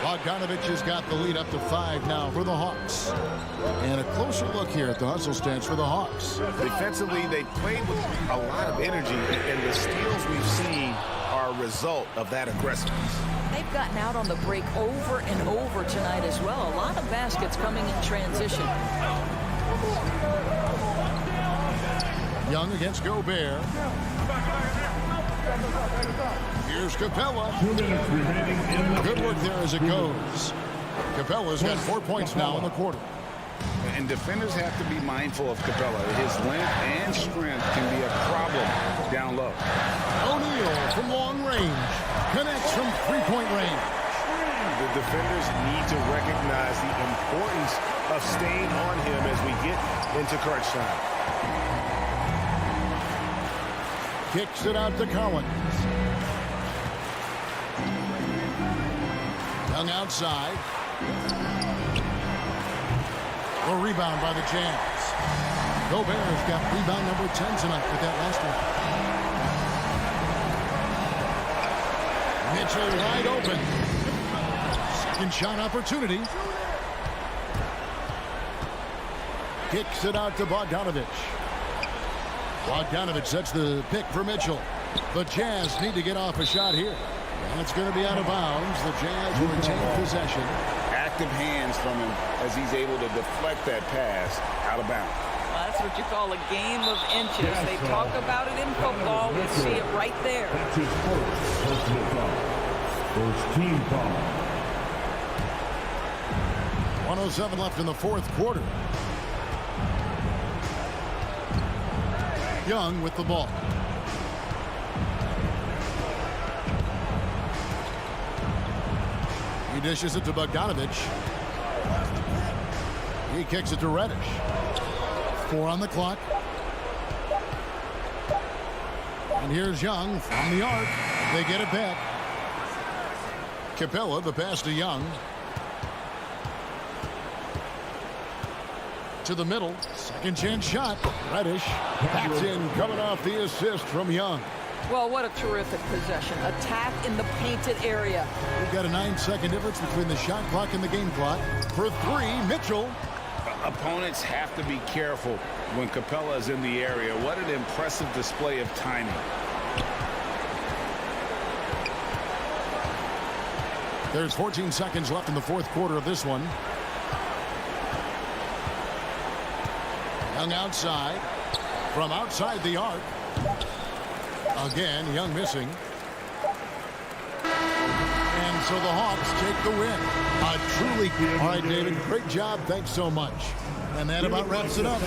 Bogdanovich has got the lead up to 5 now for the Hawks. And a closer look here at the hustle stats for the Hawks. Defensively, they played with a lot of energy, and the steals we've seen are a result of that aggressiveness. They've gotten out on the break over and over tonight as well. A lot of baskets coming in transition. Young against Gobert. Here's Capella. 2 minutes remaining in the Good work there as it goes. Capella's got 4 points now in the quarter. And defenders have to be mindful of Capella. His length and strength can be a problem down low. O'Neal from long range. Connects from three-point range. The defenders need to recognize the importance of staying on him as we get into crunch time. Kicks it out to Collins. Young outside. A rebound by the Jazz. Gobert's got rebound number 10 tonight with that last one. Mitchell wide open. Second shot opportunity. Kicks it out to Bogdanovich. Bogdanovich sets the pick for Mitchell. The Jazz need to get off a shot here. And it's going to be out of bounds. The Jazz will retain possession. Active hands from him as he's able to deflect that pass out of bounds. Well, that's what you call a game of inches. They talk about it in football. We see it right there. That's his first personal foul. First team foul. 1:07 left in the fourth quarter. Young with the ball. He dishes it to Bogdanovich. He kicks it to Reddish. 4 on the clock. And here's Young from the arc. They get it back. Capella, the pass to Young. To the middle. Second chance shot. Reddish. That's in, coming off the assist from Young. Well, what a terrific possession. Attack in the painted area. We've got a 9-second difference between the shot clock and the game clock. For 3, Mitchell. Opponents have to be careful when Capella is in the area. What an impressive display of timing. There's 14 seconds left in the fourth quarter of this one. Young outside. From outside the arc. Again, Young missing. And so the Hawks take the win. All right, David, great job. Thanks so much. And that about wraps it up.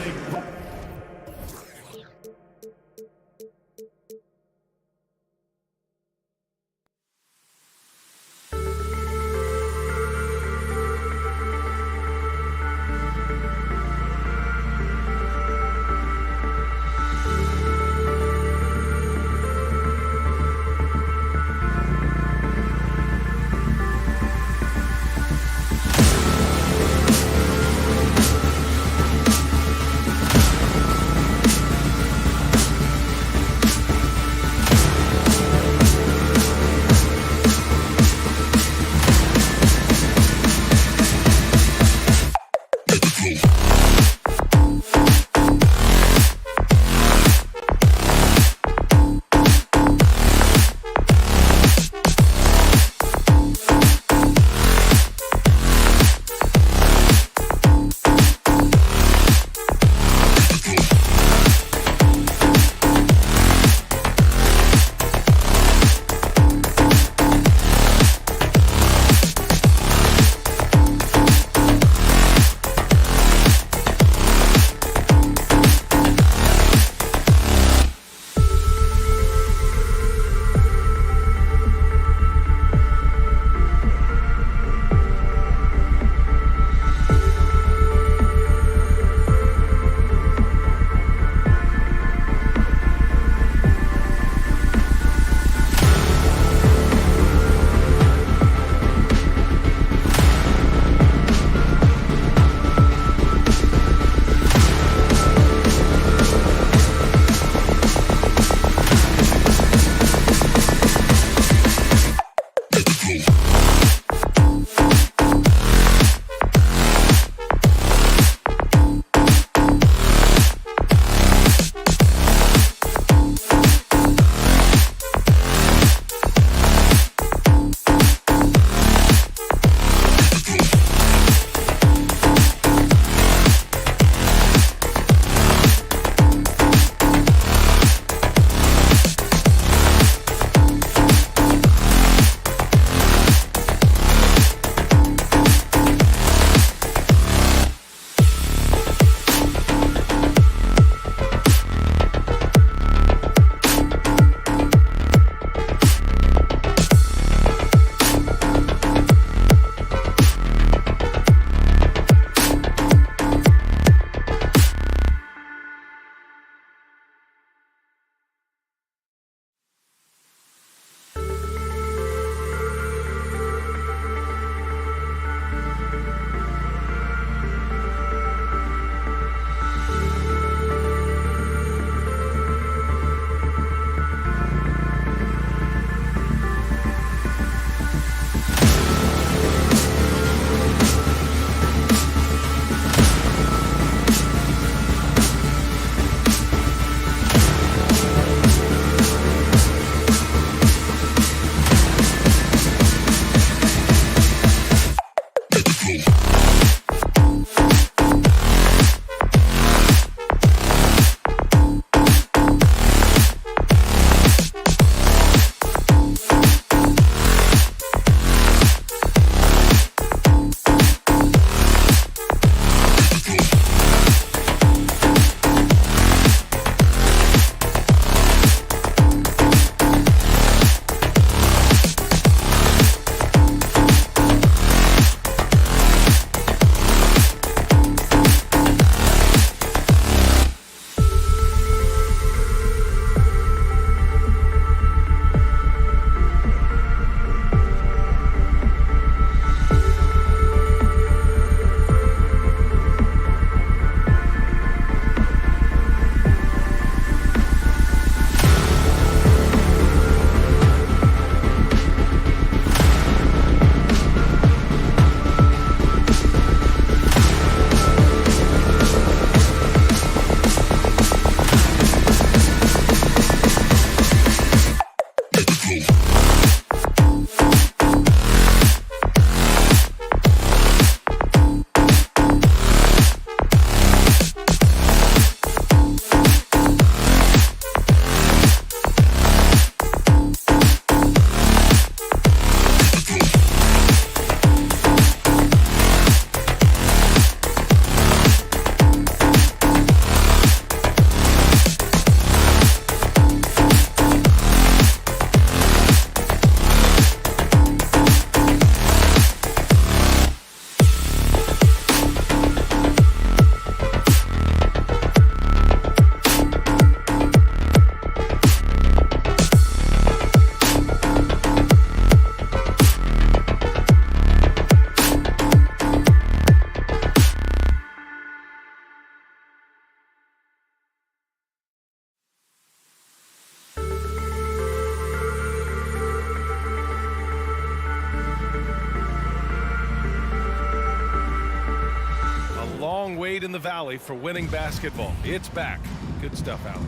made in the Valley for winning basketball. It's back. Good stuff, Allen.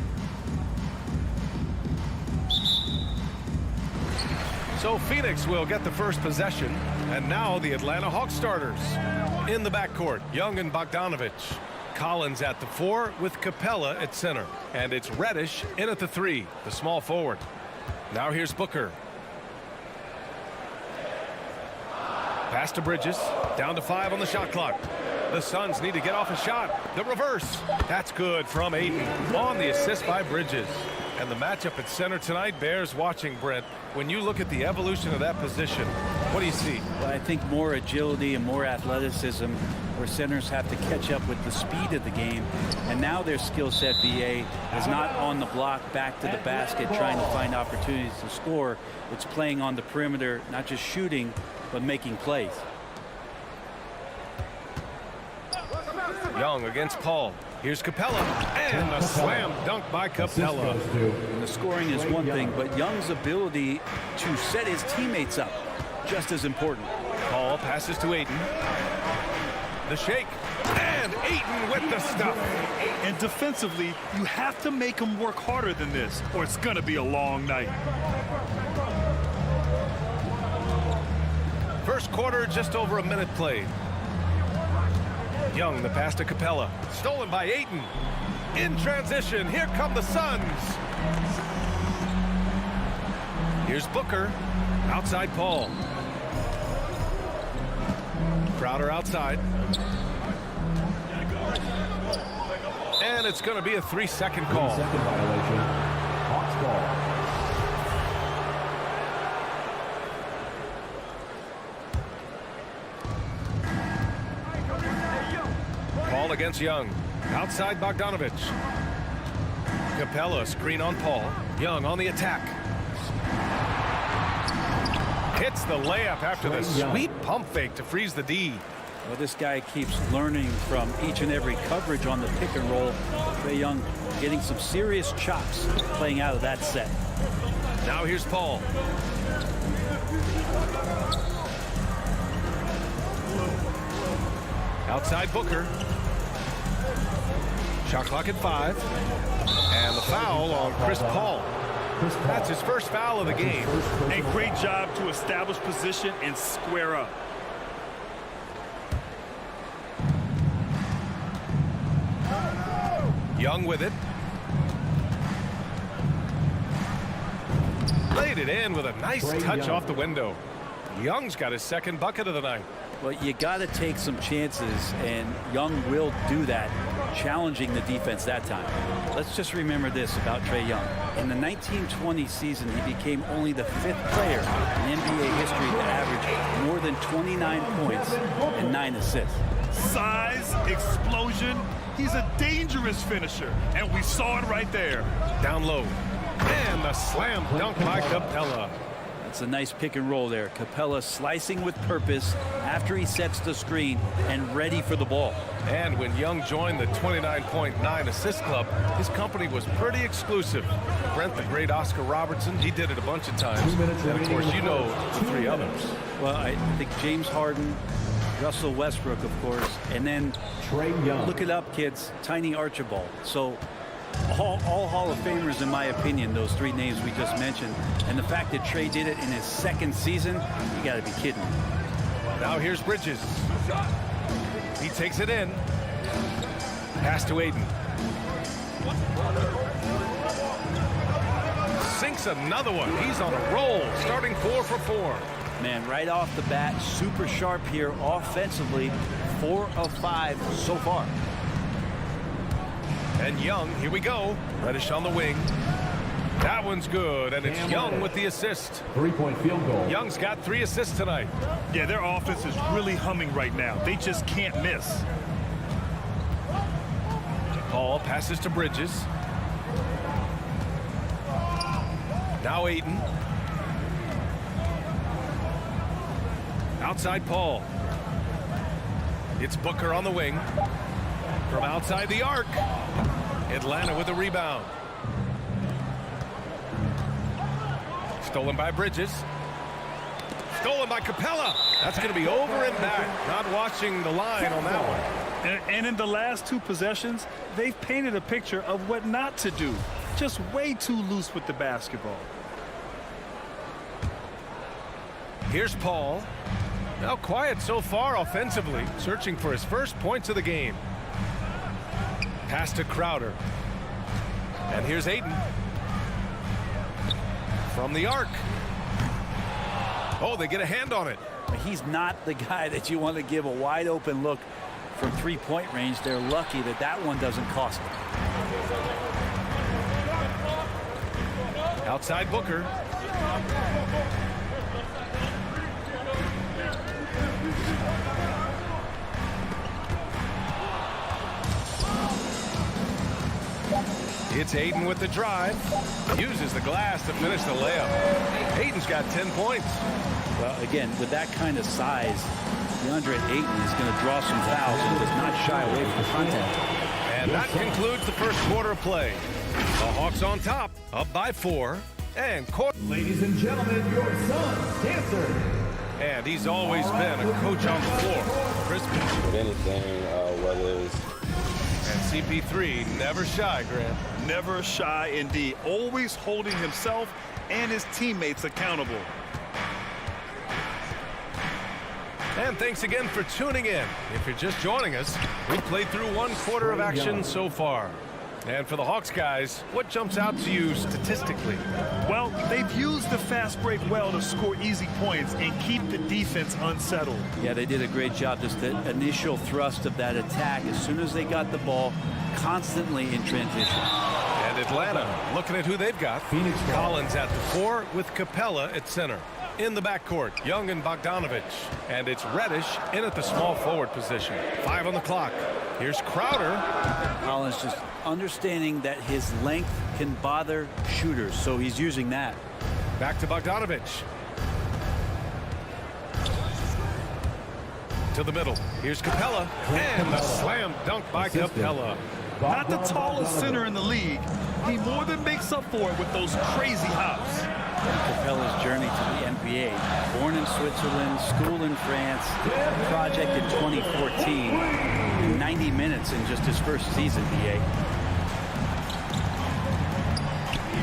So Phoenix will get the first possession. And now the Atlanta Hawks starters. In the backcourt, Young and Bogdanovich. Collins at the 4 with Capella at center. And it's Reddish in at the 3, the small forward. Now here's Booker. Pass to Bridges. Down to 5 on the shot clock. The Suns need to get off a shot. The reverse. That's good from Ayton. On the assist by Bridges. And the matchup at center tonight bears watching, Brent. When you look at the evolution of that position, what do you see? Well, I think more agility and more athleticism, where centers have to catch up with the speed of the game. And now their skill set, BA, is not on the block back to the basket trying to find opportunities to score. It's playing on the perimeter, not just shooting, but making plays. Young against Paul. Here's Capella, and a slam dunk by Capella. And the scoring is one thing, but Young's ability to set his teammates up, just as important. Paul passes to Ayton. The shake, and Ayton with the stuff. And defensively, you have to make him work harder than this, or it's going to be a long night. First quarter, just over a minute played. Young, the pass to Capella. Stolen by Ayton. In transition, here come the Suns. Here's Booker. Outside Paul. Crowder outside. And it's going to be a 3-second call. 3-second violation. Hawks ball. Paul against Young. Outside Bogdanovich. Capella screen on Paul. Young on the attack. Hits the layup after the sweet pump fake to freeze the D. Well, this guy keeps learning from each and every coverage on the pick and roll. Trae Young getting some serious chops playing out of that set. Now here's Paul. Outside Booker. Shot clock at 5. And the foul on Chris Paul. That's his first foul of the game. A great job to establish position and square up. Young with it. Laid it in with a nice touch off the window. Young's got his second bucket of the night. Well, you got to take some chances, and Young will do that, challenging the defense that time. Let's just remember this about Trae Young. In the 1920 season, he became only the 5th player in NBA history to average more than 29 points and 9 assists. Size, explosion. He's a dangerous finisher, and we saw it right there. Down low. And the slam dunk by Capella. It's a nice pick and roll there. Capella slicing with purpose after he sets the screen and ready for the ball. And when Young joined the 29.9 assist club, his company was pretty exclusive. Brent, the great Oscar Robertson, he did it a bunch of times. And of course, you know the 3 others. Well, I think James Harden, Russell Westbrook, of course, and then Trae Young. Look it up, kids. Tiny Archibald. So all Hall of Famers, in my opinion, those 3 names we just mentioned. And the fact that Trae did it in his 2nd season, you got to be kidding me. Now here's Bridges. He takes it in. Pass to Ayton. Sinks another one. He's on a roll, starting 4 for 4. Man, right off the bat, super sharp here offensively. 4 of 5 so far. And Young, here we go. Reddish on the wing. That one's good, and it's Young with the assist. 3-point field goal. Young's got 3 assists tonight. Yeah, their offense is really humming right now. They just can't miss. Paul passes to Bridges. Now Ayton. Outside Paul. It's Booker on the wing. From outside the arc. Atlanta with a rebound. Stolen by Bridges. Stolen by Capella. That's going to be over and back. Not watching the line on that one. And in the last 2 possessions, they've painted a picture of what not to do. Just way too loose with the basketball. Here's Paul. Now quiet so far offensively, searching for his first points of the game. Pass to Crowder. And here's Ayton. From the arc. Oh, they get a hand on it. He's not the guy that you want to give a wide open look from 3-point range. They're lucky that that one doesn't cost them. Outside Booker. It's Ayton with the drive. Uses the glass to finish the layup. Ayton's got 10 points. Well, again, with that kind of size, DeAndre Ayton is going to draw some fouls and does not shy away from contact. And that concludes the first quarter of play. The Hawks on top, up by 4. And ladies and gentlemen, your son's dancer. And he's always been a coach on the floor. Crispy. With anything, whether it's... And CP3, never shy, Grant. Never shy indeed. Always holding himself and his teammates accountable. And thanks again for tuning in. If you're just joining us, we've played through 1 quarter of action so far. And for the Hawks guys, what jumps out to you statistically? Well, they've used the fast break well to score easy points and keep the defense unsettled. Yeah, they did a great job. Just the initial thrust of that attack, as soon as they got the ball, constantly in transition. And Atlanta, looking at who they've got. Phoenix Collins at the 4 with Capella at center. In the backcourt, Young and Bogdanovich. And it's Reddish in at the small forward position. 5 on the clock. Here's Crowder. Collins just understanding that his length can bother shooters, so he's using that. Back to Bogdanovich. To the middle. Here's Capella. And the slam dunk by Capella. Not the tallest center in the league. He more than makes up for it with those crazy hops. Capella's journey to the NBA. Born in Switzerland, school in France, project in 2014, and 90 minutes in just his first season, BA.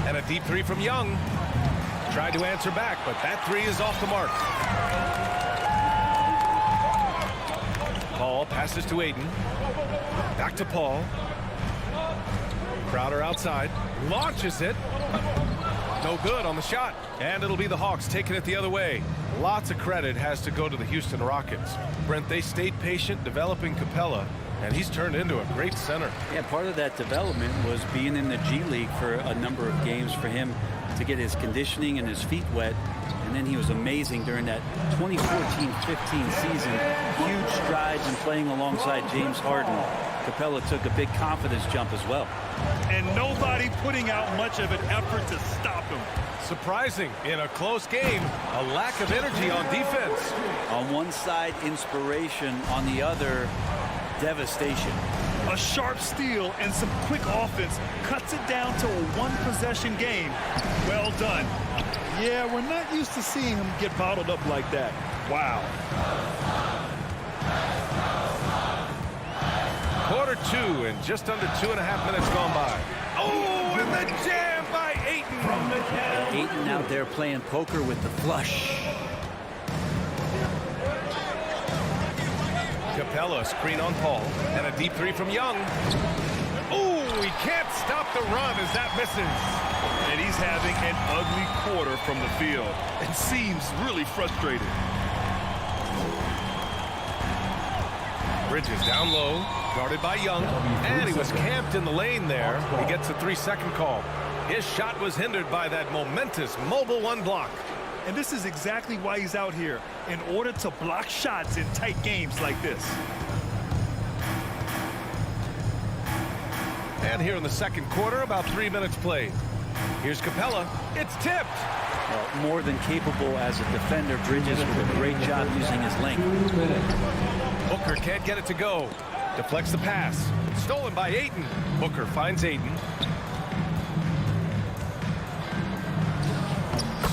And a deep 3 from Young. Tried to answer back, but that 3 is off the mark. Paul passes to Ayton. Back to Paul. Crowder outside. Launches it. No good on the shot. And it'll be the Hawks taking it the other way. Lots of credit has to go to the Houston Rockets. Brent, they stayed patient developing Capella, and he's turned into a great center. Yeah, part of that development was being in the G League for a number of games for him to get his conditioning and his feet wet. And then he was amazing during that 2014-15 season. Huge strides in playing alongside James Harden. Capella took a big confidence jump as well. And nobody putting out much of an effort to stop him. Surprising in a close game, a lack of energy on defense. On one side, inspiration. On the other, devastation. A sharp steal and some quick offense cuts it down to a 1-possession game. Well done. Yeah, we're not used to seeing him get bottled up like that. Wow. Quarter 2 and just under 2.5 minutes gone by. Oh, and the jam by Ayton. Ayton out there playing poker with the flush. Capella screen on Paul and a deep 3 from Young. Oh, he can't stop the run as that misses. And he's having an ugly quarter from the field. It seems really frustrated. Bridges down low, guarded by Young, and he was camped in the lane there. He gets a 3-second call. His shot was hindered by that momentous mobile 1 block. And this is exactly why he's out here, in order to block shots in tight games like this. And here in the second quarter, about 3 minutes played. Here's Capella. It's tipped. Well, more than capable as a defender. Bridges with a great job using his length. Booker can't get it to go. Deflects the pass. Stolen by Ayton. Booker finds Ayton.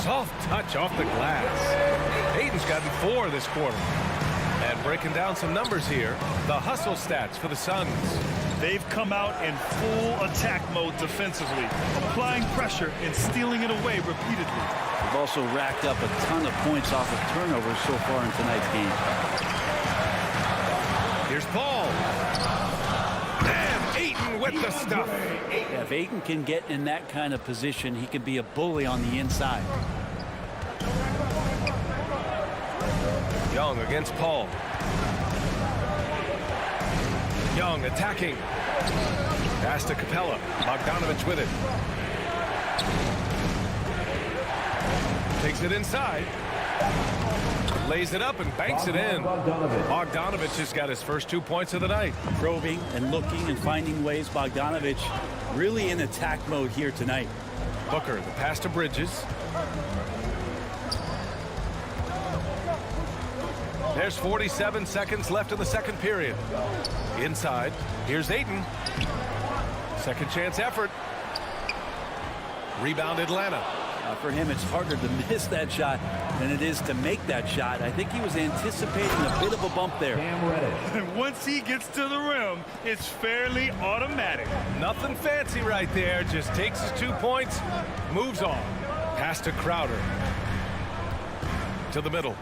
Soft touch off the glass. Ayton's gotten 4 this quarter. And breaking down some numbers here, the hustle stats for the Suns. They've come out in full attack mode defensively, applying pressure and stealing it away repeatedly. They've also racked up a ton of points off of turnovers so far in tonight's game. Here's Paul. And Ayton with the stuff. Yeah, if Ayton can get in that kind of position, he can be a bully on the inside. Young against Paul. Young attacking. Pass to Capella. Bogdanovich with it. Takes it inside. Lays it up and banks it in. Bogdanovich has got his first 2 points of the night. Probing and looking and finding ways. Bogdanovich really in attack mode here tonight. Booker, the pass to Bridges. There's 47 seconds left in the second period. Inside, here's Ayton. Second chance effort. Rebound Atlanta. For him, it's harder to miss that shot than it is to make that shot. I think he was anticipating a bit of a bump there. And once he gets to the rim, it's fairly automatic. Nothing fancy right there. Just takes his 2 points, moves on. Pass to Crowder. To the middle.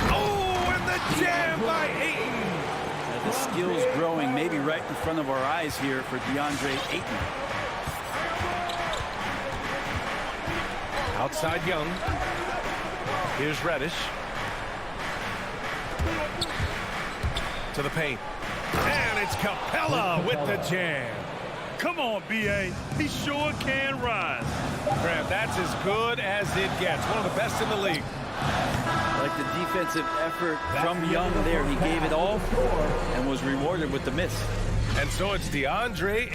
Oh, and the jam by Ayton. The skills growing maybe right in front of our eyes here for DeAndre Ayton. Outside Young. Here's Reddish. To the paint. And it's Capella with the jam. Come on, B.A. He sure can rise. Graham, that's as good as it gets. One of the best in the league. Like the defensive effort from Young there. He gave it all and was rewarded with the miss. And so it's DeAndre.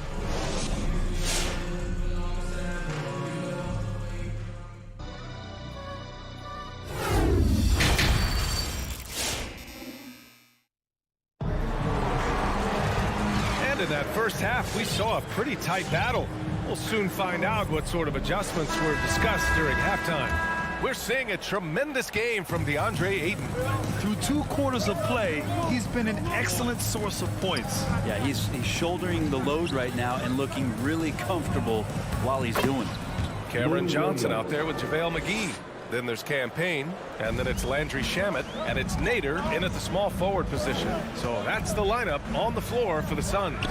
And in that first half, we saw a pretty tight battle. We'll soon find out what sort of adjustments were discussed during halftime. We're seeing a tremendous game from DeAndre Ayton. Through 2 quarters of play, he's been an excellent source of points. Yeah, he's shouldering the load right now and looking really comfortable while he's doing it. Cameron Johnson out there with JaVale McGee. Then there's Campaign, and then it's Landry Shamet, and it's Nader in at the small forward position. So that's the lineup on the floor for the Suns.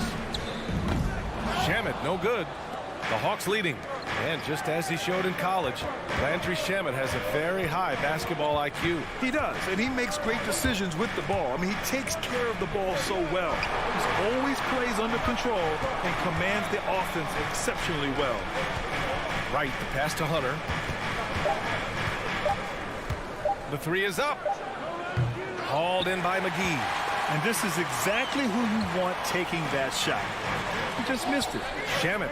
Shamet, no good. The Hawks leading. And just as he showed in college, Landry Shamet has a very high basketball IQ. He does, and he makes great decisions with the ball. I mean, he takes care of the ball so well. He always plays under control and commands the offense exceptionally well. Right, the pass to Hunter. The three is up. Hauled in by McGee. And this is exactly who you want taking that shot. He just missed it. Shamet.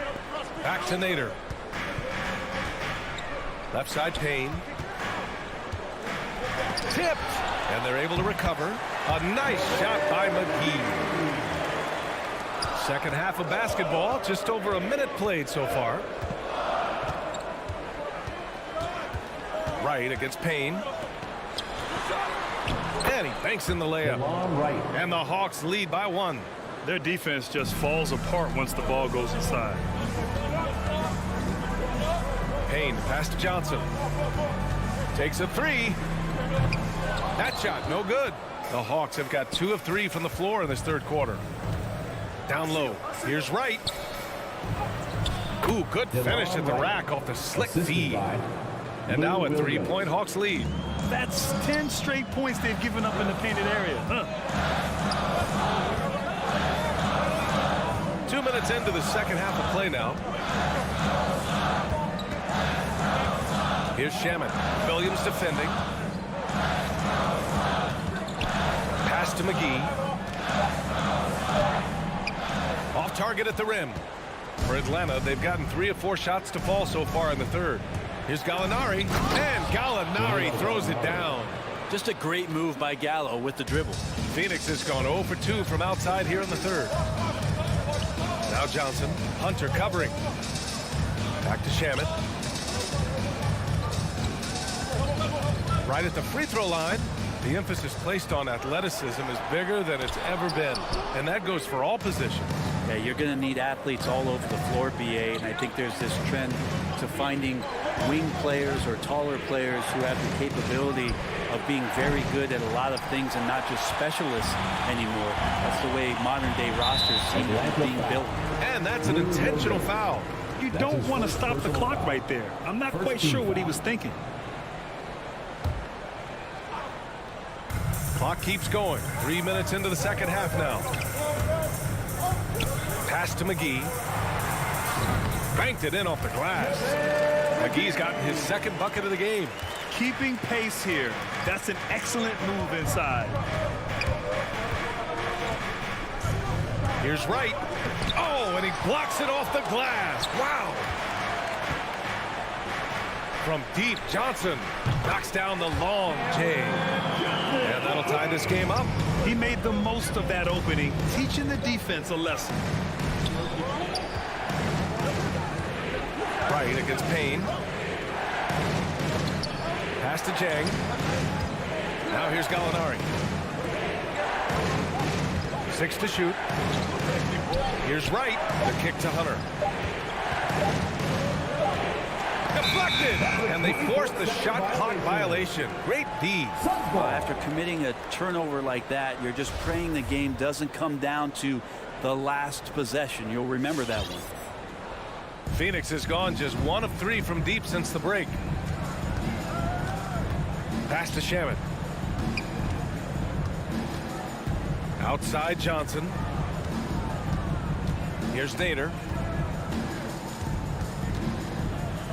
Back to Nader. Left side Payne. Tipped. And they're able to recover. A nice shot by McGee. Second half of basketball. Just over a minute played so far. Right against Payne. And he banks in the layup. And the Hawks lead by 1. Their defense just falls apart once the ball goes inside. Payne, pass to Johnson. Takes a 3. That shot, no good. The Hawks have got 2 of 3 from the floor in this third quarter. Down low. Here's Wright. Ooh, good finish at the rack off the slick feed. And now a 3-point Hawks lead. That's 10 straight points they've given up in the painted area. 2 minutes into the second half of play now. Here's Shamet. Williams defending. Pass to McGee. Off target at the rim. For Atlanta, they've gotten 3 of 4 shots to fall so far in the third. Here's Gallinari. And Gallinari throws it down. Just a great move by Gallo with the dribble. Phoenix has gone 0 for 2 from outside here in the third. Now Johnson. Hunter covering. Back to Shamet. Right at the free throw line. The emphasis placed on athleticism is bigger than it's ever been, and that goes for all positions. Yeah, you're going to need athletes all over the floor, BA, and I think there's this trend to finding wing players or taller players who have the capability of being very good at a lot of things and not just specialists anymore. That's the way modern-day rosters seem to be being built. And that's an intentional foul. You don't want to stop the clock right there. I'm not quite sure what he was thinking. Clock keeps going. 3 minutes into the second half now. Pass to McGee. Banked it in off the glass. McGee's gotten his second bucket of the game. Keeping pace here. That's an excellent move inside. Here's Wright. Oh, and he blocks it off the glass. Wow. From deep, Johnson knocks down the long J. And that'll tie this game up. He made the most of that opening, teaching the defense a lesson. Right against Payne. Pass to Jang. Now here's Gallinari. 6 to shoot. Here's Wright. The kick to Hunter. Deflected. And they forced the shot clock violation. Great D. Well, after committing a turnover like that, you're just praying the game doesn't come down to the last possession. You'll remember that one. Phoenix has gone just 1 of 3 from deep since the break. Pass to Shaman. Outside Johnson. Here's Nader.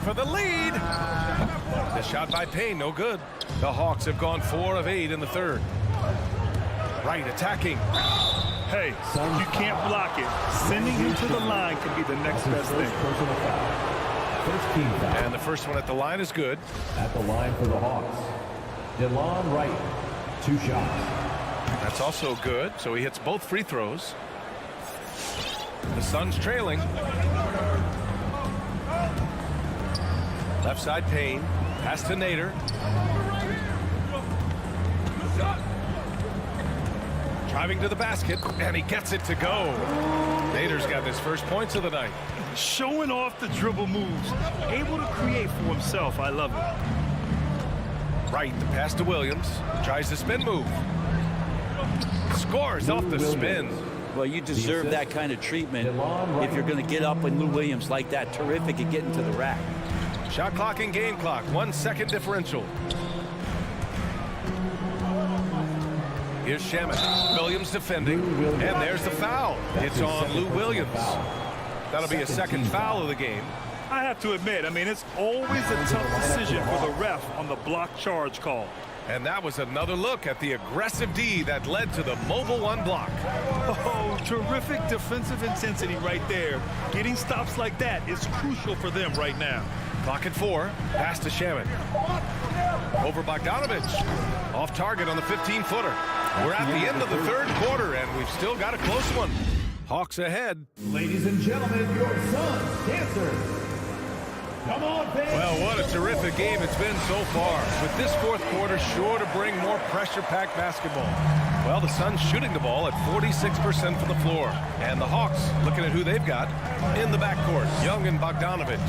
For the lead. The shot by Payne, no good. The Hawks have gone 4 of 8 in the third. Wright attacking. Hey, you can't block it. Sending him to the line could be the next best thing. And the first one at the line is good. At the line for the Hawks, DeLon Wright, 2 shots. That's also good, so he hits both free throws. The Suns trailing. Left side Payne. Pass to Nader. Driving to the basket, and he gets it to go. Nader's got his first points of the night. Showing off the dribble moves. Able to create for himself. I love it. Right, the pass to Williams. Tries the spin move. Scores off the spin. Well, you deserve that kind of treatment if you're going to get up with Lou Williams like that. Terrific at getting to the rack. Shot clock and game clock. 1 second differential. Here's Shaman. Williams defending. And there's the foul. It's on Lou Williams. That'll be a second foul of the game. I have to admit, I mean, it's always a tough decision for the ref on the block charge call. And that was another look at the aggressive D that led to the mobile 1 block. Oh, terrific defensive intensity right there. Getting stops like that is crucial for them right now. Clock at 4. Pass to Shaman. Over Bogdanovich. Off target on the 15-footer. We're at the end of the third quarter, and we've still got a close one. Hawks ahead. Ladies and gentlemen, your Suns dancers. Come on, fans. Well, what a terrific game it's been so far. With this fourth quarter sure to bring more pressure-packed basketball. Well, the Suns shooting the ball at 46% from the floor. And the Hawks looking at who they've got in the backcourt. Young and Bogdanovich.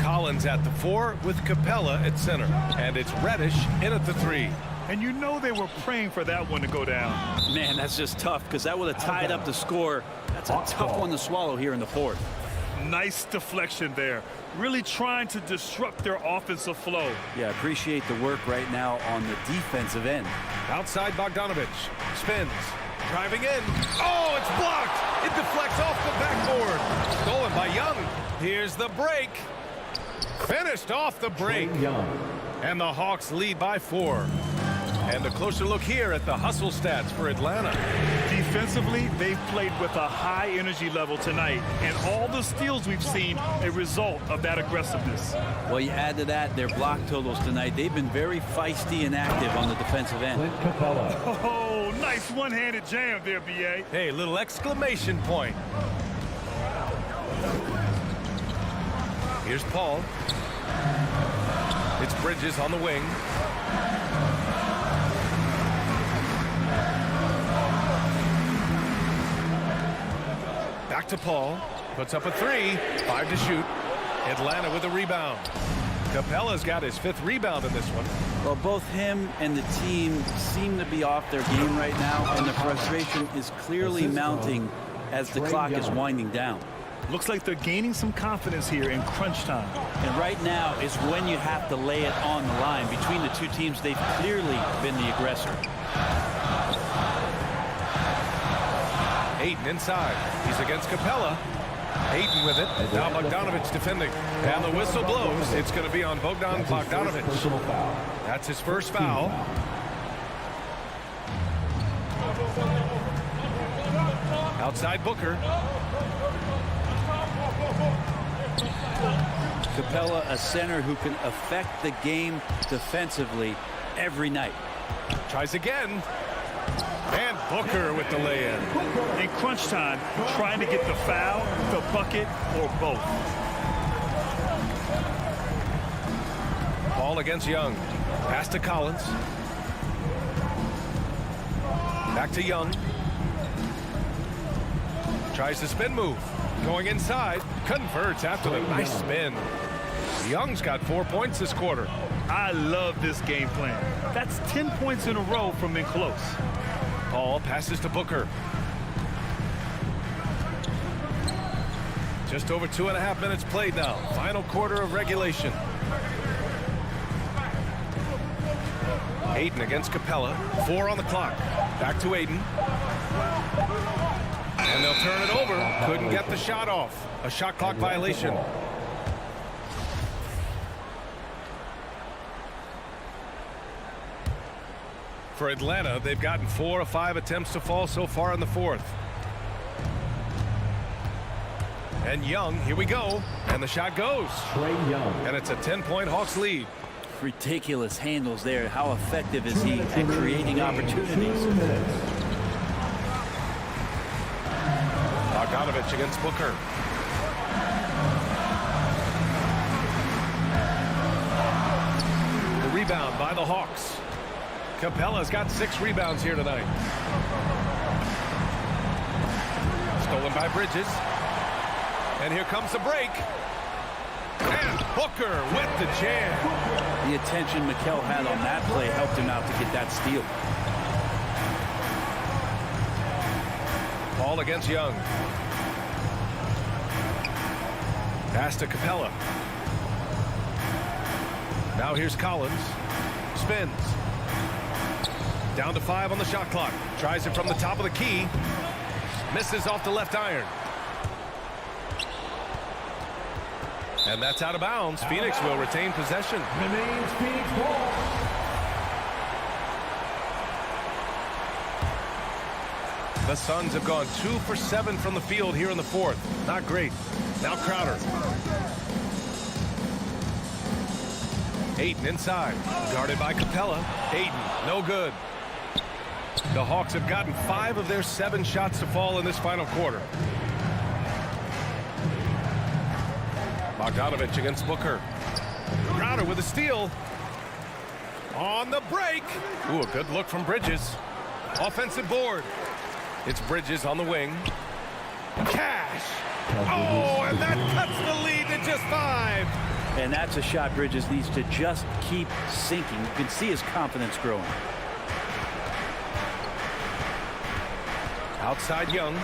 Collins at the 4 with Capella at center. And it's Reddish in at the 3. And you know they were praying for that one to go down. Man, that's just tough because that would have tied up the score. That's a tough one to swallow here in the fourth. Nice deflection there. Really trying to disrupt their offensive flow. Yeah, appreciate the work right now on the defensive end. Outside Bogdanovich. Spins. Driving in. Oh, it's blocked. It deflects off the backboard. Stolen by Young. Here's the break. Finished off the break. And the Hawks lead by 4. And a closer look here at the hustle stats for Atlanta. Defensively, they've played with a high energy level tonight. And all the steals we've seen, a result of that aggressiveness. Well, you add to that their block totals tonight. They've been very feisty and active on the defensive end. Oh, nice one-handed jam there, B.A. Hey, little exclamation point. Here's Paul. It's Bridges on the wing. Back to Paul. Puts up a 3. 5 to shoot. Atlanta with a rebound. Capella's got his 5th rebound in this one. Well, both him and the team seem to be off their game right now, and the frustration is clearly mounting as the clock is winding down. Looks like they're gaining some confidence here in crunch time. And right now is when you have to lay it on the line. Between the two teams, they've clearly been the aggressor. Ayton inside. He's against Capella. Ayton with it. Now Bogdanovic defending. And the whistle blows. It's going to be on Bogdan Bogdanovic. That's his first foul. Outside Booker. Capella, a center who can affect the game defensively every night. Tries again. And Booker with the lay-in. In crunch time, trying to get the foul, the bucket, or both. Ball against Young. Pass to Collins. Back to Young. Tries the spin move. Going inside. Converts after the nice spin. Young's got 4 points this quarter. I love this game plan. That's 10 points in a row from in close. Paul passes to Booker. Just over 2.5 minutes played now. Final quarter of regulation. Ayton against Capella. 4 on the clock. Back to Ayton. And they'll turn it over. Couldn't get the shot off. A shot clock violation. For Atlanta, they've gotten 4 of 5 attempts to fall so far in the 4th. And Young, here we go. And the shot goes. And it's a 10-point Hawks lead. Ridiculous handles there. How effective is he at creating opportunities? Bogdanovic against Booker. The rebound by the Hawks. Capella's got 6 rebounds here tonight. Stolen by Bridges. And here comes the break. And Booker with the jam. The attention Mikel had on that play helped him out to get that steal. Ball against Young. Pass to Capella. Now here's Collins. Spins. Down to 5 on the shot clock. Tries it from the top of the key. Misses off the left iron. And that's out of bounds. Phoenix will retain possession. Remains Phoenix ball. The Suns have gone 2 for 7 from the field here in the 4th. Not great. Now Crowder. Ayton inside. Guarded by Capella. Ayton, no good. The Hawks have gotten 5 of their 7 shots to fall in this final quarter. Bogdanovic against Booker. Crowder with a steal. On the break. Ooh, a good look from Bridges. Offensive board. It's Bridges on the wing. Cash. Oh, and that cuts the lead to just 5. And that's a shot Bridges needs to just keep sinking. You can see his confidence growing. Outside Young.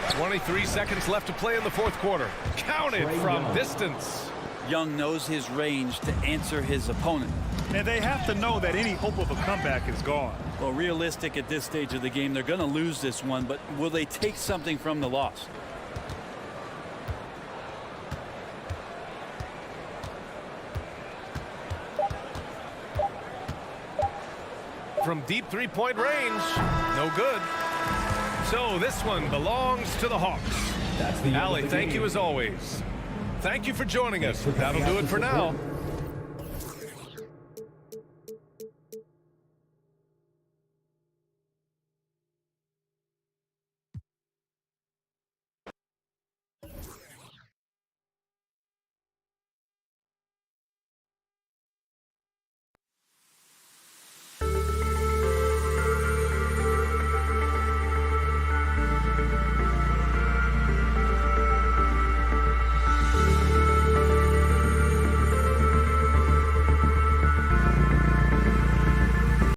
23 seconds left to play in the 4th quarter. Counted from distance. Young knows his range to answer his opponent. And they have to know that any hope of a comeback is gone. Well, realistic at this stage of the game, they're going to lose this one, but will they take something from the loss? From deep 3-point range. No good. So this one belongs to the Hawks. Allie, thank you as always. Thank you for joining us. That'll do it for now.